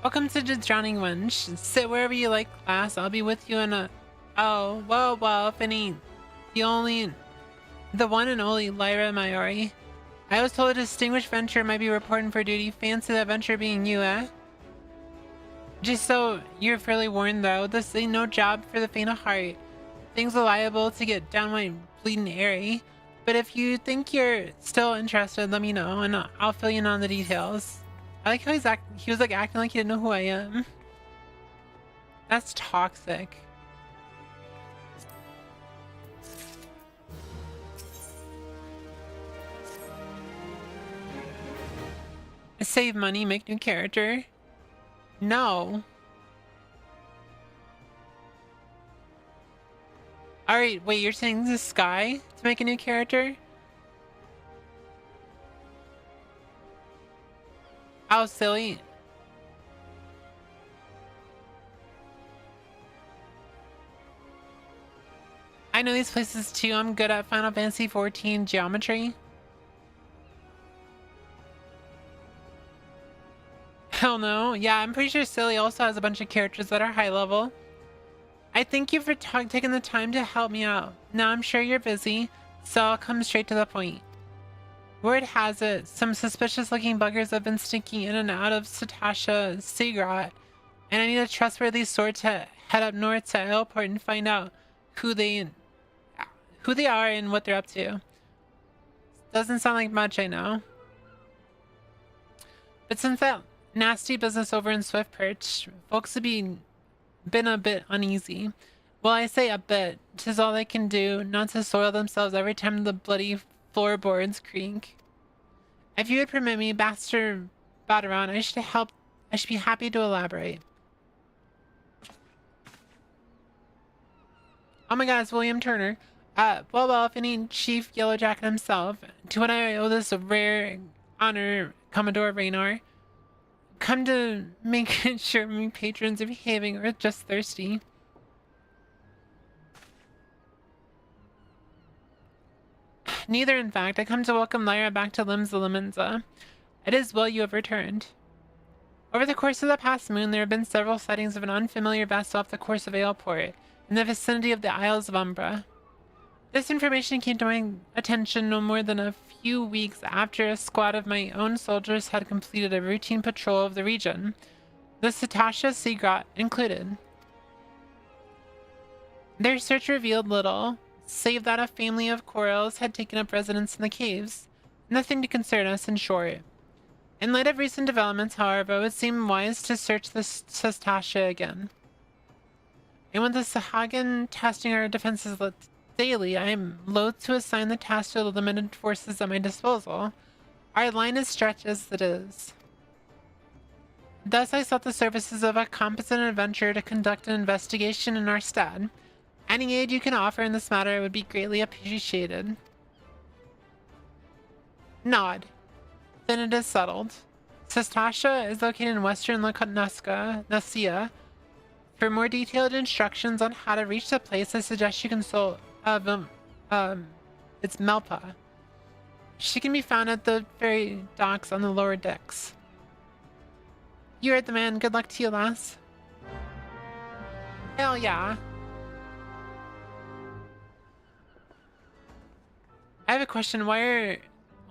Welcome to the Drowning Wench. Sit wherever you like, class. I'll be with you in a... Oh, well, if any... The one and only Lyra Mayori. I was told a distinguished venturer might be reporting for duty. Fancy that venture being you, eh? Just so you're fairly warned though, this ain't no job for the faint of heart. Things are liable to get downright bleeding airy. But if you think you're still interested, let me know and I'll fill you in on the details. I like how he was like acting like he didn't know who I am. That's toxic. Save money, make new character. No. Alright, wait, you're saying this is Sky to make a new character? How silly. I know these places too. I'm good at Final Fantasy XIV geometry. Hell no. Yeah, I'm pretty sure Silly also has a bunch of characters that are high level. I thank you for taking the time to help me out. Now I'm sure you're busy, so I'll come straight to the point. Word has it, some suspicious looking buggers have been sneaking in and out of Satasha Seagrot, and I need a trustworthy source to head up north to Airport and find out who they are and what they're up to. Doesn't sound like much, I know. But since that nasty business over in Swift Perch, folks have been a bit uneasy. Well, I say a bit. 'Tis all they can do, not to soil themselves every time the bloody floorboards creak. If you would permit me, Master Badaron, I should be happy to elaborate. Oh my god, it's William Turner. Well, if any Chief Yellowjacket himself, to what I owe this rare honor, Commodore Raynor. come to make sure my patrons are behaving or just thirsty. Neither, in fact. I come to welcome Lyra back to Limsa. It is well you have returned. Over the course of the past moon, there have been several sightings of an unfamiliar vessel off the course of Aleport, in the vicinity of the Isles of Umbra. This information came to my attention no more than a few weeks after a squad of my own soldiers had completed a routine patrol of the region, the Satasha Seagrot included. Their search revealed little, save that a family of corals had taken up residence in the caves. Nothing to concern us, in short. In light of recent developments, however, it would seem wise to search the Satasha again. And with the Sahagan testing our defenses daily, I am loath to assign the task to the limited forces at my disposal. Our line is stretched as it is. Thus, I sought the services of a competent adventurer to conduct an investigation in our stead. Any aid you can offer in this matter would be greatly appreciated. Nod. Then it is settled. Satasha is located in western Lgbtqia. For more detailed instructions on how to reach the place, I suggest you consult it's Melpa. She can be found at the ferry docks on the lower decks. You heard the man. Good luck to you, lass. Hell yeah. I have a question. Why are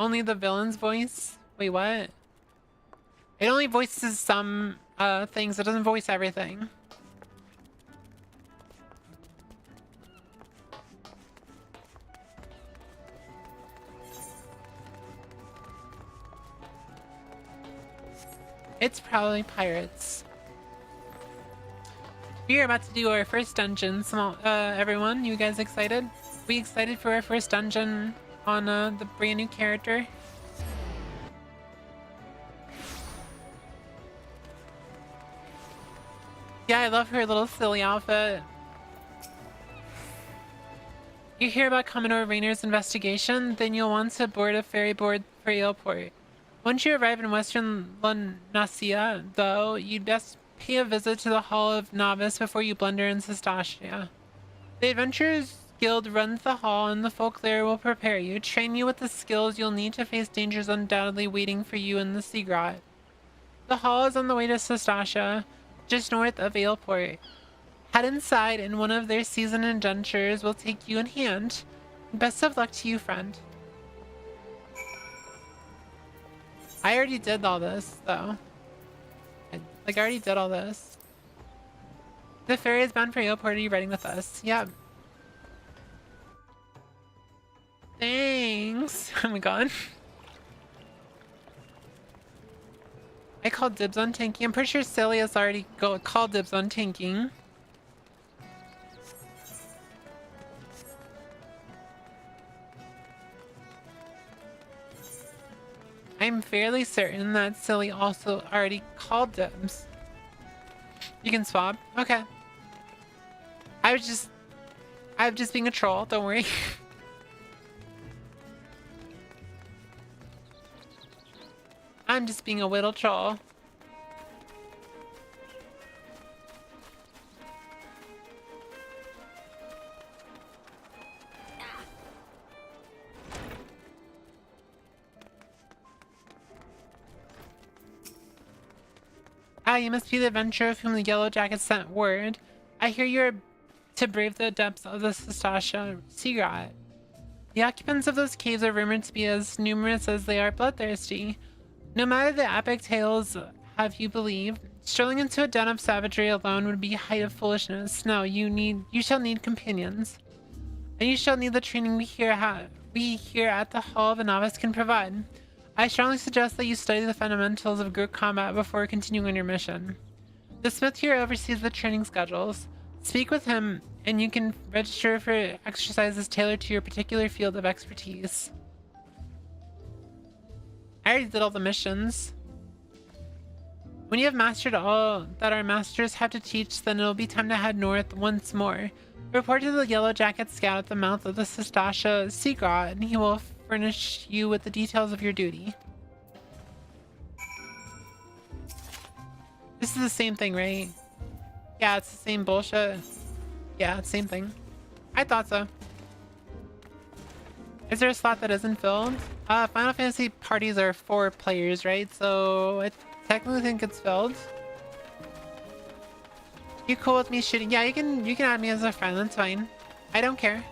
only the villain's voice? Wait, what? It only voices some things. It doesn't voice everything. It's probably pirates. We are about to do our first dungeon. Everyone, you guys excited? We excited for our first dungeon on the brand new character? Yeah, I love her little silly outfit. You hear about Commodore Rayner's investigation? Then you'll want to board a ferry board for Aleport. Once you arrive in western Lgbtqia, though, you'd best pay a visit to the Hall of Novice before you blunder in Satasha. The Adventurers Guild runs the hall, and the folk there will prepare you, train you with the skills you'll need to face dangers undoubtedly waiting for you in the Seagrot. The hall is on the way to Satasha, just north of Aleport. Head inside, and one of their seasoned adventurers will take you in hand. Best of luck to you, friend. I already did all this, though. I already did all this. The ferry is bound for Aleport. Are you riding with us? Yep. Thanks. Oh my god. I called dibs on tanking. I'm pretty sure Celia's already called dibs on tanking. I'm fairly certain that Silly also already called dibs. You can swap? Okay. I'm just being a troll, don't worry. I'm just being a little troll. Ah, you must be the adventurer of whom the Yellow Jackets sent word. I hear you are to brave the depths of the Satasha Seagrot. The occupants of those caves are rumored to be as numerous as they are bloodthirsty. No matter the epic tales have you believe, strolling into a den of savagery alone would be a height of foolishness. No, you shall need companions. And you shall need the training we here at the Hall of a Novice can provide. I strongly suggest that you study the fundamentals of group combat before continuing on your mission. The smith here oversees the training schedules. Speak with him, and you can register for exercises tailored to your particular field of expertise. I already did all the missions. When you have mastered all that our masters have to teach, then it'll be time to head north once more. Report to the Yellow Jacket Scout at the mouth of the Satasha Seagrot, and he will furnish you with the details of your duty. This is the same thing, right? Yeah, it's the same bullshit. Yeah, it's the same thing. I thought so. Is there a slot that isn't filled? Final Fantasy parties are 4 players, right? So I technically think it's filled. You cool with me shooting? Yeah, you can add me as a friend, that's fine. I don't care.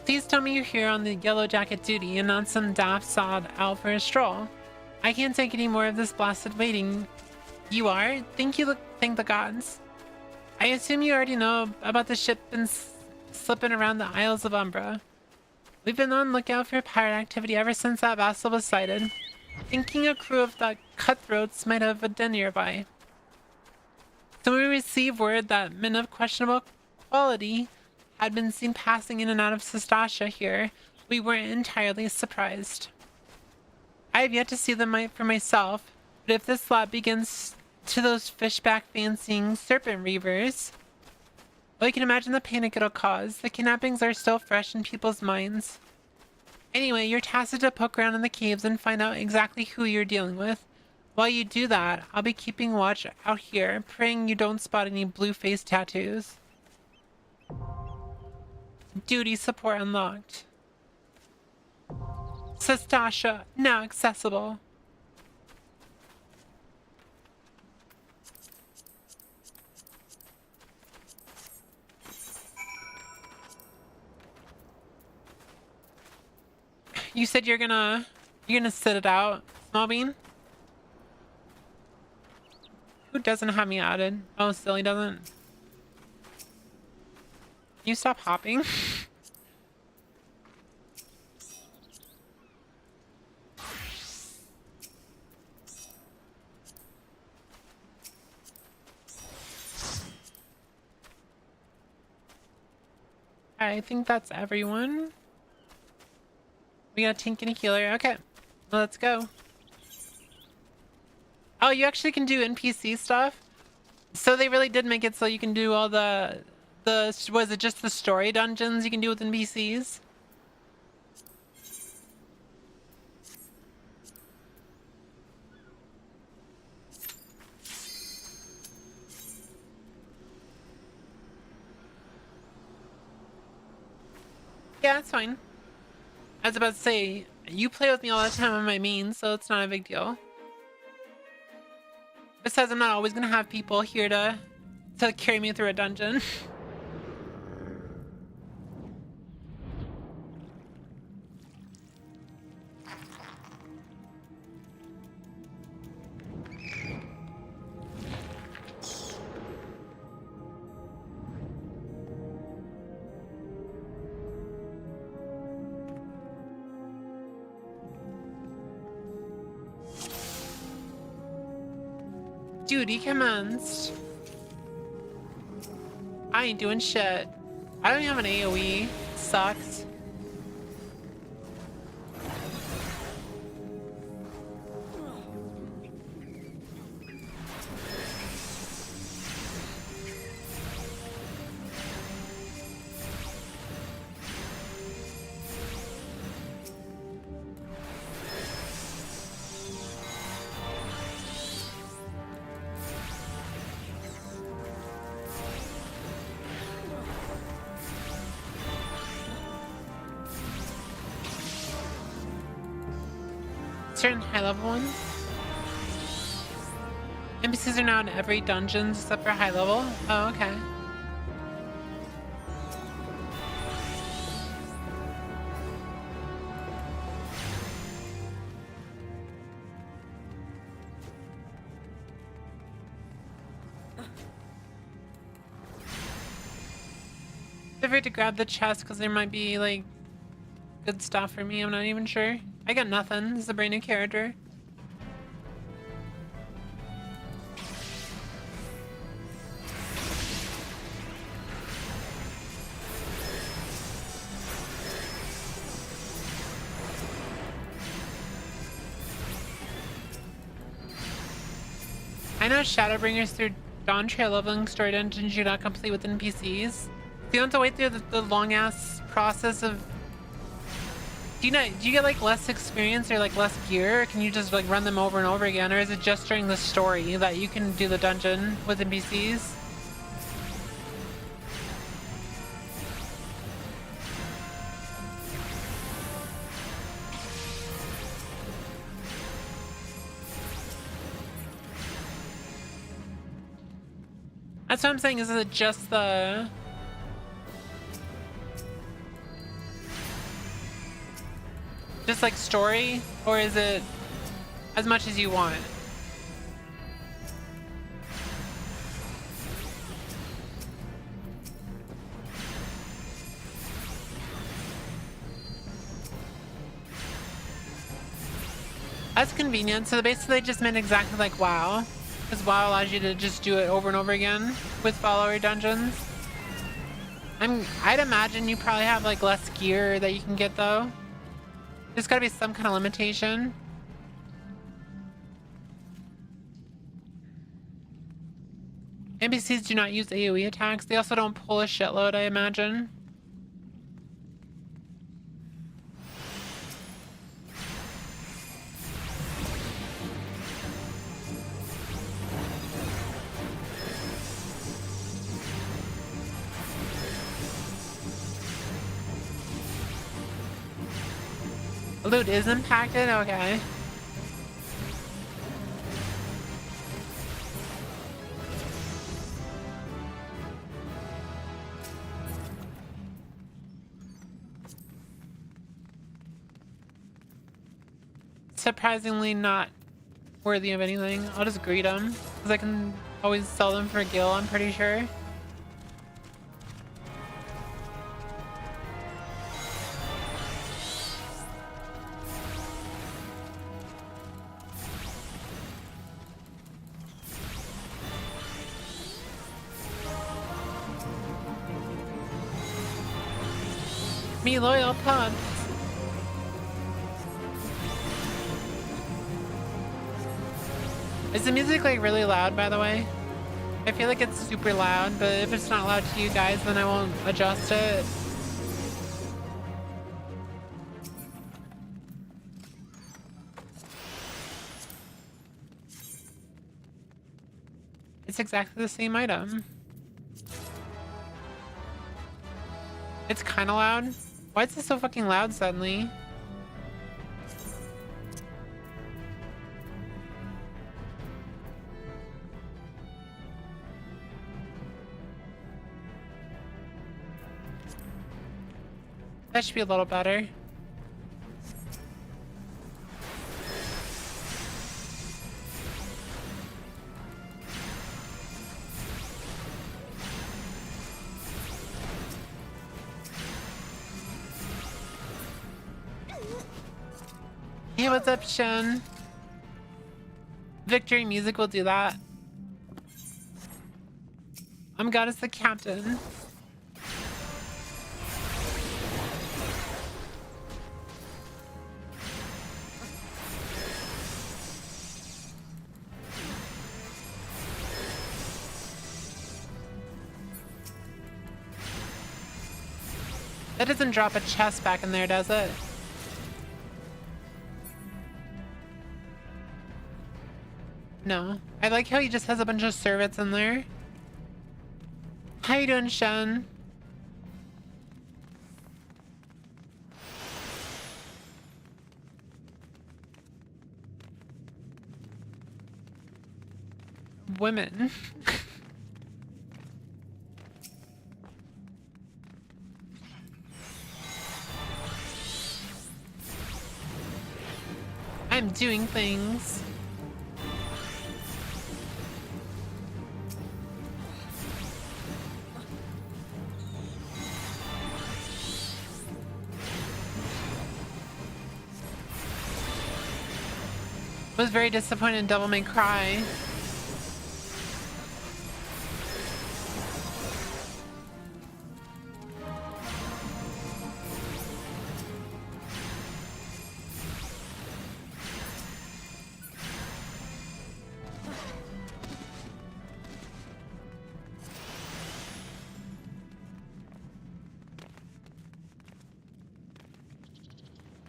Please tell me you're here on the yellow jacket duty and not some daft sod out for a stroll. I can't take any more of this blasted waiting. You are? Thank the gods. I assume you already know about the ship been slipping around the Isles of Umbra. We've been on lookout for pirate activity ever since that vessel was sighted, thinking a crew of the cutthroats might have a den nearby. So when we received word that men of questionable quality had been seen passing in and out of Sestasha here, we weren't entirely surprised. I have yet to see them for myself, but if this lot begins to those fishback fancying serpent reavers, well, you can imagine the panic it'll cause. The kidnappings are still fresh in people's minds. Anyway, you're tasked to poke around in the caves and find out exactly who you're dealing with. While you do that, I'll be keeping watch out here, praying you don't spot any blue-faced tattoos. Duty support unlocked. Sestasha, now accessible. You said you're gonna sit it out, Smallbean? Who doesn't have me added? Oh, Silly doesn't. Can you stop hopping? I think that's everyone. We got a tank and a healer. Okay, let's go. Oh, you actually can do NPC stuff? So they really did make it so you can do all the was it just the story dungeons you can do with NPCs? Yeah, that's fine. I was about to say, you play with me all the time on my main, so it's not a big deal. Besides, I'm not always gonna have people here to carry me through a dungeon. Duty commenced. I ain't doing shit. I don't even have an AoE. Sucks. Certain high level ones. NPCs are now in every dungeon except for high level. Oh, okay. Feel free to grab the chest because there might be like good stuff for me. I'm not even sure. I got nothing. This is a brand new character. know Shadowbringers through Dawn Trail leveling story dungeons you not complete with NPCs. So you don't have to wait through the long ass process of. Do you get like less experience or like less gear, or can you just like run them over and over again, or is it just during the story that you can do the dungeon with NPCs? That's what I'm saying, is it just the... just like story, or is it as much as you want? That's convenient. So basically they just meant exactly like WoW. Because WoW allows you to just do it over and over again with follower dungeons. I'd imagine you probably have like less gear that you can get though. There's gotta be some kind of limitation. NPCs do not use AoE attacks. They also don't pull a shitload, I imagine. Loot is impacted? Okay. Surprisingly not worthy of anything. I'll just greet them, because I can always sell them for a gil, I'm pretty sure. Me loyal pups. Is the music like really loud, by the way? I feel like it's super loud, but if it's not loud to you guys, then I won't adjust it. It's exactly the same item. It's kind of loud. Why is this so fucking loud suddenly? That should be a little better. Hey, what's up, Shen? Victory music will do that. I'm God as the captain. That doesn't drop a chest back in there, does it? No. I like how he just has a bunch of servants in there. How you doing, Shen? Women. I'm doing things. Was very disappointed in Devil May Cry.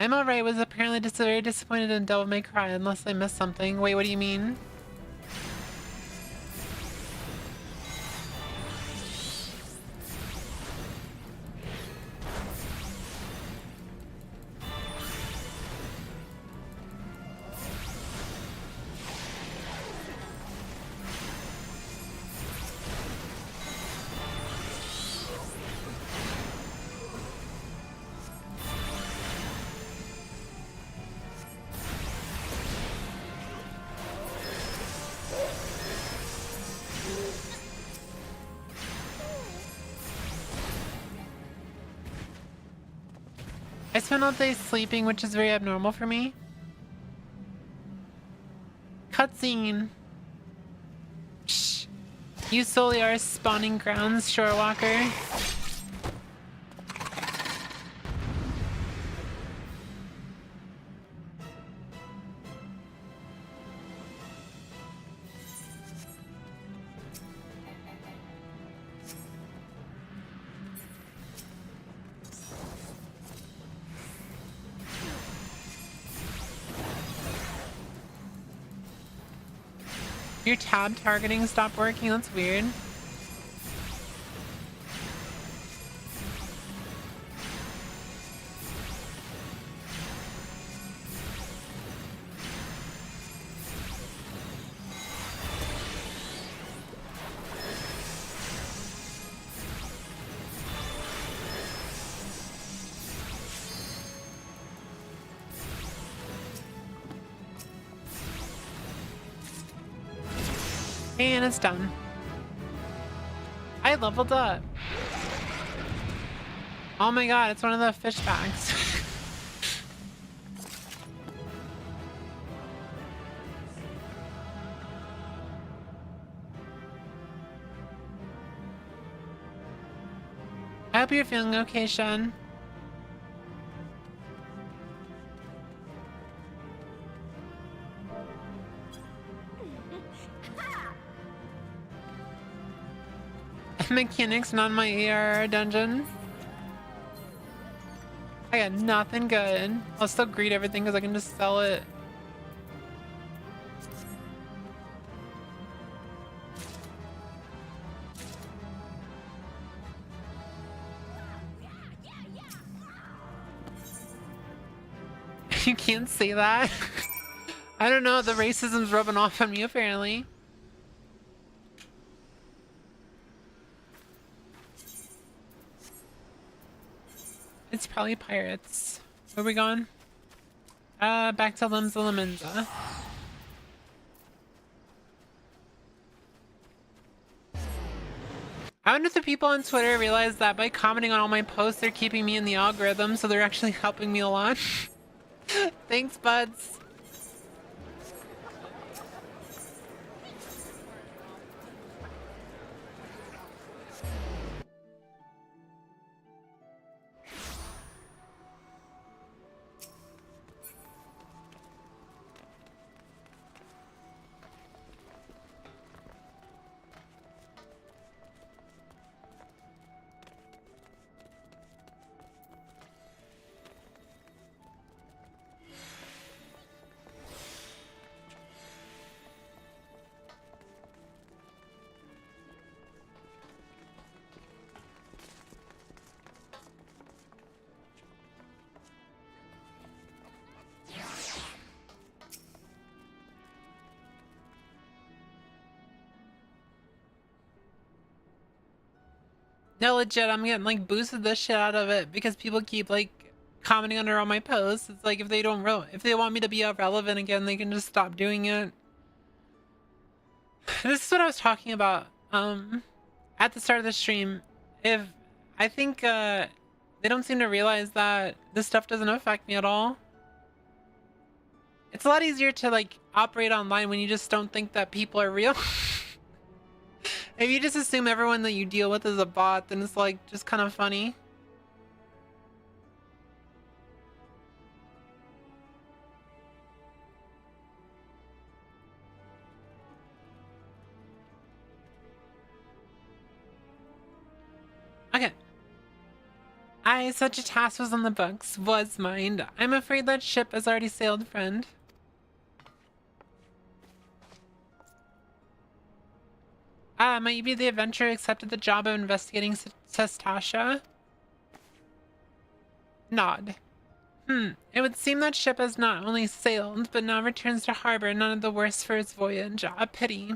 I'm alright, was apparently just very disappointed in Devil May Cry unless I missed something. Wait, what do you mean? I spent all day sleeping, which is very abnormal for me. Cutscene. Shh. You solely are spawning grounds, Shorewalker. Your tab targeting stopped working? That's weird. And it's done. I leveled up. Oh my god, it's one of the fish bags. I hope you're feeling okay, Sean. Mechanics not my AR dungeon. I got nothing good. I'll still greet everything because I can just sell it. You can't say that. I don't know, the racism's rubbing off on me apparently. It's probably pirates. Where are we going? Back to Limenza. I wonder if the people on Twitter realize that by commenting on all my posts, they're keeping me in the algorithm, so they're actually helping me a lot. Thanks, buds. No, legit, I'm getting like boosted the shit out of it because people keep like commenting under all my posts. It's like if they don't if they want me to be irrelevant again, they can just stop doing it. This is what I was talking about at the start of the stream. If I think they don't seem to realize that this stuff doesn't affect me at all. It's a lot easier to like operate online when you just don't think that people are real. If you just assume everyone that you deal with is a bot, then it's like just kind of funny. Okay. Aye, such a task was on the books. Was mine. I'm afraid that ship has already sailed, friend. Might you be the adventurer who accepted the job of investigating Sestasha? Nod. It would seem that ship has not only sailed, but now returns to harbor, none of the worse for its voyage. A pity.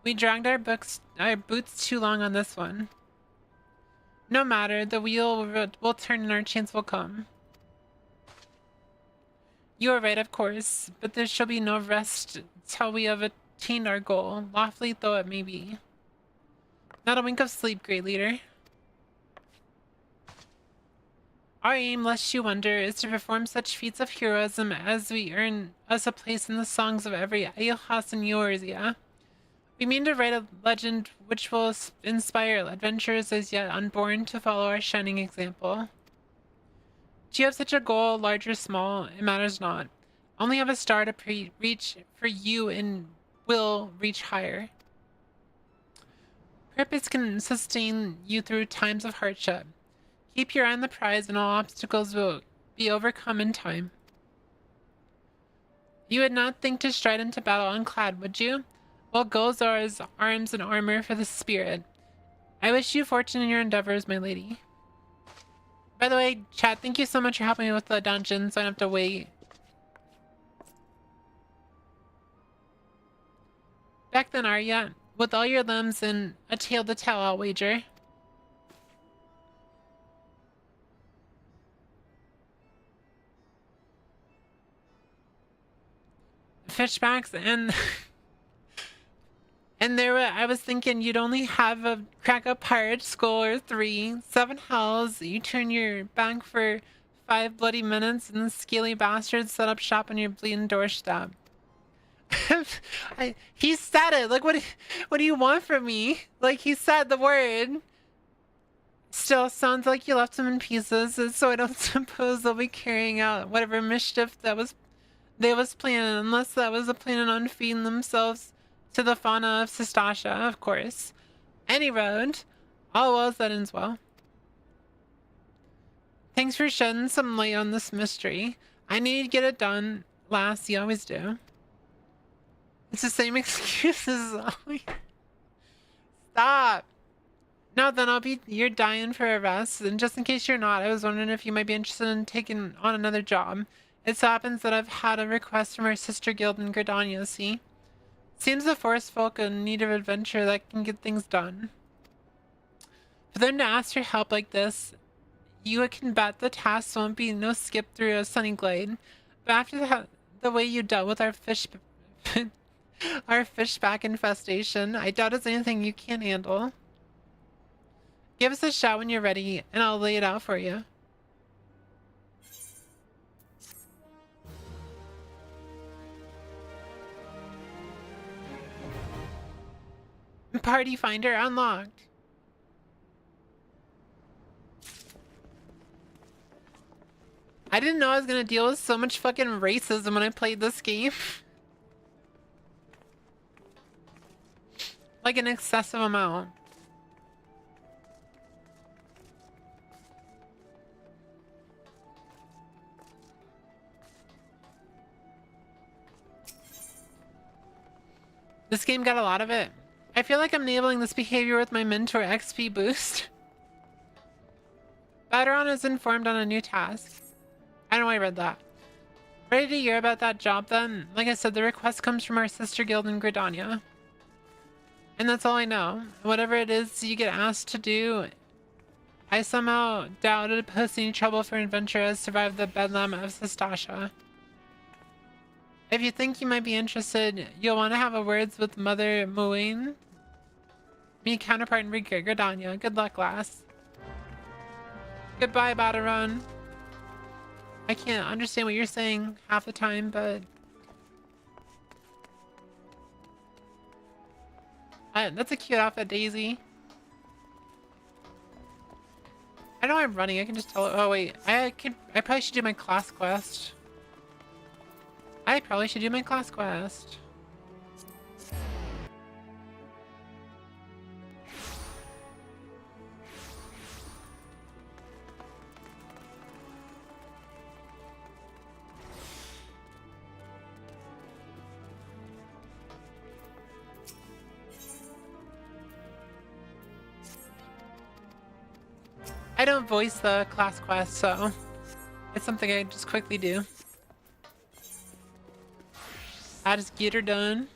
We dragged our boots too long on this one. No matter, the wheel will turn and our chance will come. You are right, of course, but there shall be no rest till we have attained our goal, lawfully though it may be. Not a wink of sleep, great leader. Our aim, lest you wonder, is to perform such feats of heroism as we earn us a place in the songs of every Eilhas and Eorzea. We mean to write a legend which will inspire adventurers as yet unborn to follow our shining example. Do you have such a goal, large or small? It matters not. Only have a star to reach for you and will reach higher. Purpose can sustain you through times of hardship. Keep your eye on the prize and all obstacles will be overcome in time. You would not think to stride into battle unclad, would you? Well, goals are as arms and armor for the spirit. I wish you fortune in your endeavors, my lady. By the way, chat, thank you so much for helping me with the dungeon, so I don't have to wait. Back then, Arya, with all your limbs and a tail to tell, I'll wager. Fishbacks and and I was thinking you'd only have a crack a pirate skull or 3, 7 hells. You turn your back for 5 bloody minutes, and the scaly bastards set up shop on your bleeding doorstep. He said it. Like, what do you want from me? Like, he said the word. Still sounds like you left them in pieces, so I don't suppose they'll be carrying out whatever mischief they was planning, unless that was a planning on feeding themselves to the fauna of Sestasha, of course. Any road, all well that ends well. Thanks for shedding some light on this mystery. I need to get it done, lass. You always do. It's the same excuse as always. Stop. No, then you're dying for a rest, and just in case you're not, I was wondering if you might be interested in taking on another job. It so happens that I've had a request from our sister guild in Gridania, see? Seems the forest folk in need of adventure that can get things done. For them to ask for help like this, you can bet the task won't be no skip through a sunny glade. But after the way you dealt with our our fishback infestation, I doubt it's anything you can't handle. Give us a shout when you're ready, and I'll lay it out for you. Party finder unlocked. I didn't know I was gonna deal with so much fucking racism when I played this game. Like an excessive amount. This game got a lot of it. I feel like I'm enabling this behavior with my mentor XP boost. Baderon is informed on a new task. I know I read that. Ready to hear about that job then? Like I said, the request comes from our sister guild in Gridania. And that's all I know. Whatever it is you get asked to do, I somehow doubt it poses any trouble for an adventurer to survive the bedlam of Sestasha. If you think you might be interested, you'll want to have a words with Mother Muin, me counterpart in Gridania. Good luck, lass. Goodbye, Baderon. I can't understand what you're saying half the time, but that's a cute outfit, Daisy. I know I'm running. I can just tell. Oh wait, I probably should do my class quest. I probably should do my class quest. I don't voice the class quest, so it's something I just quickly do. I just get her done.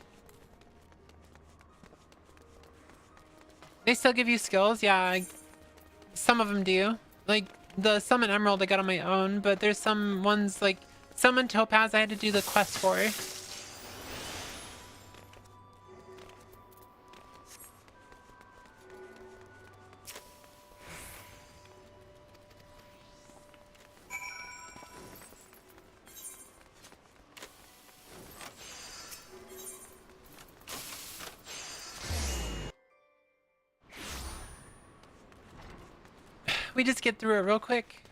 They still give you skills? Yeah, some of them do. Like, the Summon Emerald I got on my own, but there's some ones, like, Summon Topaz I had to do the quest for. We just get through it real quick.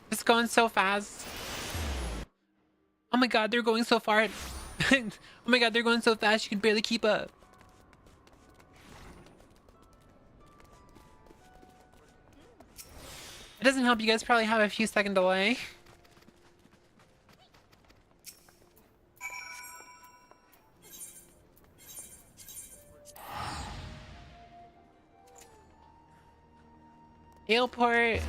Just going so fast. Oh my god, they're going so far. Oh my god, they're going so fast you can barely keep up. It doesn't help, you guys probably have a few second delay. Airport.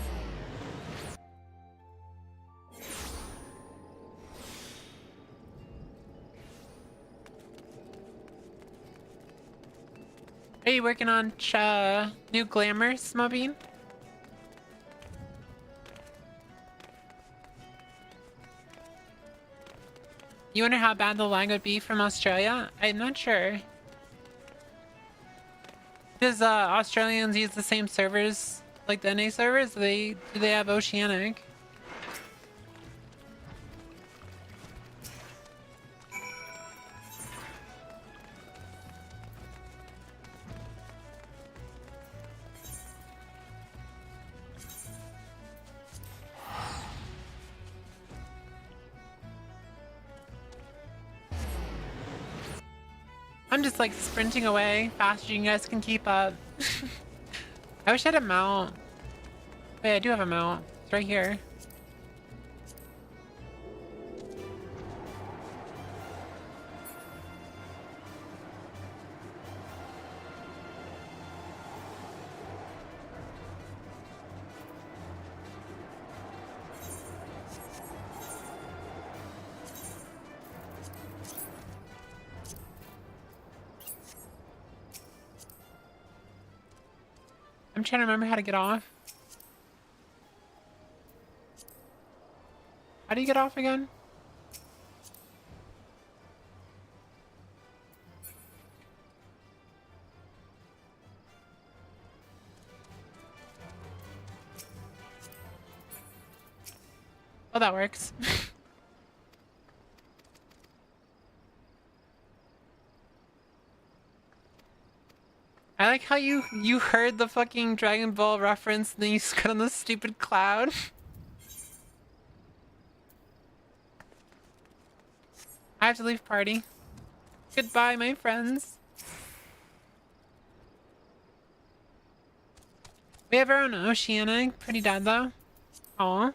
Are you working on new glamour, Smubby? You wonder how bad the lag would be from Australia? I'm not sure. Does Australians use the same servers like the NA servers? Do they have Oceanic? I'm just like sprinting away faster than you guys can keep up. I wish I had a mount. Wait, I do have a mount. It's right here. I'm trying to remember how to get off. How do you get off again? Oh, that works. I like how you heard the fucking Dragon Ball reference and then you just got on the stupid cloud. I have to leave party. Goodbye, my friends. We have our own Oceanic. Pretty dead though. Aw.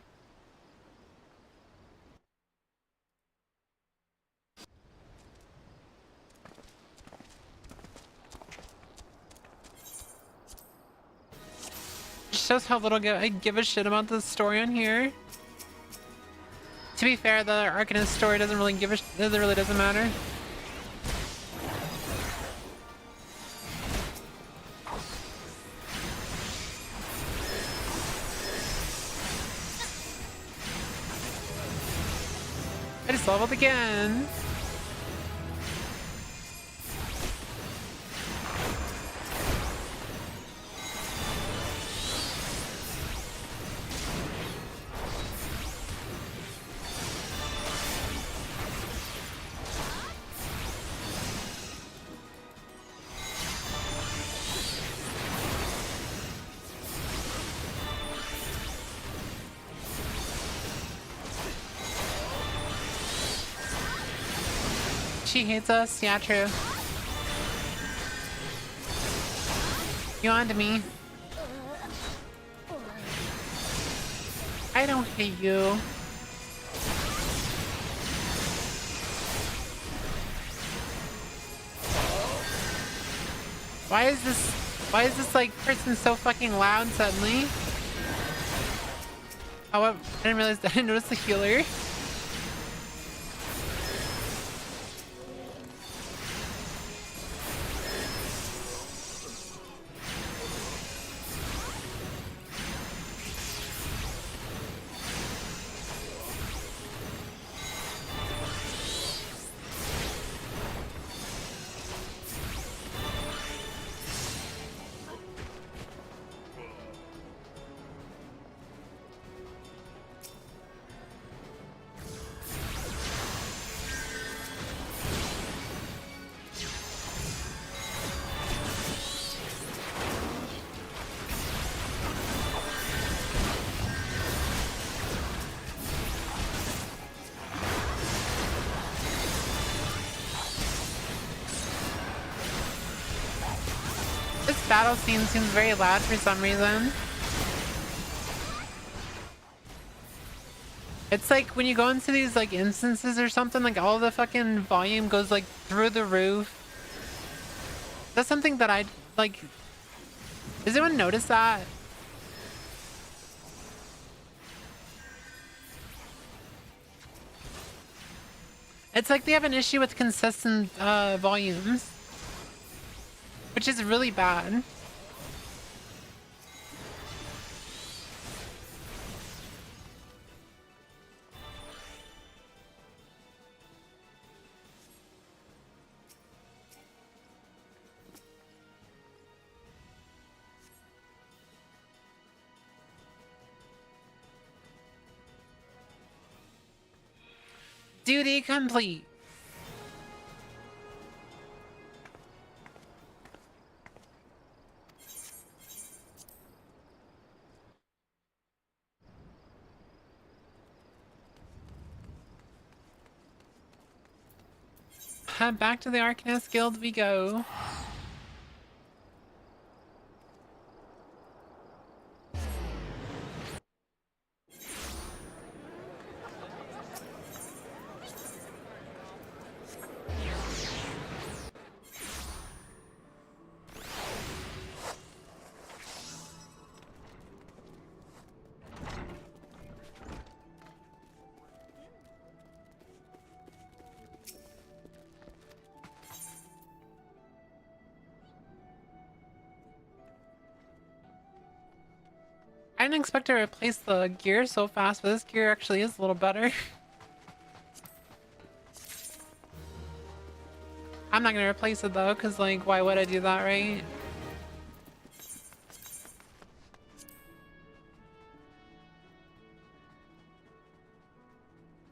Shows how little I give a shit about the story on here. To be fair, the Arcanist story doesn't really doesn't matter. I just leveled again. She hates us? Yeah, true. You on to me. I don't hate you. Why is this like person so fucking loud suddenly? Oh, I didn't realize that. I didn't notice the healer. This battle scene seems very loud for some reason. It's like when you go into these like instances or something, like all the fucking volume goes like through the roof. That's something that I like. Does anyone notice that? It's like they have an issue with consistent volumes, which is really bad. Duty complete. Back to the Arcanist Guild we go. I didn't expect to replace the gear so fast, but this gear actually is a little better. I'm not gonna replace it though, because like, why would I do that, right?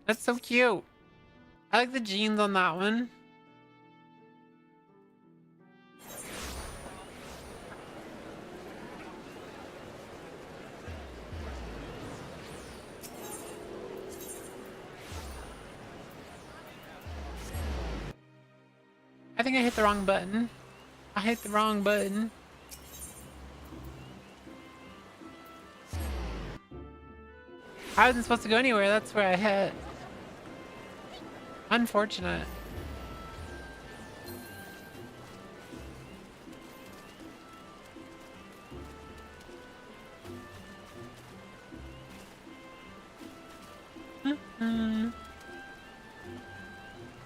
That's so cute. I like the jeans on that one. I think I hit the wrong button. I hit the wrong button. I wasn't supposed to go anywhere, that's where I hit. Unfortunate.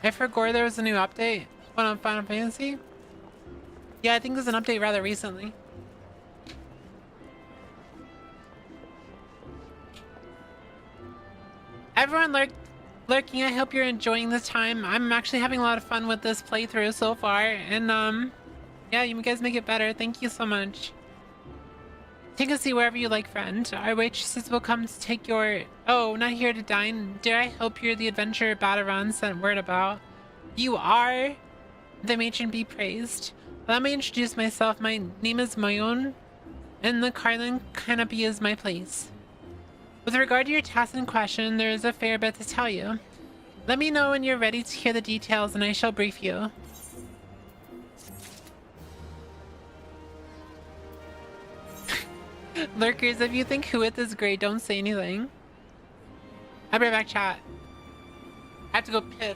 I forgot there was a new update on Final Fantasy. Yeah, I think there's an update rather recently. Everyone lurking, I hope you're enjoying this time. I'm actually having a lot of fun with this playthrough so far, and yeah, you guys make it better. Thank you so much. Take a seat wherever you like, friend. Our waitresses will come to take your... Oh, not here to dine. Dare I hope you're the adventurer Bataran sent word about? You are? The matron be praised. Let me introduce myself. My name is Mayon, and the Carlin Canopy is my place. With regard to your task in question, there is a fair bit to tell you. Let me know when you're ready to hear the details, and I shall brief you. Lurkers, if you think Whooith is great, don't say anything. I'll be right back, chat. I have to go piss.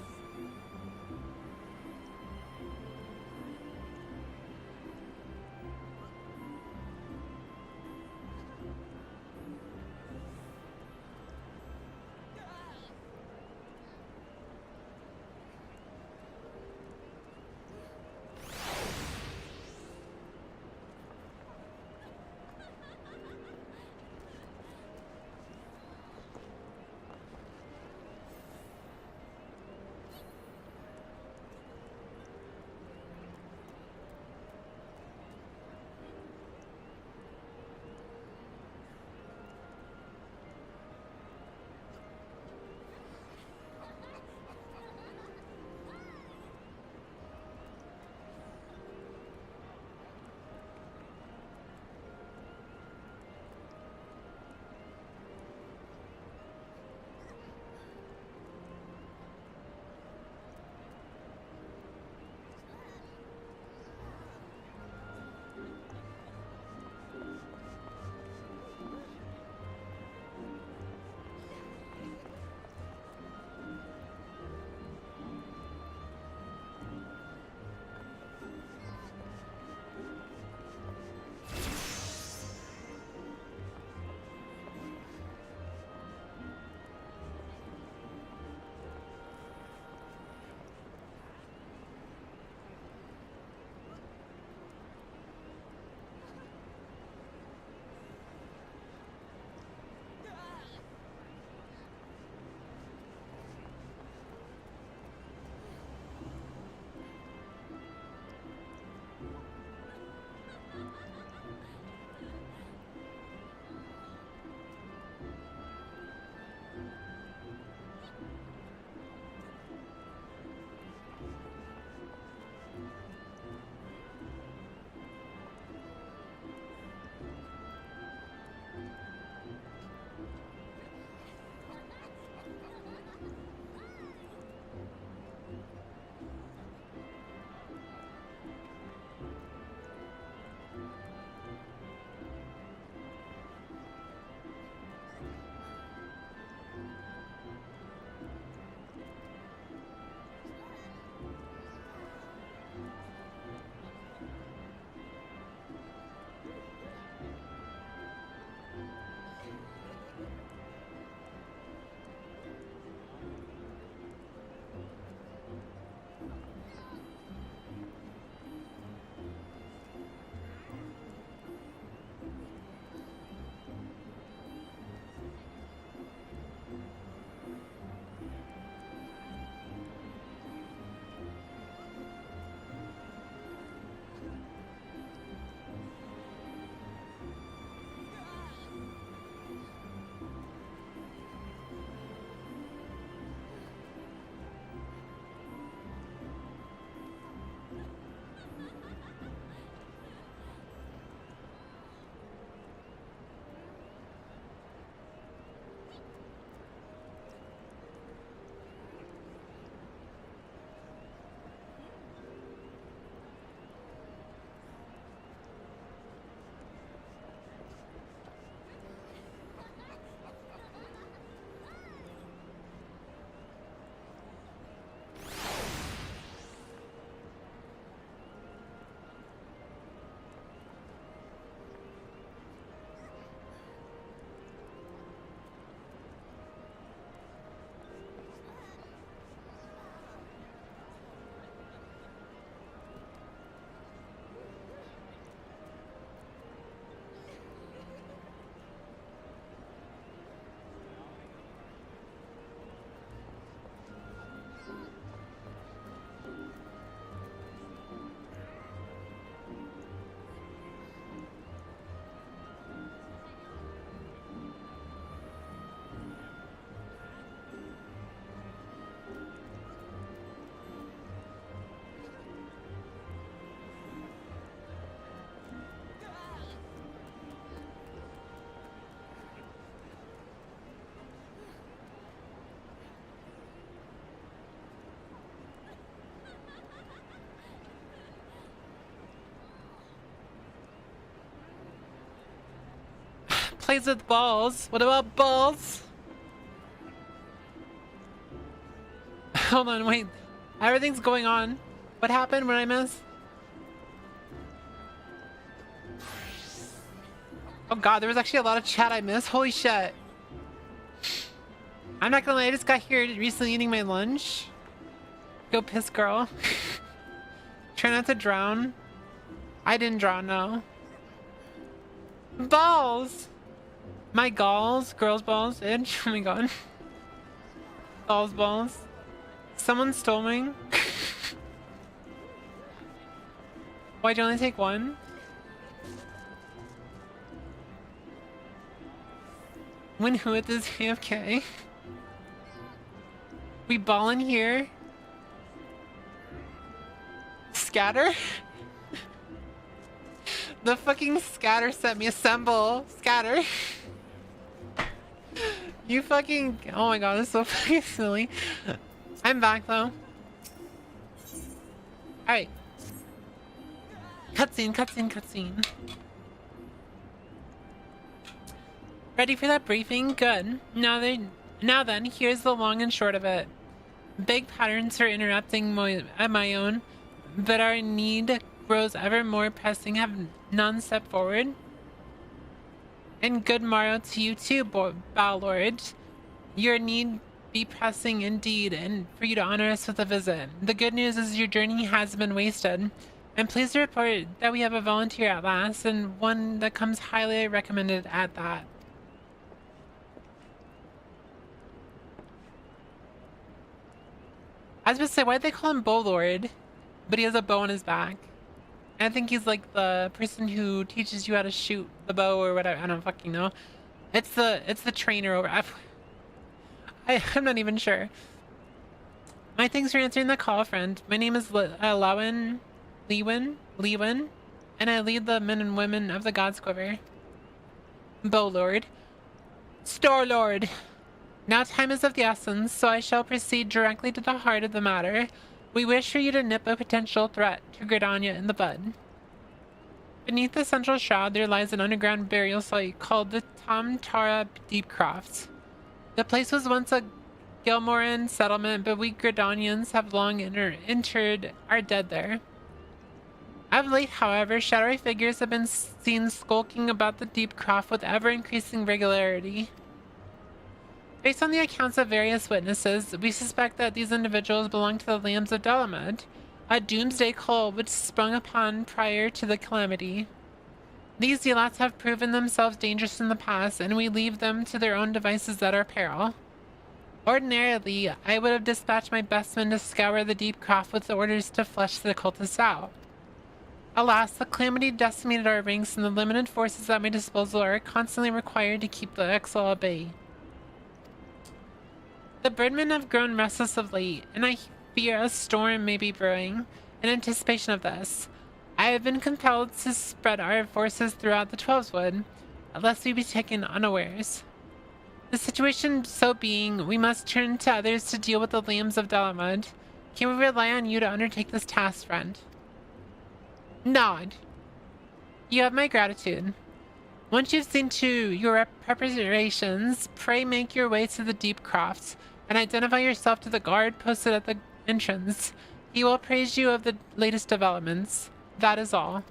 plays with balls. What about balls? Hold on, wait. Everything's going on. What happened? What did I miss? Oh god, there was actually a lot of chat I missed. Holy shit. I'm not gonna lie, I just got here recently eating my lunch. Go piss, girl. Try not to drown. I didn't drown, no. Balls! My galls, girls' balls, itch. Oh my god. Balls. Someone stole me. Why'd you only take one? When Whooith is AFK. We ball in here. Scatter? The fucking scatter sent me assemble. Scatter. You fucking... Oh my god, this is so fucking silly. I'm back though. Alright. Cutscene. Ready for that briefing? Good. Now then, here's the long and short of it. Big patterns for interrupting my own, but our need grows ever more pressing. Have none step forward. And good morrow to you too, Bow Lord. Your need be pressing indeed, and for you to honor us with a visit. The good news is your journey has been wasted. I'm pleased to report that we have a volunteer at last, and one that comes highly recommended at that. I was supposed to say, why'd they call him Bow Lord? But he has a bow on his back. I think he's like the person who teaches you how to shoot the bow or whatever. I don't fucking know. It's the trainer over. I'm not even sure. My thanks for answering the call, friend. My name is Lewin, and I lead the men and women of the God's Quiver. Bow Lord. Star Lord. Now time is of the essence, so I shall proceed directly to the heart of the matter. We wish for you to nip a potential threat to Gridania in the bud. Beneath the central shroud there lies an underground burial site called the Tamtara Deep Crofts. The place was once a Gilmoran settlement, but we Gridanians have long interred our dead there. Of late, however, shadowy figures have been seen skulking about the Deep Croft with ever-increasing regularity. Based on the accounts of various witnesses, we suspect that these individuals belong to the Lambs of Delamed, a doomsday cult which sprung upon prior to the calamity. These zealots have proven themselves dangerous in the past, and we leave them to their own devices at our peril. Ordinarily, I would have dispatched my best men to scour the Deep Croft with orders to flush the cultists out. Alas, the calamity decimated our ranks, and the limited forces at my disposal are constantly required to keep the exile at bay. The birdmen have grown restless of late, and I fear a storm may be brewing. In anticipation of this, I have been compelled to spread our forces throughout the Twelveswood, lest we be taken unawares. The situation so being, we must turn to others to deal with the Lambs of Delamed. Can we rely on you to undertake this task, friend? Nod. You have my gratitude. Once you've seen to your preparations, pray make your way to the Deep Crofts, and identify yourself to the guard posted at the entrance. He will praise you of the latest developments. That is all.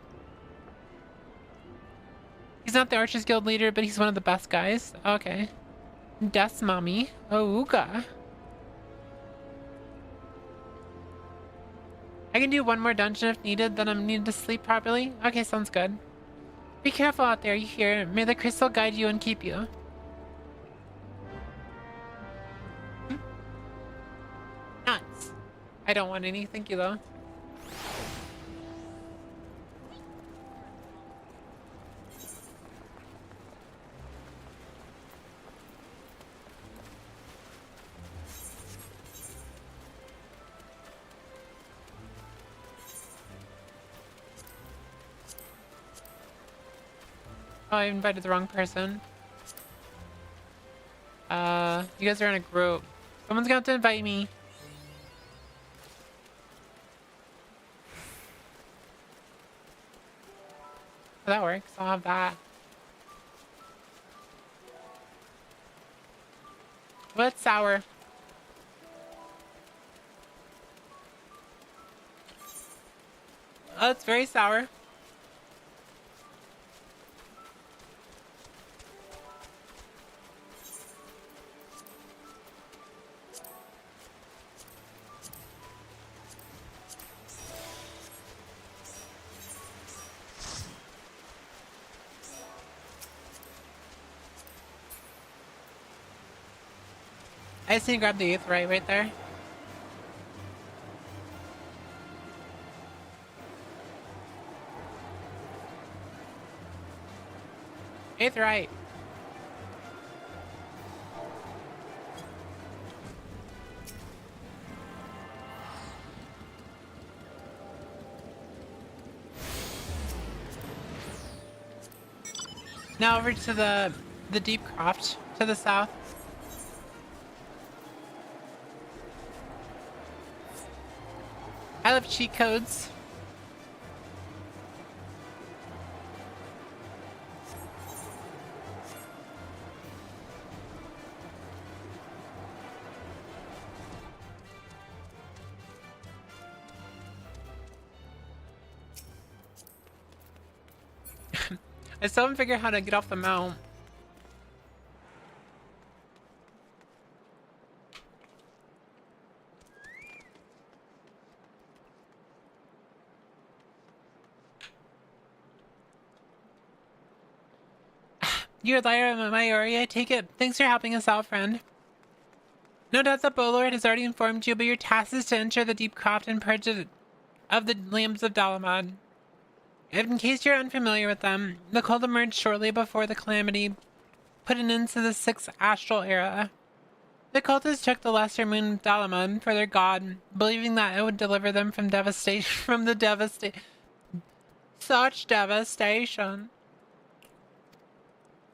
He's not the Archers Guild leader, but he's one of the best guys. Okay. Death's mommy. Ooga. I can do one more dungeon if needed, then I'm needed to sleep properly. Okay, sounds good. Be careful out there, you hear? May the crystal guide you and keep you. Nuts. I don't want any, thank you though. Oh, I invited the wrong person. You guys are in a group. Someone's gonna have to invite me. Oh, that works. I'll have that. What's sour? Oh, it's very sour. I just need to grab the aetheryte right there. Aetheryte. Now over to the deep croft to the south. I love cheat codes. I still haven't figured out how to get off the mount. You're Lyra Mayori, I take it. Thanks for helping us out, friend. No doubt the Bolord has already informed you, but your task is to enter the deep croft and purge it of the lambs of Dalamad. In case you're unfamiliar with them, the cult emerged shortly before the calamity put an end to the 6th astral era. The cultists took the lesser moon of Dalamad for their god, believing that it would deliver them from such devastation.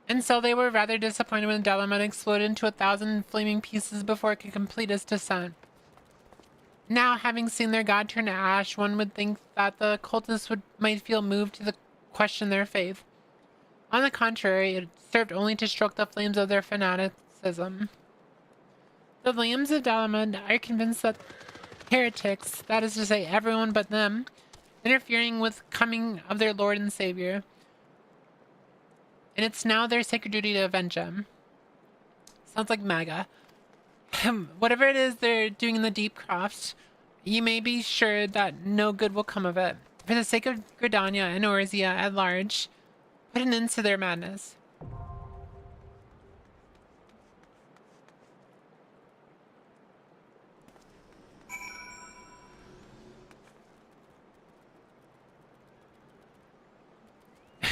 And so they were rather disappointed when Dalamad exploded into 1,000 flaming pieces before it could complete its descent. Now, having seen their god turn to ash, one would think that the cultists might feel moved to question their faith. On the contrary, it served only to stroke the flames of their fanaticism. The lambs of Dalamad are convinced that heretics, that is to say everyone but them, interfering with coming of their Lord and Savior. And it's now their sacred duty to avenge them. Sounds like MAGA. Whatever it is they're doing in the deep croft, you may be sure that no good will come of it. For the sake of Gridania and Orzia at large, put an end to their madness.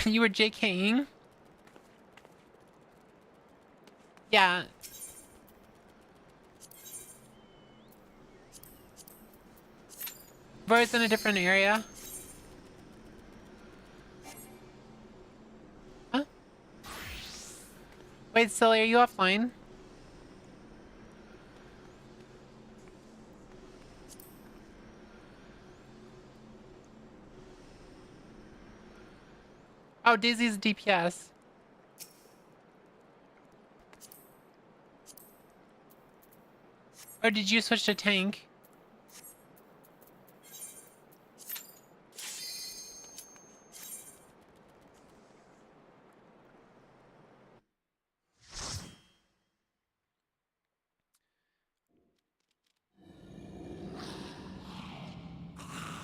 You were JKing? Yeah. Var's in a different area. Huh? Wait, Silly, are you offline? Oh, Daisy's DPS. Or did you switch to tank?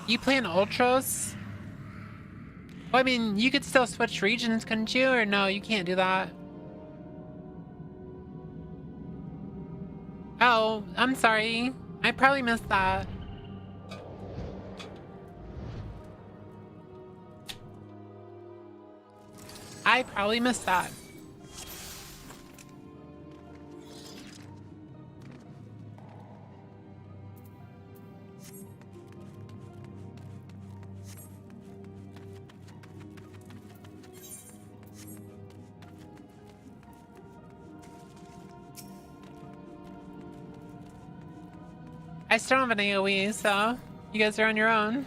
You play in Ultros? Well, I mean, you could still switch regions, couldn't you? Or no, you can't do that. Oh, I'm sorry. I probably missed that. I probably missed that. I still don't have an AoE, so you guys are on your own.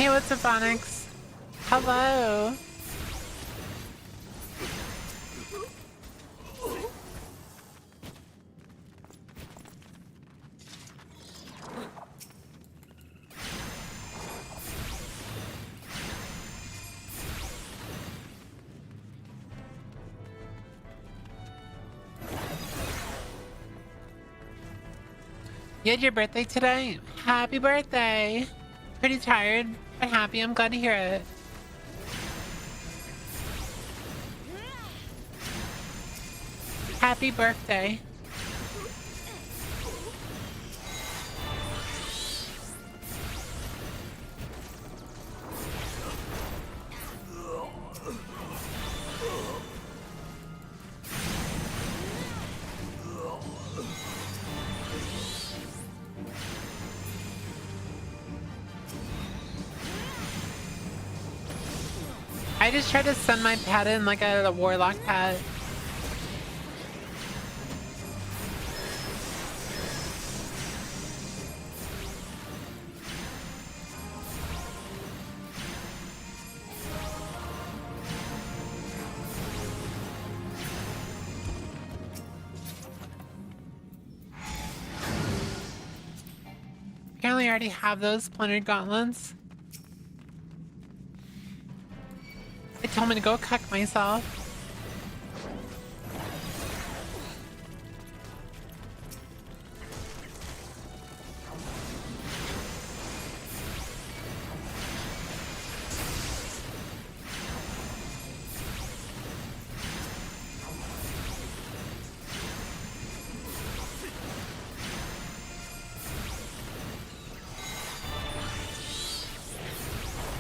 Hey, what's up, Onyx? Hello. You had your birthday today? Happy birthday! Pretty tired, but happy. I'm glad to hear it. Happy birthday. I just tried to send my pet in like a warlock pet. Apparently I already have those splintered gauntlets. It told me to go cuck myself.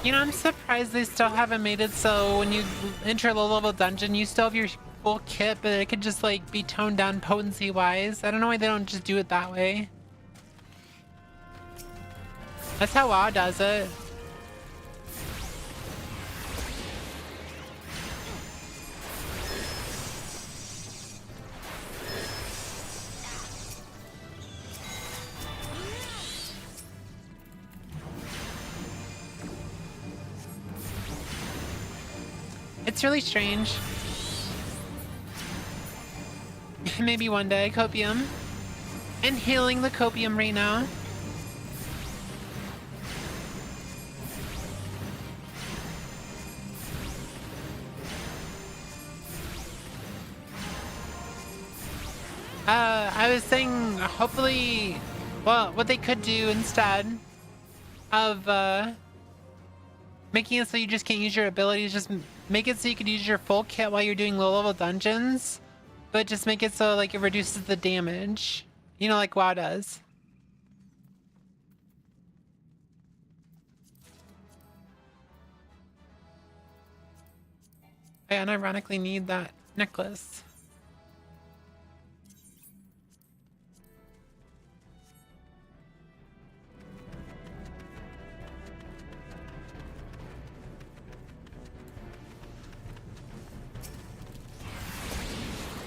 You know, I'm surprised they still haven't made it so when you enter a low-level dungeon, you still have your full kit, but it could just like be toned down potency-wise. I don't know why they don't just do it that way. That's how WoW does it. It's really strange. Maybe one day, copium. Inhaling the copium right now. I was saying, hopefully, well, what they could do instead of making it so you just can't use your abilities, just make it so you could use your full kit while you're doing low-level dungeons, but just make it so like it reduces the damage, you know, like WoW does. I unironically need that necklace.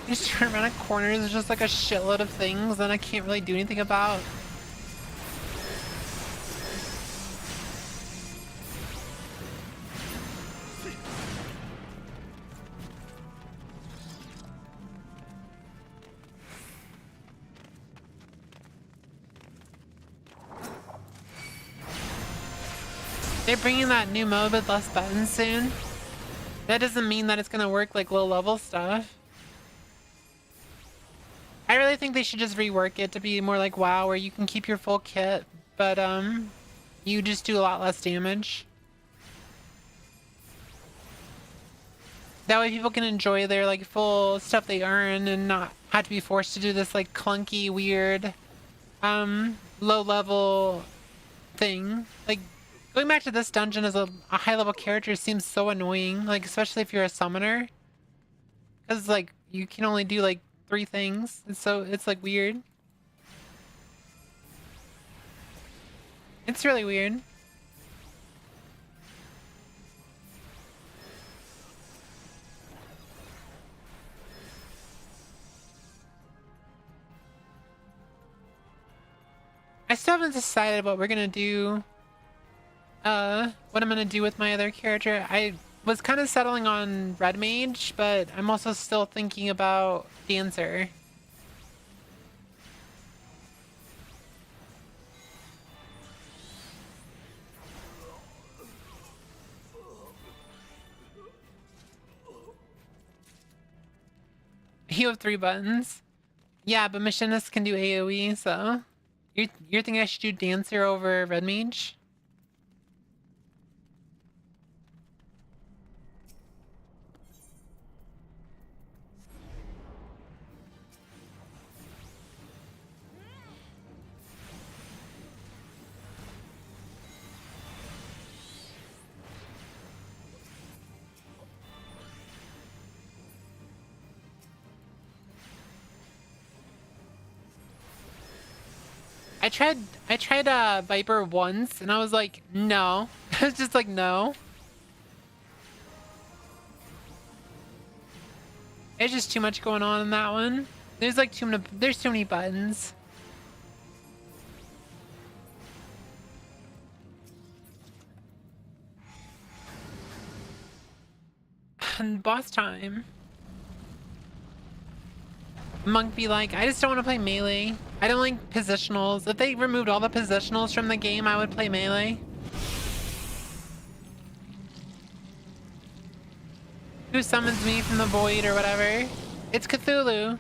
Just turn around a corner, there's just like a shitload of things that I can't really do anything about. They're bringing that new mode with less buttons soon. That doesn't mean that it's gonna work like low level stuff. I really think they should just rework it to be more like WoW, where you can keep your full kit, but you just do a lot less damage. That way people can enjoy their like full stuff they earn and not have to be forced to do this like clunky, weird, low level thing. Like going back to this dungeon as a high level character seems so annoying, like especially if you're a summoner, because like you can only do like 3 things, and so it's like weird. It's really weird. I still haven't decided what we're gonna do what I'm gonna do with my other character. I was kind of settling on Red Mage, but I'm also still thinking about Dancer. You have 3 buttons. Yeah, but Machinist can do AoE, so you're thinking I should do Dancer over Red Mage? I tried Viper once and I was like, no. I was just like, no. There's just too much going on in that one. There's like too many buttons. And boss time. Monk be like, I just don't want to play melee. I don't like positionals. If they removed all the positionals from the game, I would play melee. Who summons me from the void or whatever? It's Cthulhu.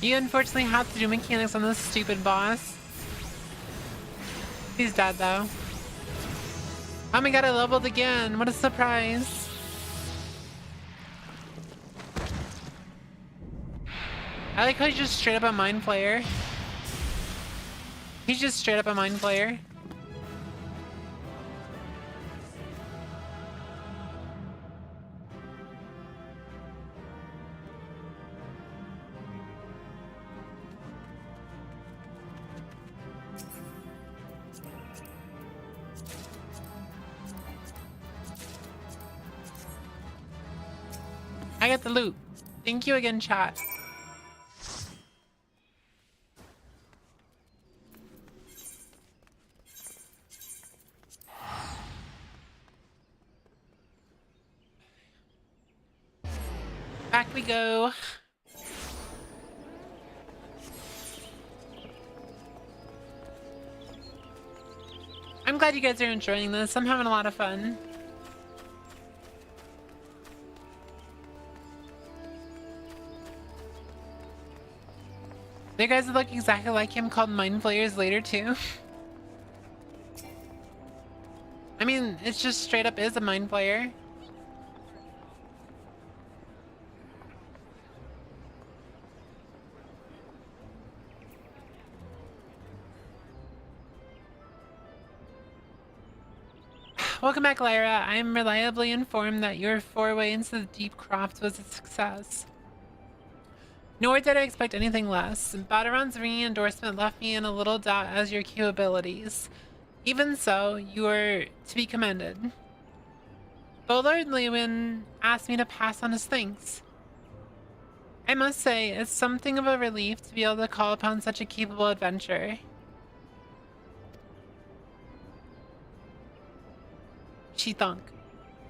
You unfortunately have to do mechanics on this stupid boss. He's dead though. Oh my god, I leveled again. What a surprise. I like how he's just straight up a mind flayer. He's just straight up a mind flayer. I got the loot. Thank you again, chat. Back we go. I'm glad you guys are enjoying this. I'm having a lot of fun. There guys that look exactly like him called Mind Flayers later too. I mean, it's just straight up is a Mind Flayer. Welcome back, Lyra. I am reliably informed that your foray into the Deep Croft was a success. Nor did I expect anything less. Baderon's re-endorsement left me in a little doubt as your capabilities. Even so, you are to be commended. Lord Lewin asked me to pass on his thanks. I must say, it's something of a relief to be able to call upon such a capable adventurer. She thunk.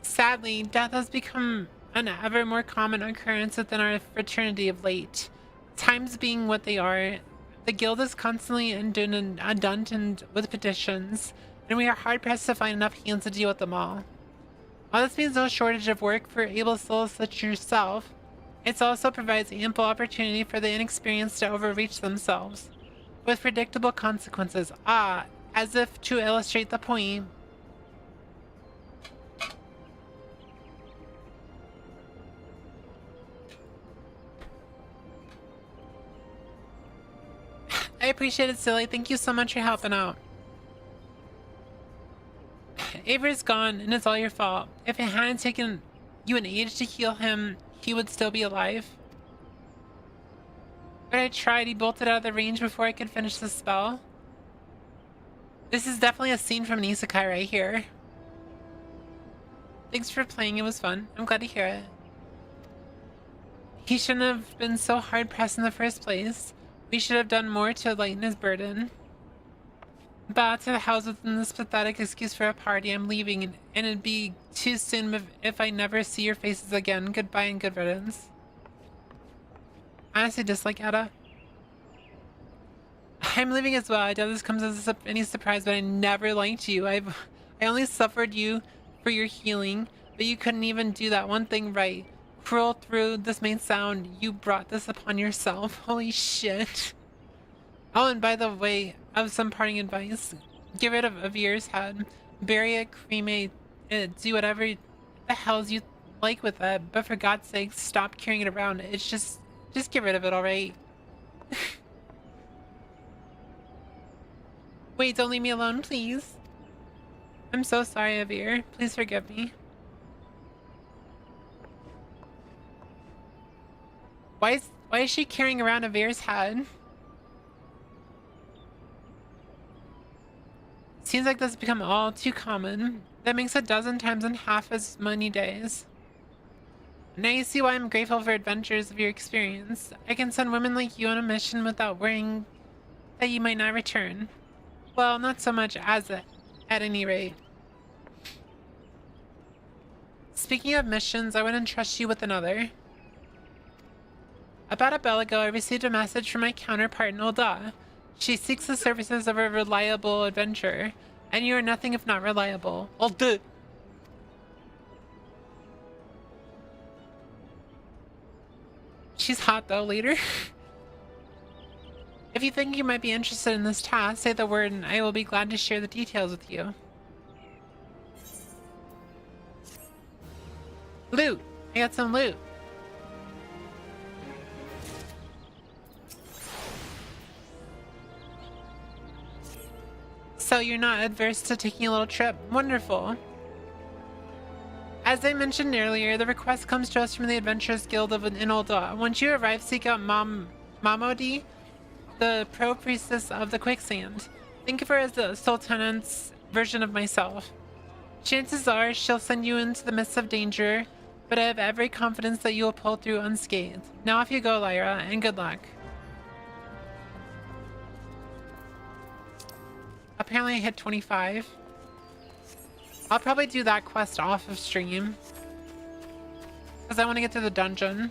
Sadly, death has become an ever more common occurrence within our fraternity of late. Times being what they are, the guild is constantly inundated with petitions, and we are hard-pressed to find enough hands to deal with them all. While this means no shortage of work for able souls such as yourself, it also provides ample opportunity for the inexperienced to overreach themselves, with predictable consequences. As if to illustrate the point. I appreciate it, Silly. Thank you so much for helping out. Avery's gone, and it's all your fault. If it hadn't taken you an age to heal him, he would still be alive. But I tried. He bolted out of the range before I could finish the spell. This is definitely a scene from an isekai right here. Thanks for playing. It was fun. I'm glad to hear it. He shouldn't have been so hard-pressed in the first place. We should have done more to lighten his burden. Back to the house within this pathetic excuse for a party. I'm leaving, and it'd be too soon if I never see your faces again. Goodbye and good riddance. I honestly dislike Etta. I'm leaving as well. I doubt this comes as any surprise, but I never liked you. I only suffered you for your healing, but you couldn't even do that one thing right. Cruel through this may sound, you brought this upon yourself. Holy shit. Oh, and by the way, I have some parting advice. Get rid of Avir's head. Bury it, cremate it, do whatever the hells you like with it, but for God's sake, stop carrying it around. It's just get rid of it, alright? Wait, don't leave me alone, please. I'm so sorry, Avir. Please forgive me. Why is she carrying around Avir's head? Seems like this has become all too common. That makes a dozen times in half as many days. Now you see why I'm grateful for adventures of your experience. I can send women like you on a mission without worrying that you might not return. Well, not so much as it, at any rate. Speaking of missions, I would entrust you with another. About a bell ago, I received a message from my counterpart in Ul'dah. She seeks the services of a reliable adventurer, and you are nothing if not reliable. Ul'dah! She's hot though, later. If you think you might be interested in this task, say the word and I will be glad to share the details with you. Loot! I got some loot. So you're not adverse to taking a little trip? Wonderful. As I mentioned earlier, the request comes to us from the Adventurers Guild of Ul'dah. Once you arrive, seek out Mamodi, the pro-priestess of the quicksand. Think of her as the Sultan's version of myself. Chances are she'll send you into the midst of danger, but I have every confidence that you will pull through unscathed. Now off you go, Lyra, and good luck. Apparently I hit 25. I'll probably do that quest off of stream, because I want to get to the dungeon.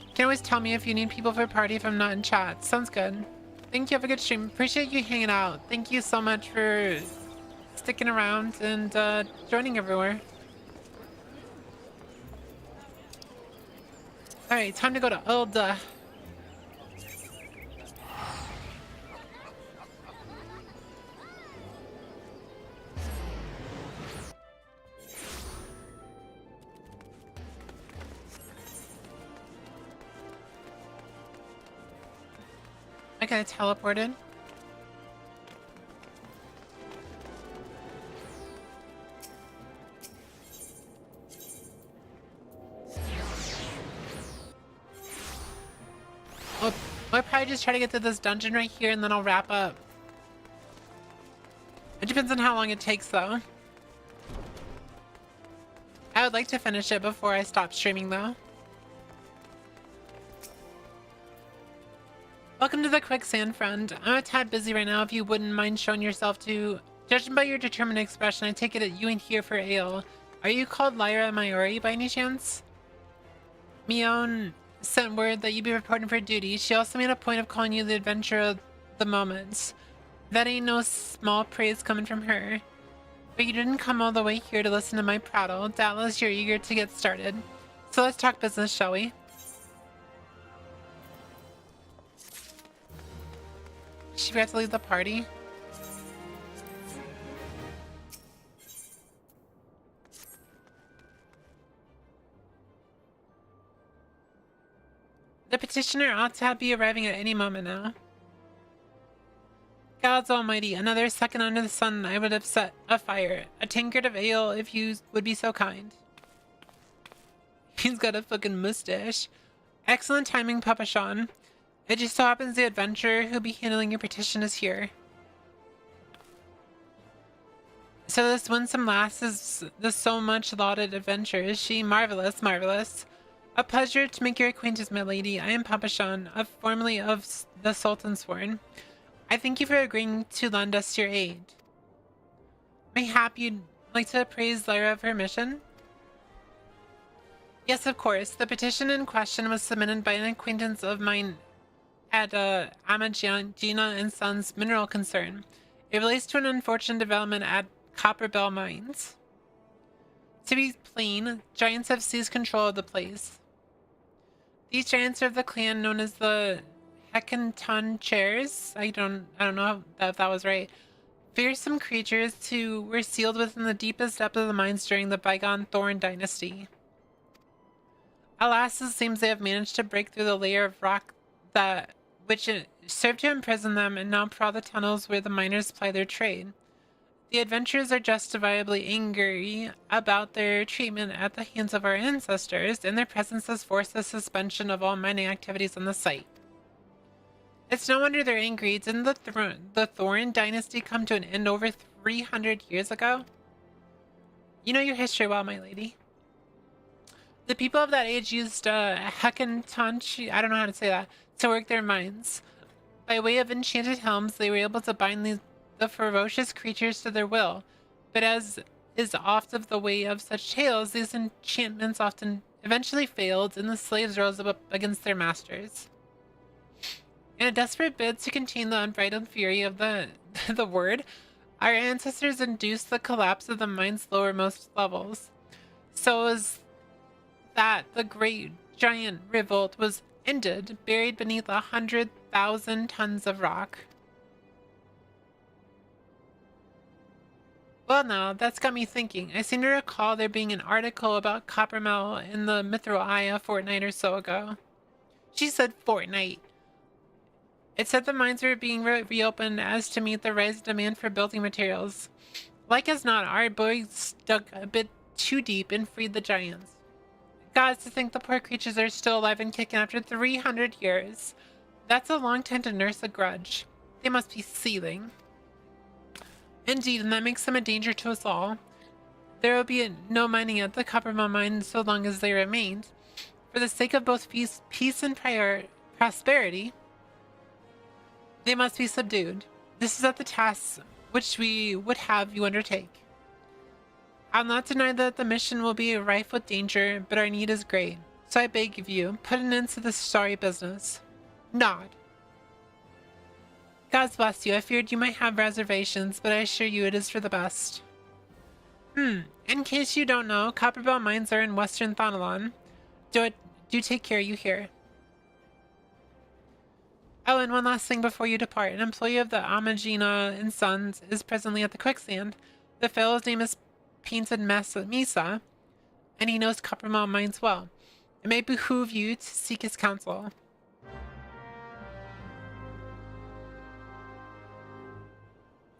You can always tell me if you need people for a party if I'm not in chat. Sounds good. Thank you. Have a good stream. Appreciate you hanging out. Thank you so much for sticking around and joining everywhere. Alright, time to go to Ul'dah. I got teleported. I'll probably just try to get to this dungeon right here and then I'll wrap up. It depends on how long it takes though. I would like to finish it before I stop streaming though. Welcome to the quicksand, friend. I'm a tad busy right now if you wouldn't mind showing yourself to... Judging by your determined expression, I take it that you ain't here for ale. Are you called Lyra Mayori by any chance? Mion sent word that you'd be reporting for duty. She also made a point of calling you the adventurer of the moment. That ain't no small praise coming from her. But you didn't come all the way here to listen to my prattle. Doubtless you're eager to get started. So let's talk business, shall we? Should we have to leave the party? The petitioner ought to be arriving at any moment now. Gods almighty, another second under the sun I would have set a fire. A tankard of ale if you would be so kind. He's got a fucking mustache. Excellent timing, Papa Sean. It just so happens the adventurer who'll be handling your petition is here. So this winsome lass is the so much lauded adventurer, is she? Marvelous, marvelous. A pleasure to make your acquaintance, my lady. I am Papa Sean, formerly of the Sultan's Sworn. I thank you for agreeing to lend us your aid. Mayhap you'd like to praise Lyra of her mission? Yes, of course. The petition in question was submitted by an acquaintance of mine at Amagina and Sons Mineral Concern. It relates to an unfortunate development at Copper Bell Mines. To be plain, giants have seized control of the place. These giants are of the clan known as the Hecaton Chairs. I don't know if that was right. Fearsome creatures who were sealed within the deepest depth of the mines during the bygone Thorn Dynasty. Alas, it seems they have managed to break through the layer of rock which served to imprison them and now prowl the tunnels where the miners ply their trade. The adventurers are justifiably angry about their treatment at the hands of our ancestors, and their presence has forced the suspension of all mining activities on the site. It's no wonder they're angry. Didn't the Thorn Dynasty come to an end over 300 years ago? You know your history well, my lady. The people of that age used Hecaton, I don't know how to say that, to work their mines. By way of enchanted helms, they were able to bind the ferocious creatures to their will. But as is often the way of such tales, these enchantments often eventually failed, and the slaves rose up against their masters. In a desperate bid to contain the unbridled fury of the word, our ancestors induced the collapse of the mine's lowermost levels. So as that the great giant revolt was ended, buried beneath 100,000 tons of rock. Well now, that's got me thinking. I seem to recall there being an article about Coppermell in the Mithril Eye a fortnight or so ago. She said fortnight. It said the mines were being reopened as to meet the rising demand for building materials. Like as not, our boys dug a bit too deep and freed the giants. Gods, to think the poor creatures are still alive and kicking after 300 years. That's a long time to nurse a grudge. They must be seething. Indeed, and that makes them a danger to us all. There will be no mining at the Coppermell mine so long as they remained. For the sake of both peace and prosperity, they must be subdued. This is at the task which we would have you undertake. I'll not deny that the mission will be rife with danger, but our need is great. So I beg of you, put an end to this sorry business. Nod. God bless you. I feared you might have reservations, but I assure you it is for the best. In case you don't know, Copperbell mines are in western Thonalon. Do take care, you hear. Oh, and one last thing before you depart. An employee of the Amagina and Sons is presently at the quicksand. The fellow's name is Painted Misa, and he knows Coppermell mines well. It may behoove you to seek his counsel.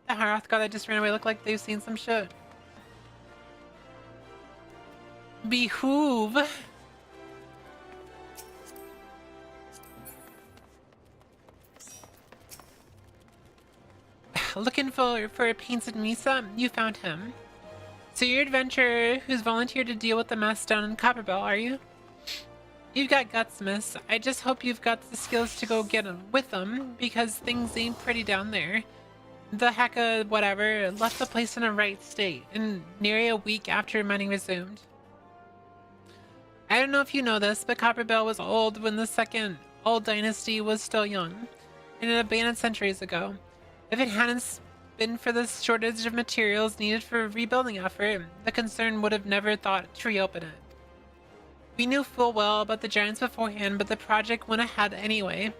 The Harath guy that just ran away looked like they've seen some shit. Behoove. Looking for a Painted Misa? You found him. So you're an adventurer who's volunteered to deal with the mess down in Copperbell, are you? You've got guts, miss. I just hope you've got the skills to go get with them, because things ain't pretty down there. The hecka whatever left the place in a right state, and nearly a week after mining resumed. I don't know if you know this, but Copperbell was old when the second old dynasty was still young, and it abandoned centuries ago. If it hadn't been for the shortage of materials needed for a rebuilding effort, the concern would have never thought to reopen it. We knew full well about the giants beforehand, but the project went ahead anyway.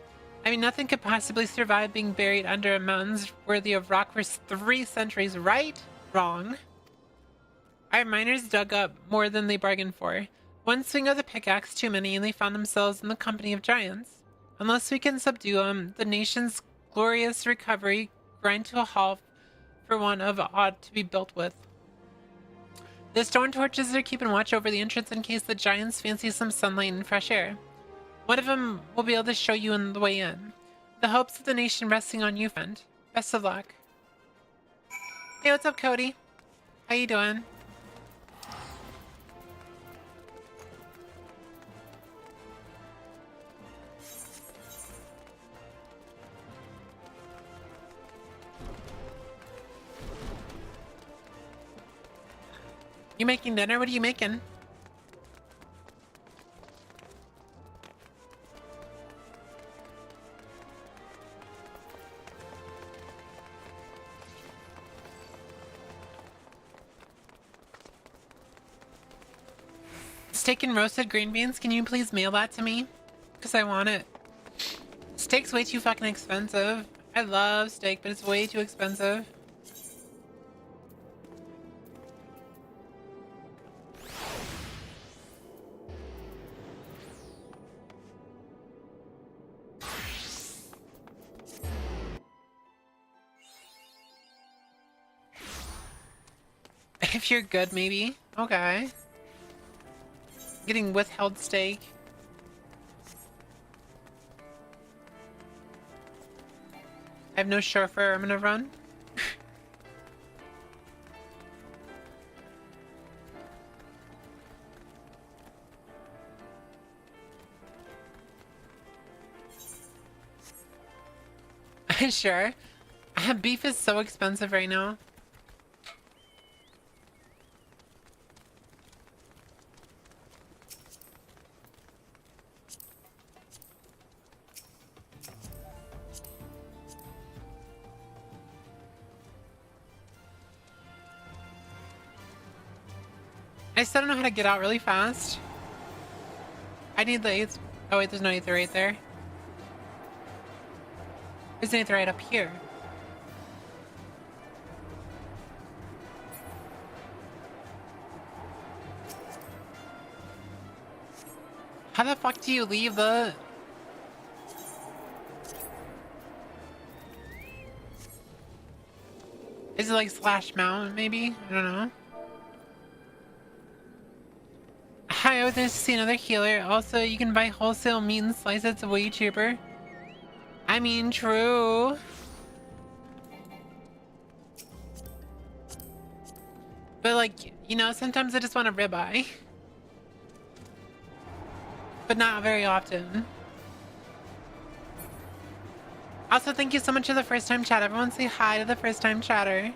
I mean, nothing could possibly survive being buried under a mountains worthy of rock for 3 centuries, right? Wrong. Our miners dug up more than they bargained for. One swing of the pickaxe too many, and they found themselves in the company of giants. Unless we can subdue them, the nation's glorious recovery grind to a halt for want of aught to be built with. The stone torches are keeping watch over the entrance in case the giants fancy some sunlight and fresh air. One of them will be able to show you on the way in. The hopes of the nation resting on you, friend. Best of luck. Hey, what's up, Cody? How you doing? You making dinner? What are you making? Steak and roasted green beans. Can you please mail that to me? Because I want it. Steak's way too fucking expensive. I love steak, but it's way too expensive. If you're good, maybe. Okay. Getting withheld steak. I have no chauffeur. I'm gonna run. Sure. Beef is so expensive right now. I still don't know how to get out really fast. I need the 8th. Oh wait, there's no 8th right there. There's an 8th right up here. How the fuck do you leave the... Is it like slash mount maybe? I don't know. Hi, I was nice to see another healer. Also, you can buy wholesale meat and slice. It's way cheaper. I mean, true. But like, you know, sometimes I just want a ribeye. But not very often. Also, thank you so much for the first time chat. Everyone say hi to the first time chatter.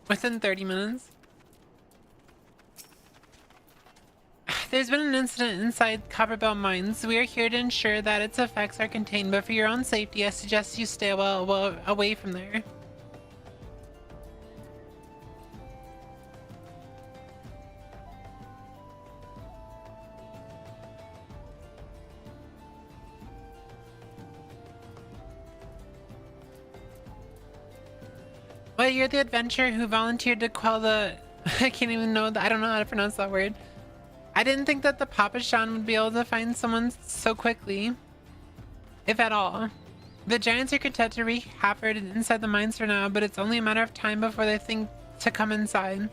Within 30 minutes. There's been an incident inside Copperbell Mines. We are here to ensure that its effects are contained, but for your own safety, I suggest you stay well away from there. Well, you're the adventurer who volunteered to quell the... I can't even know... I don't know how to pronounce that word. I didn't think that the Papashan would be able to find someone so quickly. If at all. The giants are content to wreak havoc inside the mines for now, but it's only a matter of time before they think to come inside.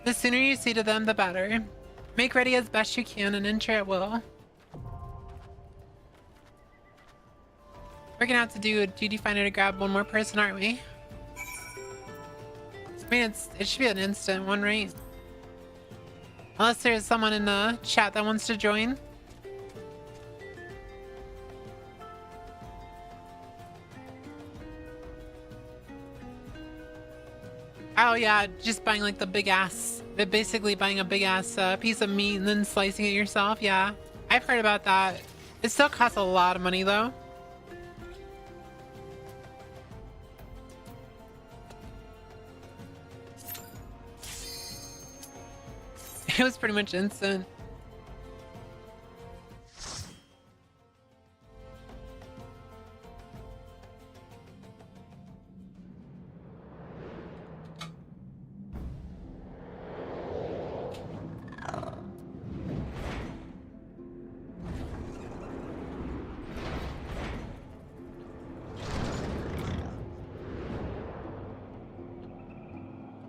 The sooner you see to them, the better. Make ready as best you can and enter at will. We're gonna have to do a duty finder to grab one more person, aren't we? I mean, it should be an instant one, right? Unless there's someone in the chat that wants to join. Oh yeah, just buying like the big ass. Basically buying a big ass piece of meat and then slicing it yourself. Yeah, I've heard about that. It still costs a lot of money though. It was pretty much instant.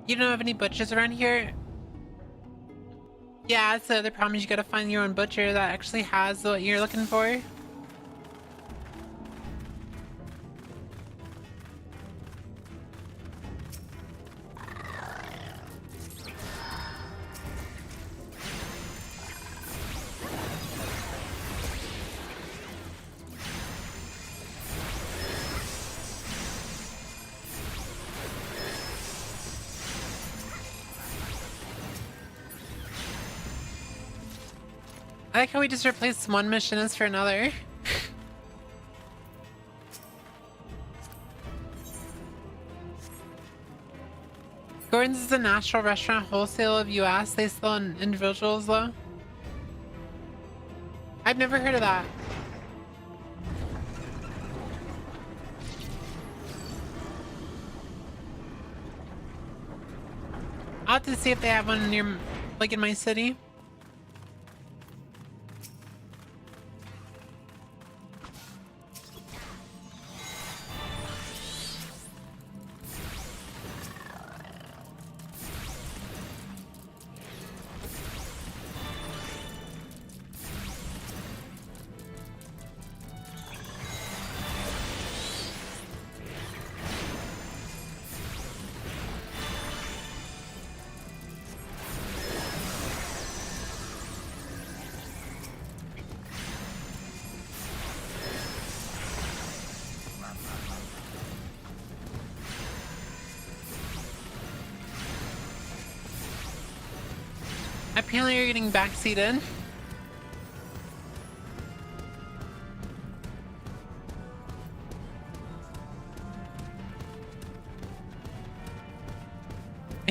You don't have any butchers around here? Yeah, that's the other problem is you gotta find your own butcher that actually has what you're looking for. I like how we just replaced one machinist for another. Gordon's is a national restaurant wholesale of US. They sell individuals though. I've never heard of that. I'll have to see if they have one near, like in my city. Apparently you're getting backseated.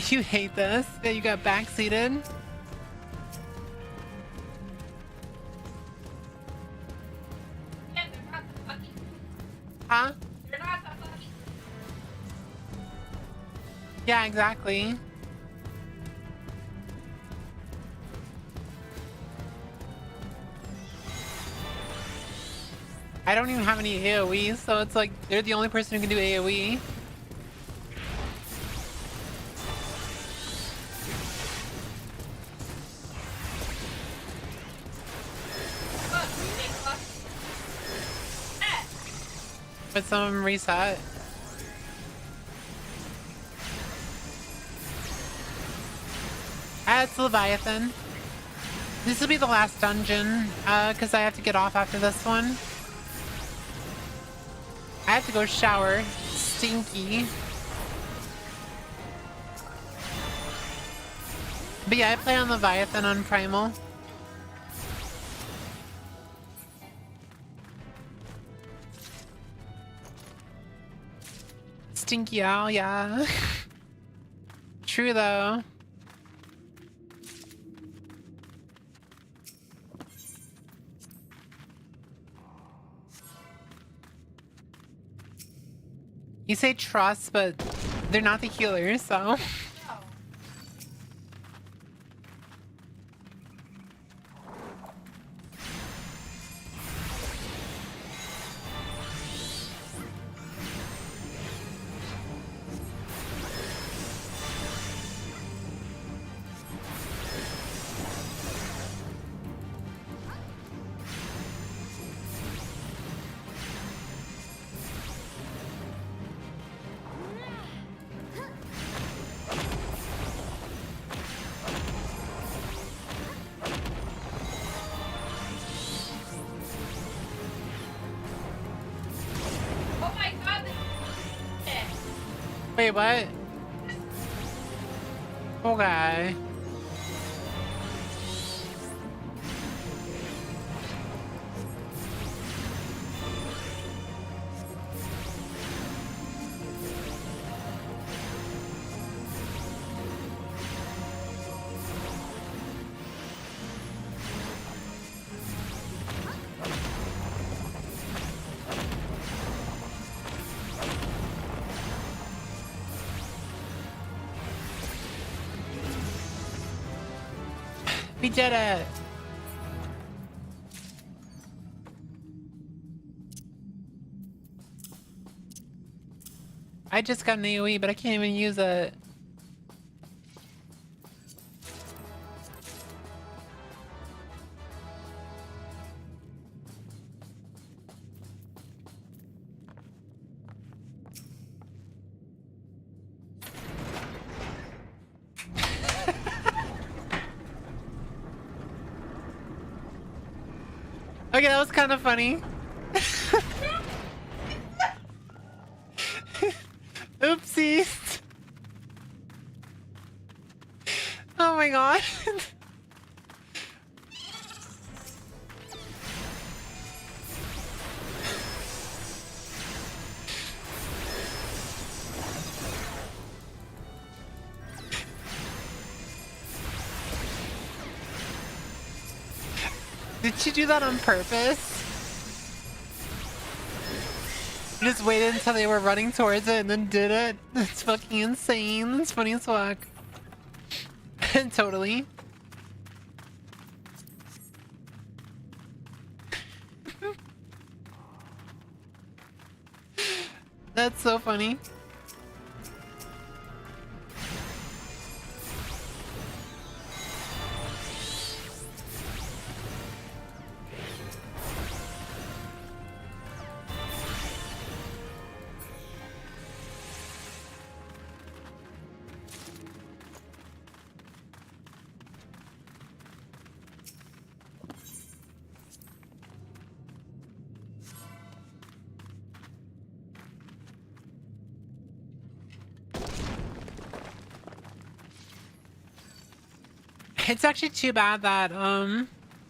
You hate this? That you got backseated? Huh? Yeah, exactly. I don't even have any AoE, so it's like they're the only person who can do AoE. But some of them reset. It's Leviathan. This will be the last dungeon, because I have to get off after this one. I have to go shower. Stinky. But yeah, I play on Leviathan on Primal. Stinky owl, yeah. True though. You say trust, but they're not the healers, so. Wait, what? Okay. We did it! I just got an AoE, but I can't even use it. Okay, that was kind of funny. Oopsies. Oh my god. Did she do that on purpose? Just waited until they were running towards it and then did it? That's fucking insane. That's funny as fuck. Totally. That's so funny. It's actually too bad that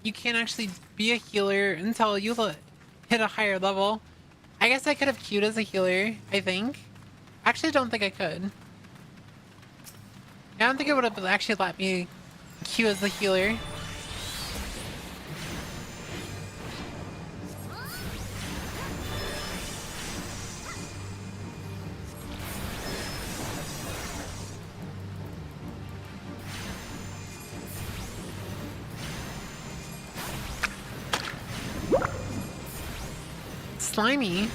you can't actually be a healer until you hit a higher level. I guess I could have queued as a healer, I think. Actually, don't think I could. I don't think it would have actually let me queue as the healer. Slimy.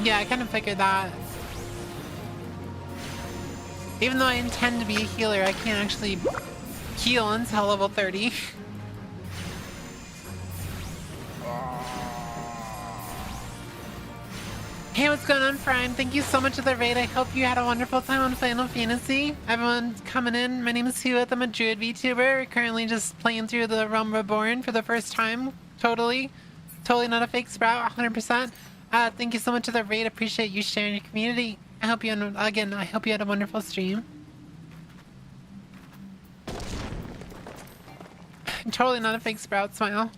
Yeah, I kind of figured that. Even though I intend to be a healer, I can't actually heal until level 30. Hey, what's going on, Prime? Thank you so much for the raid. I hope you had a wonderful time on Final Fantasy. Everyone coming in, my name is Whooith. I'm a druid VTuber. We're currently just playing through the Realm Reborn for the first time. Totally not a fake sprout, 100%. Thank you so much for the raid. Appreciate you sharing your community. I hope you had a wonderful stream. Totally not a fake sprout, smile.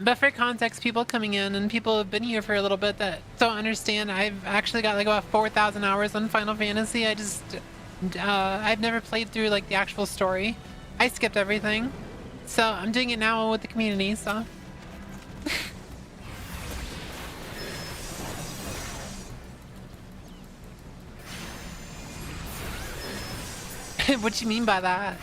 But for context, people coming in and people who've been here for a little bit that don't understand, I've actually got like about 4,000 hours on Final Fantasy. I've never played through like the actual story. I skipped everything. So I'm doing it now with the community, so. What you mean by that?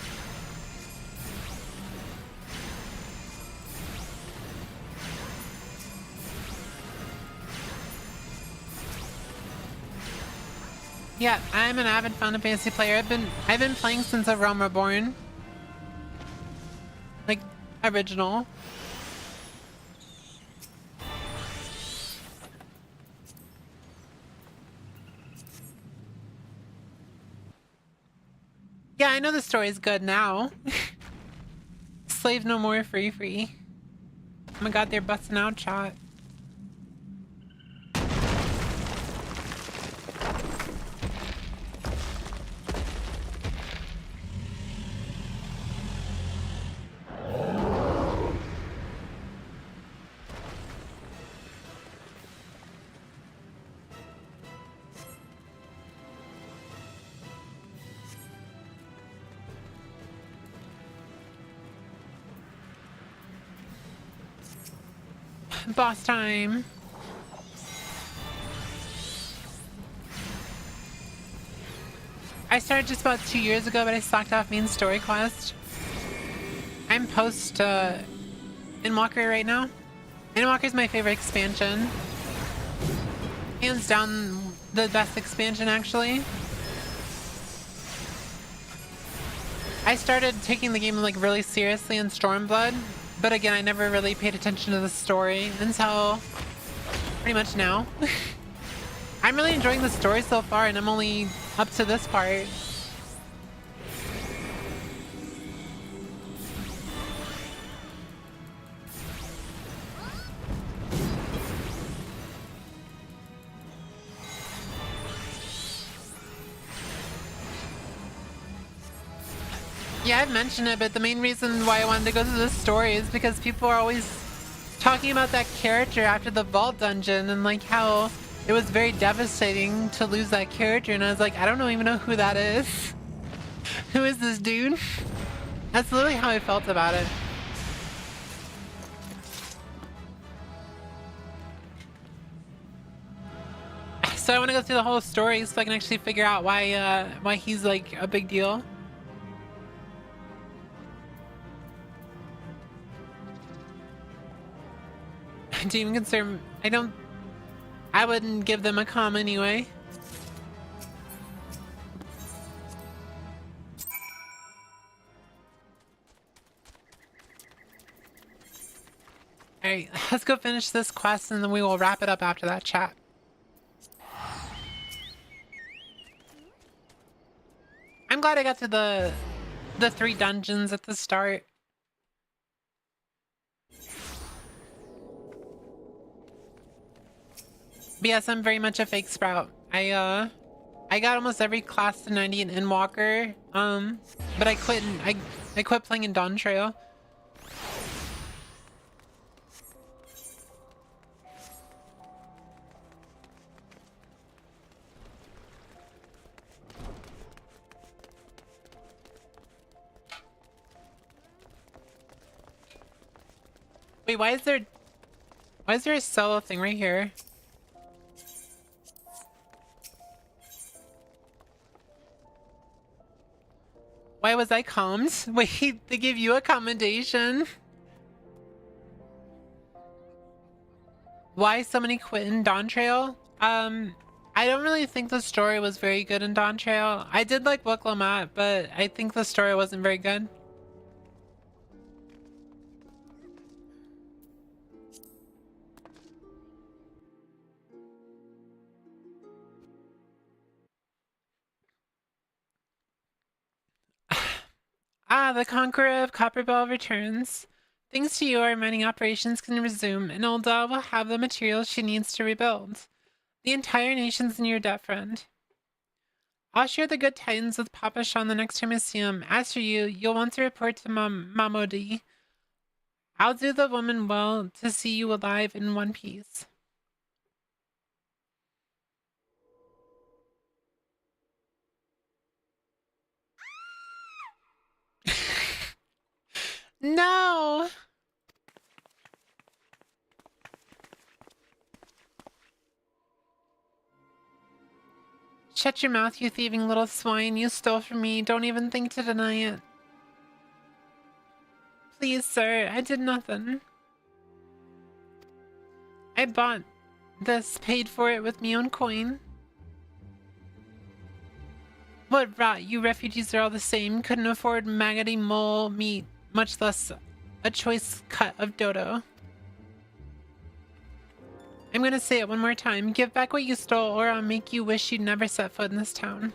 Yeah, I'm an avid Final Fantasy player. I've been playing since A Realm Reborn. Like, original. Yeah, I know the story's good now. Slave no more, free free. Oh my god, they're busting out chat. Boss time. I started just about 2 years ago, but I stocked off main story quest. I'm post Endwalker right now. Endwalker's my favorite expansion. Hands down the best expansion, actually. I started taking the game like really seriously in Stormblood, but again, I never really paid attention to the story until pretty much now. I'm really enjoying the story so far, and I'm only up to this part. Yeah, I've mentioned it, but the main reason why I wanted to go through this story is because people are always talking about that character after the vault dungeon and like how it was very devastating to lose that character, and I was like, I don't even know who that is. Who is this dude? That's literally how I felt about it. So I want to go through the whole story so I can actually figure out why he's like a big deal. Demon concern, I wouldn't give them a comm anyway. Alright, let's go finish this quest and then we will wrap it up after that chat. I'm glad I got to the 3 dungeons at the start. But yes, I'm very much a fake sprout. I got almost every class to 90 in Endwalker, but I quit playing in Dawn Trail. Wait, why is there a solo thing right here? Why was I commed? Wait, they give you a commendation? Why so many quit in Dawn Trail? I don't really think the story was very good in Dawn Trail. I did like Whooith, but I think the story wasn't very good. Ah, the Conqueror of Copperbell returns. Thanks to you, our mining operations can resume, and Ul'dah will have the materials she needs to rebuild. The entire nation's in your debt, friend. I'll share the good tidings with Papa Sean the next time I see him. As for you, you'll want to report to Mamodi. I'll do the woman well to see you alive in one piece. No! Shut your mouth, you thieving little swine. You stole from me. Don't even think to deny it. Please, sir, I did nothing. I bought this, paid for it with my own coin. What rot, you refugees are all the same. Couldn't afford maggoty mole meat, much less a choice cut of dodo. I'm gonna say it one more time. Give back what you stole or I'll make you wish you'd never set foot in this town.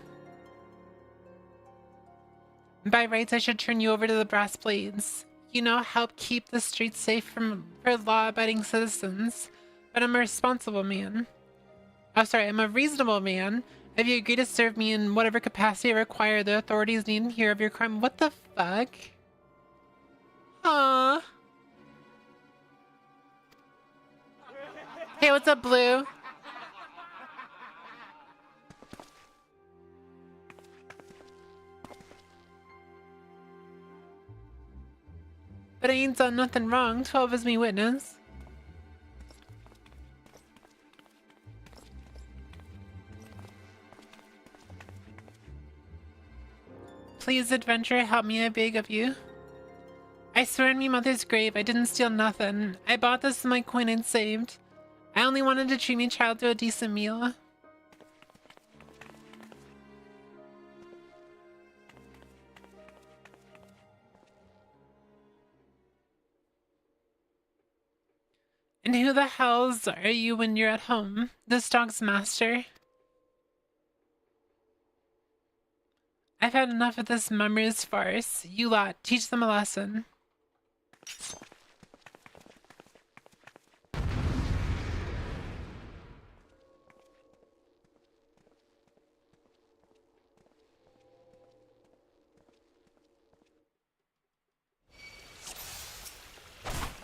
By rights, I should turn you over to the brass blades. You know, help keep the streets safe for law-abiding citizens. But I'm a responsible man. Oh, sorry, I'm a reasonable man. If you agree to serve me in whatever capacity I require, the authorities needn't hear of your crime. What the fuck? Aww. Hey, what's up, Blue? But I ain't done nothing wrong. 12 is me witness. Please, adventurer, help me, I beg of you. I swear on me mother's grave, I didn't steal nothing. I bought this with my coin I'd saved. I only wanted to treat me child to a decent meal. And who the hells are you when you're at home? This dog's master? I've had enough of this mummers farce. You lot, teach them a lesson.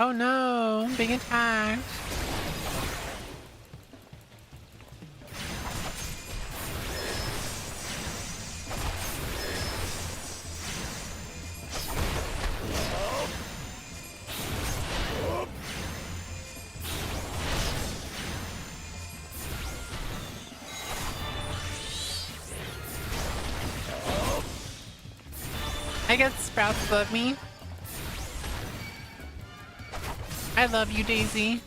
Oh no, I'm being attacked. I guess sprouts love me. I love you, Daisy.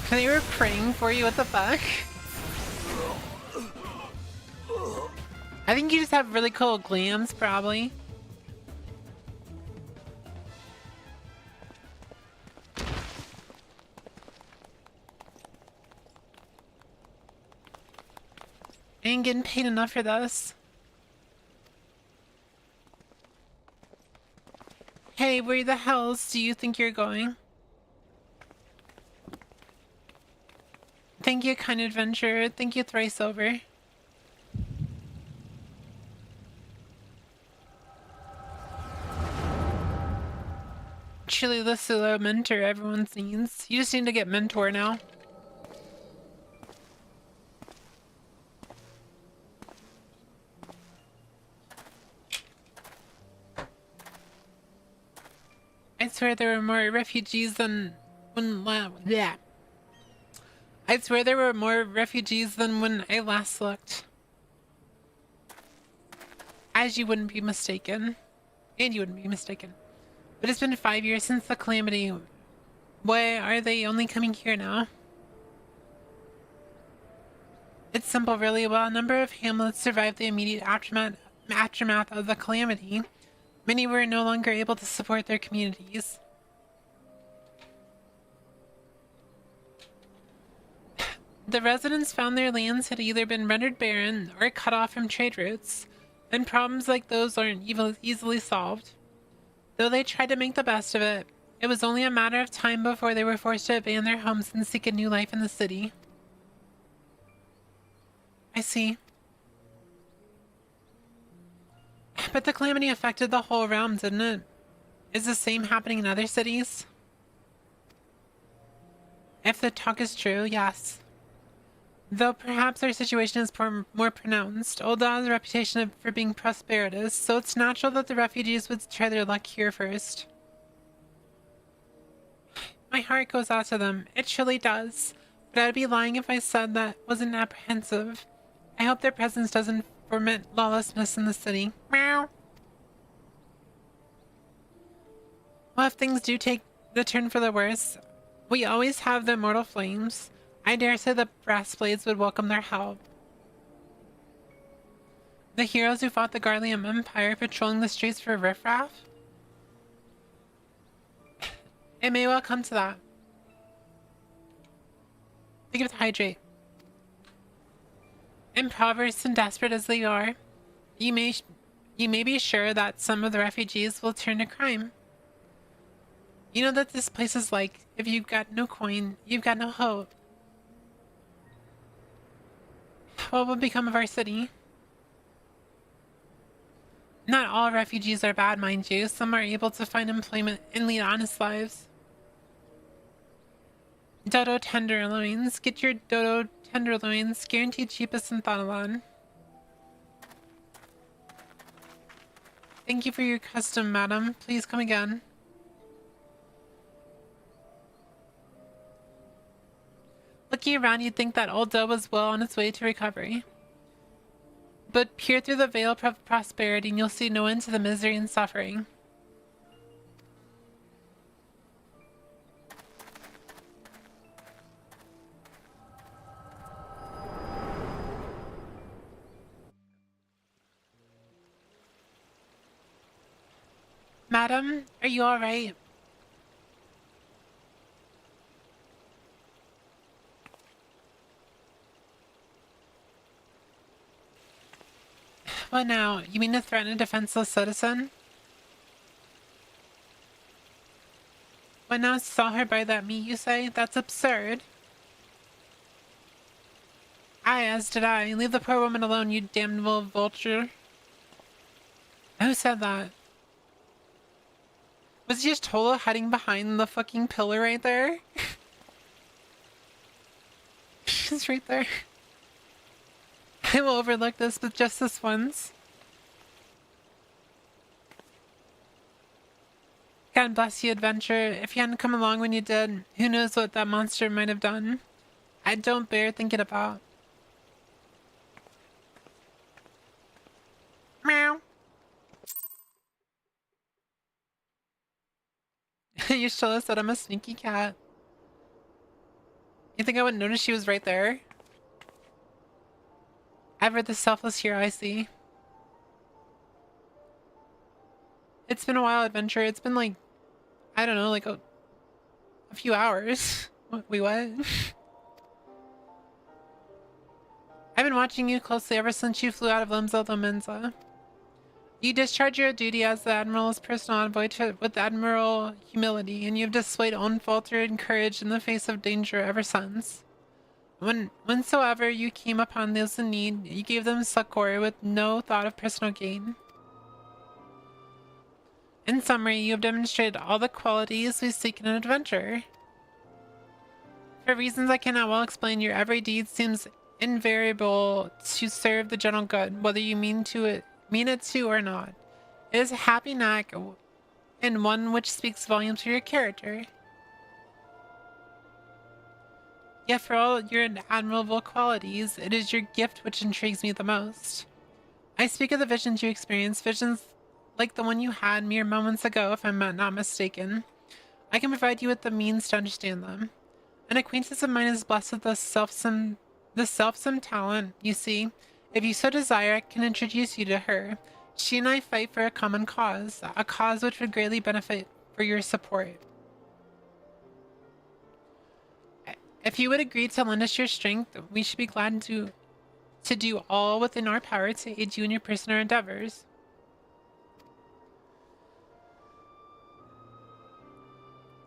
They were praying for you, what the fuck? I think you just have really cool glams, probably. I ain't getting paid enough for this. Hey, where the hells do you think you're going? Thank you, kind adventurer. Thank you thrice over. Truly the solo mentor everyone needs. You just need to get mentor now. I swear there were more refugees than when I swear there were more refugees than when I last looked. As you wouldn't be mistaken. And you wouldn't be mistaken. But it's been 5 years since the calamity. Why are they only coming here now? It's simple, really. While a number of hamlets survived the immediate aftermath of the calamity, many were no longer able to support their communities. The residents found their lands had either been rendered barren or cut off from trade routes, and problems like those aren't easily solved. Though they tried to make the best of it, it was only a matter of time before they were forced to abandon their homes and seek a new life in the city. I see. But the calamity affected the whole realm, didn't it? Is the same happening in other cities? If the talk is true, yes. Though perhaps our situation is more pronounced, Ul'dah has a reputation for being prosperous, so it's natural that the refugees would try their luck here first. My heart goes out to them. It truly does. But I'd be lying if I said that wasn't apprehensive. I hope their presence doesn't foment lawlessness in the city. Meow. Well, if things do take the turn for the worse, we always have the immortal flames. I dare say the brass blades would welcome their help. The heroes who fought the Garlium Empire patrolling the streets for riffraff? It may well come to that. Think of the hydrate. Impoverished and desperate as they are, you may be sure that some of the refugees will turn to crime. You know that this place is like, if you've got no coin, you've got no hope. What will become of our city? Not all refugees are bad, mind you. Some are able to find employment and lead honest lives. Dodo tenderloins. Get your Dodo tenderloins. Guaranteed cheapest in Thanalan. Thank you for your custom, madam. Please come again. Looking around, you'd think that old dough was well on its way to recovery. But peer through the veil of prosperity and you'll see no end to the misery and suffering. Madam, are you alright? What now? You mean to threaten a defenseless citizen? What now? Saw her buy that meat, you say? That's absurd. Aye, as did I. Leave the poor woman alone, you damnable vulture. Who said that? Was he just Tola hiding behind the fucking pillar right there? She's right there. I will overlook this, but just this once. God bless you, adventure. If you hadn't come along when you did, who knows what that monster might have done. I don't bear thinking about. Meow. You should have said I'm a sneaky cat. You think I wouldn't notice she was right there? Ever the selfless hero I see. It's been a while, adventure. It's been like, I don't know, like a few hours. Wait, what? I've been watching you closely ever since you flew out of Limzo Menza. You discharge your duty as the Admiral's personal envoy with admirable humility, and you've displayed unfaltered courage in the face of danger ever since. Whensoever you came upon those in need, you gave them succor with no thought of personal gain. In summary, you have demonstrated all the qualities we seek in an adventurer. For reasons I cannot well explain, your every deed seems invariable to serve the general good, whether you mean it to or not. It is a happy knack, and one which speaks volumes for your character. Yet for all your admirable qualities, it is your gift which intrigues me the most. I speak of the visions you experience, visions like the one you had mere moments ago, if I'm not mistaken. I can provide you with the means to understand them. An acquaintance of mine is blessed with the selfsome talent, you see. If you so desire, I can introduce you to her. She and I fight for a common cause, a cause which would greatly benefit for your support. If you would agree to lend us your strength, we should be glad to do all within our power to aid you in your personal endeavors.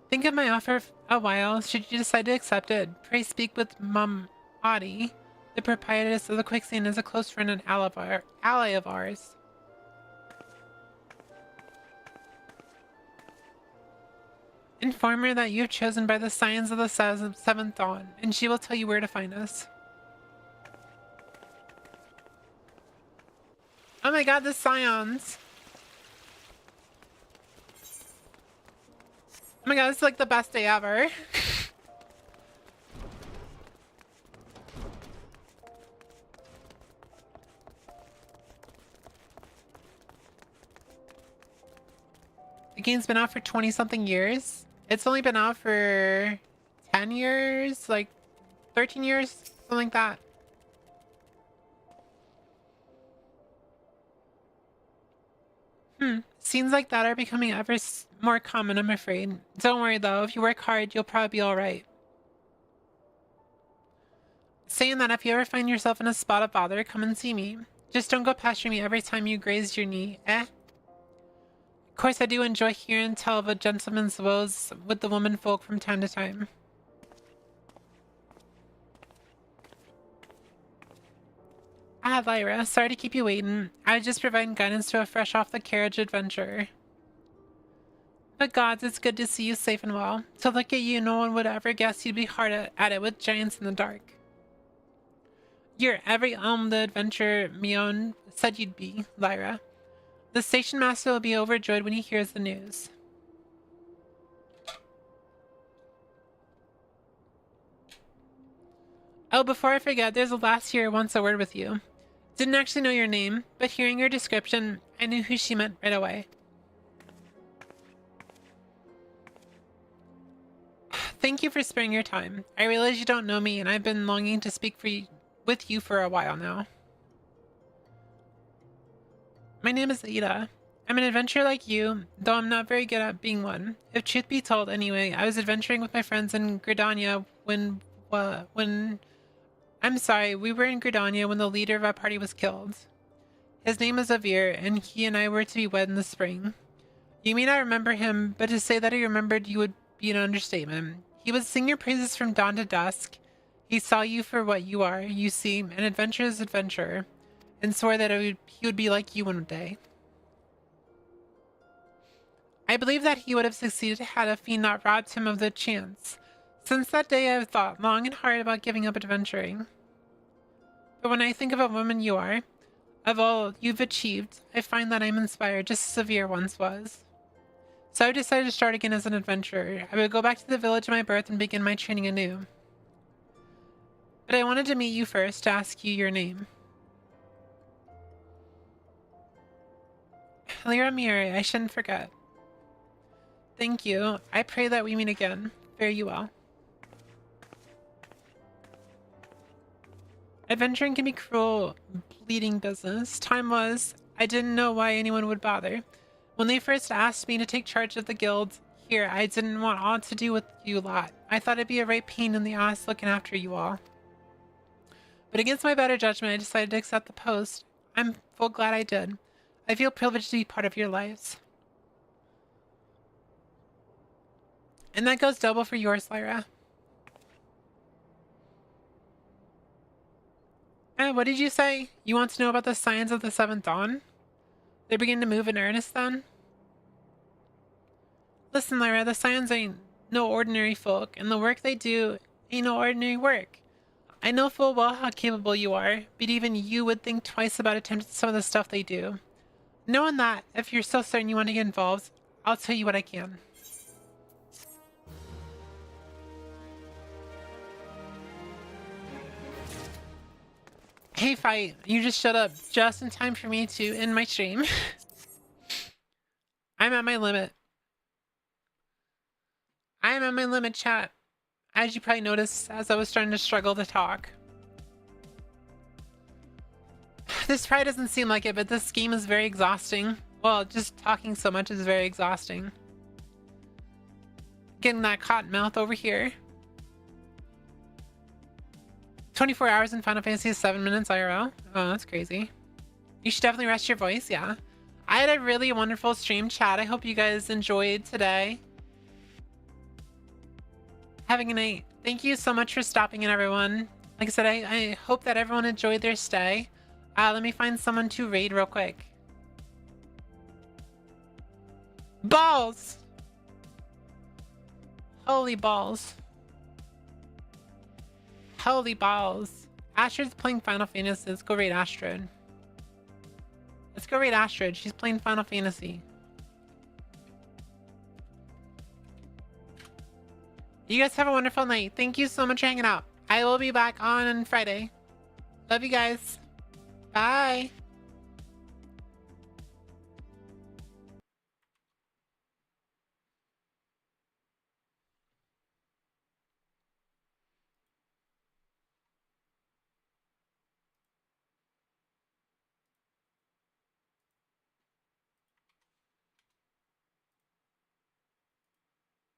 Think of my offer a while. Should you decide to accept it, pray speak with Mum Adi. The proprietress of the Quicksand is a close friend and ally of ours. Inform her that you have chosen by the signs of the seventh dawn, and she will tell you where to find us. Oh my god, the scions! Oh my god, this is like the best day ever. The game's been out for 20 something years. It's only been out for 10 years, like 13 years, something like that. Scenes like that are becoming ever more common, I'm afraid. Don't worry though, if you work hard, you'll probably be alright. Saying that, if you ever find yourself in a spot of bother, come and see me. Just don't go pestering me every time you graze your knee, eh? Of course, I do enjoy hearing tell of a gentleman's woes with the woman folk from time to time. Ah, Lyra, sorry to keep you waiting. I was just providing guidance to a fresh off the carriage adventurer. But gods, it's good to see you safe and well. To look at you, no one would ever guess you'd be hard at it with giants in the dark. You're every the adventurer Mion said you'd be, Lyra. The station master will be overjoyed when he hears the news. Oh, before I forget, there's a lass here who wants a word with you. Didn't actually know your name, but hearing your description, I knew who she meant right away. Thank you for sparing your time. I realize you don't know me, and I've been longing to speak with you for a while now. My name is Ada. I'm an adventurer like you, though I'm not very good at being one. If truth be told, anyway, I was adventuring with my friends in Gridania when I'm sorry, we were in Gridania when the leader of our party was killed. His name is Avir, and he and I were to be wed in the spring. You may not remember him, but to say that he remembered you would be an understatement. He would sing your praises from dawn to dusk. He saw you for what you are, you see, an adventurer's adventurer, and swore that he would be like you one day. I believe that he would have succeeded had a fiend not robbed him of the chance. Since that day I have thought long and hard about giving up adventuring. But when I think of a woman you are, of all you've achieved, I find that I'm inspired just as Avir once was. So I decided to start again as an adventurer. I would go back to the village of my birth and begin my training anew. But I wanted to meet you first to ask you your name. Lyra Miri, I shouldn't forget. Thank you. I pray that we meet again. Fare you well. Adventuring can be cruel, bleeding business. Time was, I didn't know why anyone would bother. When they first asked me to take charge of the guild here, I didn't want aught to do with you lot. I thought it'd be a right pain in the ass looking after you all. But against my better judgment, I decided to accept the post. I'm full glad I did. I feel privileged to be part of your lives. And that goes double for yours, Lyra. What did you say? You want to know about the signs of the seventh dawn? They're beginning to move in earnest then? Listen, Lyra, the Scions ain't no ordinary folk, and the work they do ain't no ordinary work. I know full well how capable you are, but even you would think twice about attempting some of the stuff they do. Knowing that, if you're so certain you want to get involved, I'll tell you what I can. Hey, Fight, you just showed up just in time for me to end my stream. I'm at my limit. I am at my limit, chat. As you probably noticed, as I was starting to struggle to talk. This probably doesn't seem like it, but this game is very exhausting. Well, just talking so much is very exhausting. Getting that cotton mouth over here. 24 hours in Final Fantasy is 7 minutes IRL. Oh, that's crazy. You should definitely rest your voice, yeah. I had a really wonderful stream, chat. I hope you guys enjoyed today. Have a good night. Thank you so much for stopping in, everyone. Like I said, I hope that everyone enjoyed their stay. Let me find someone to raid real quick. Balls! Holy balls. Holy balls. Astrid's playing Final Fantasy. Let's go raid Astrid. Let's go raid Astrid. She's playing Final Fantasy. You guys have a wonderful night. Thank you so much for hanging out. I will be back on Friday. Love you guys. Bye.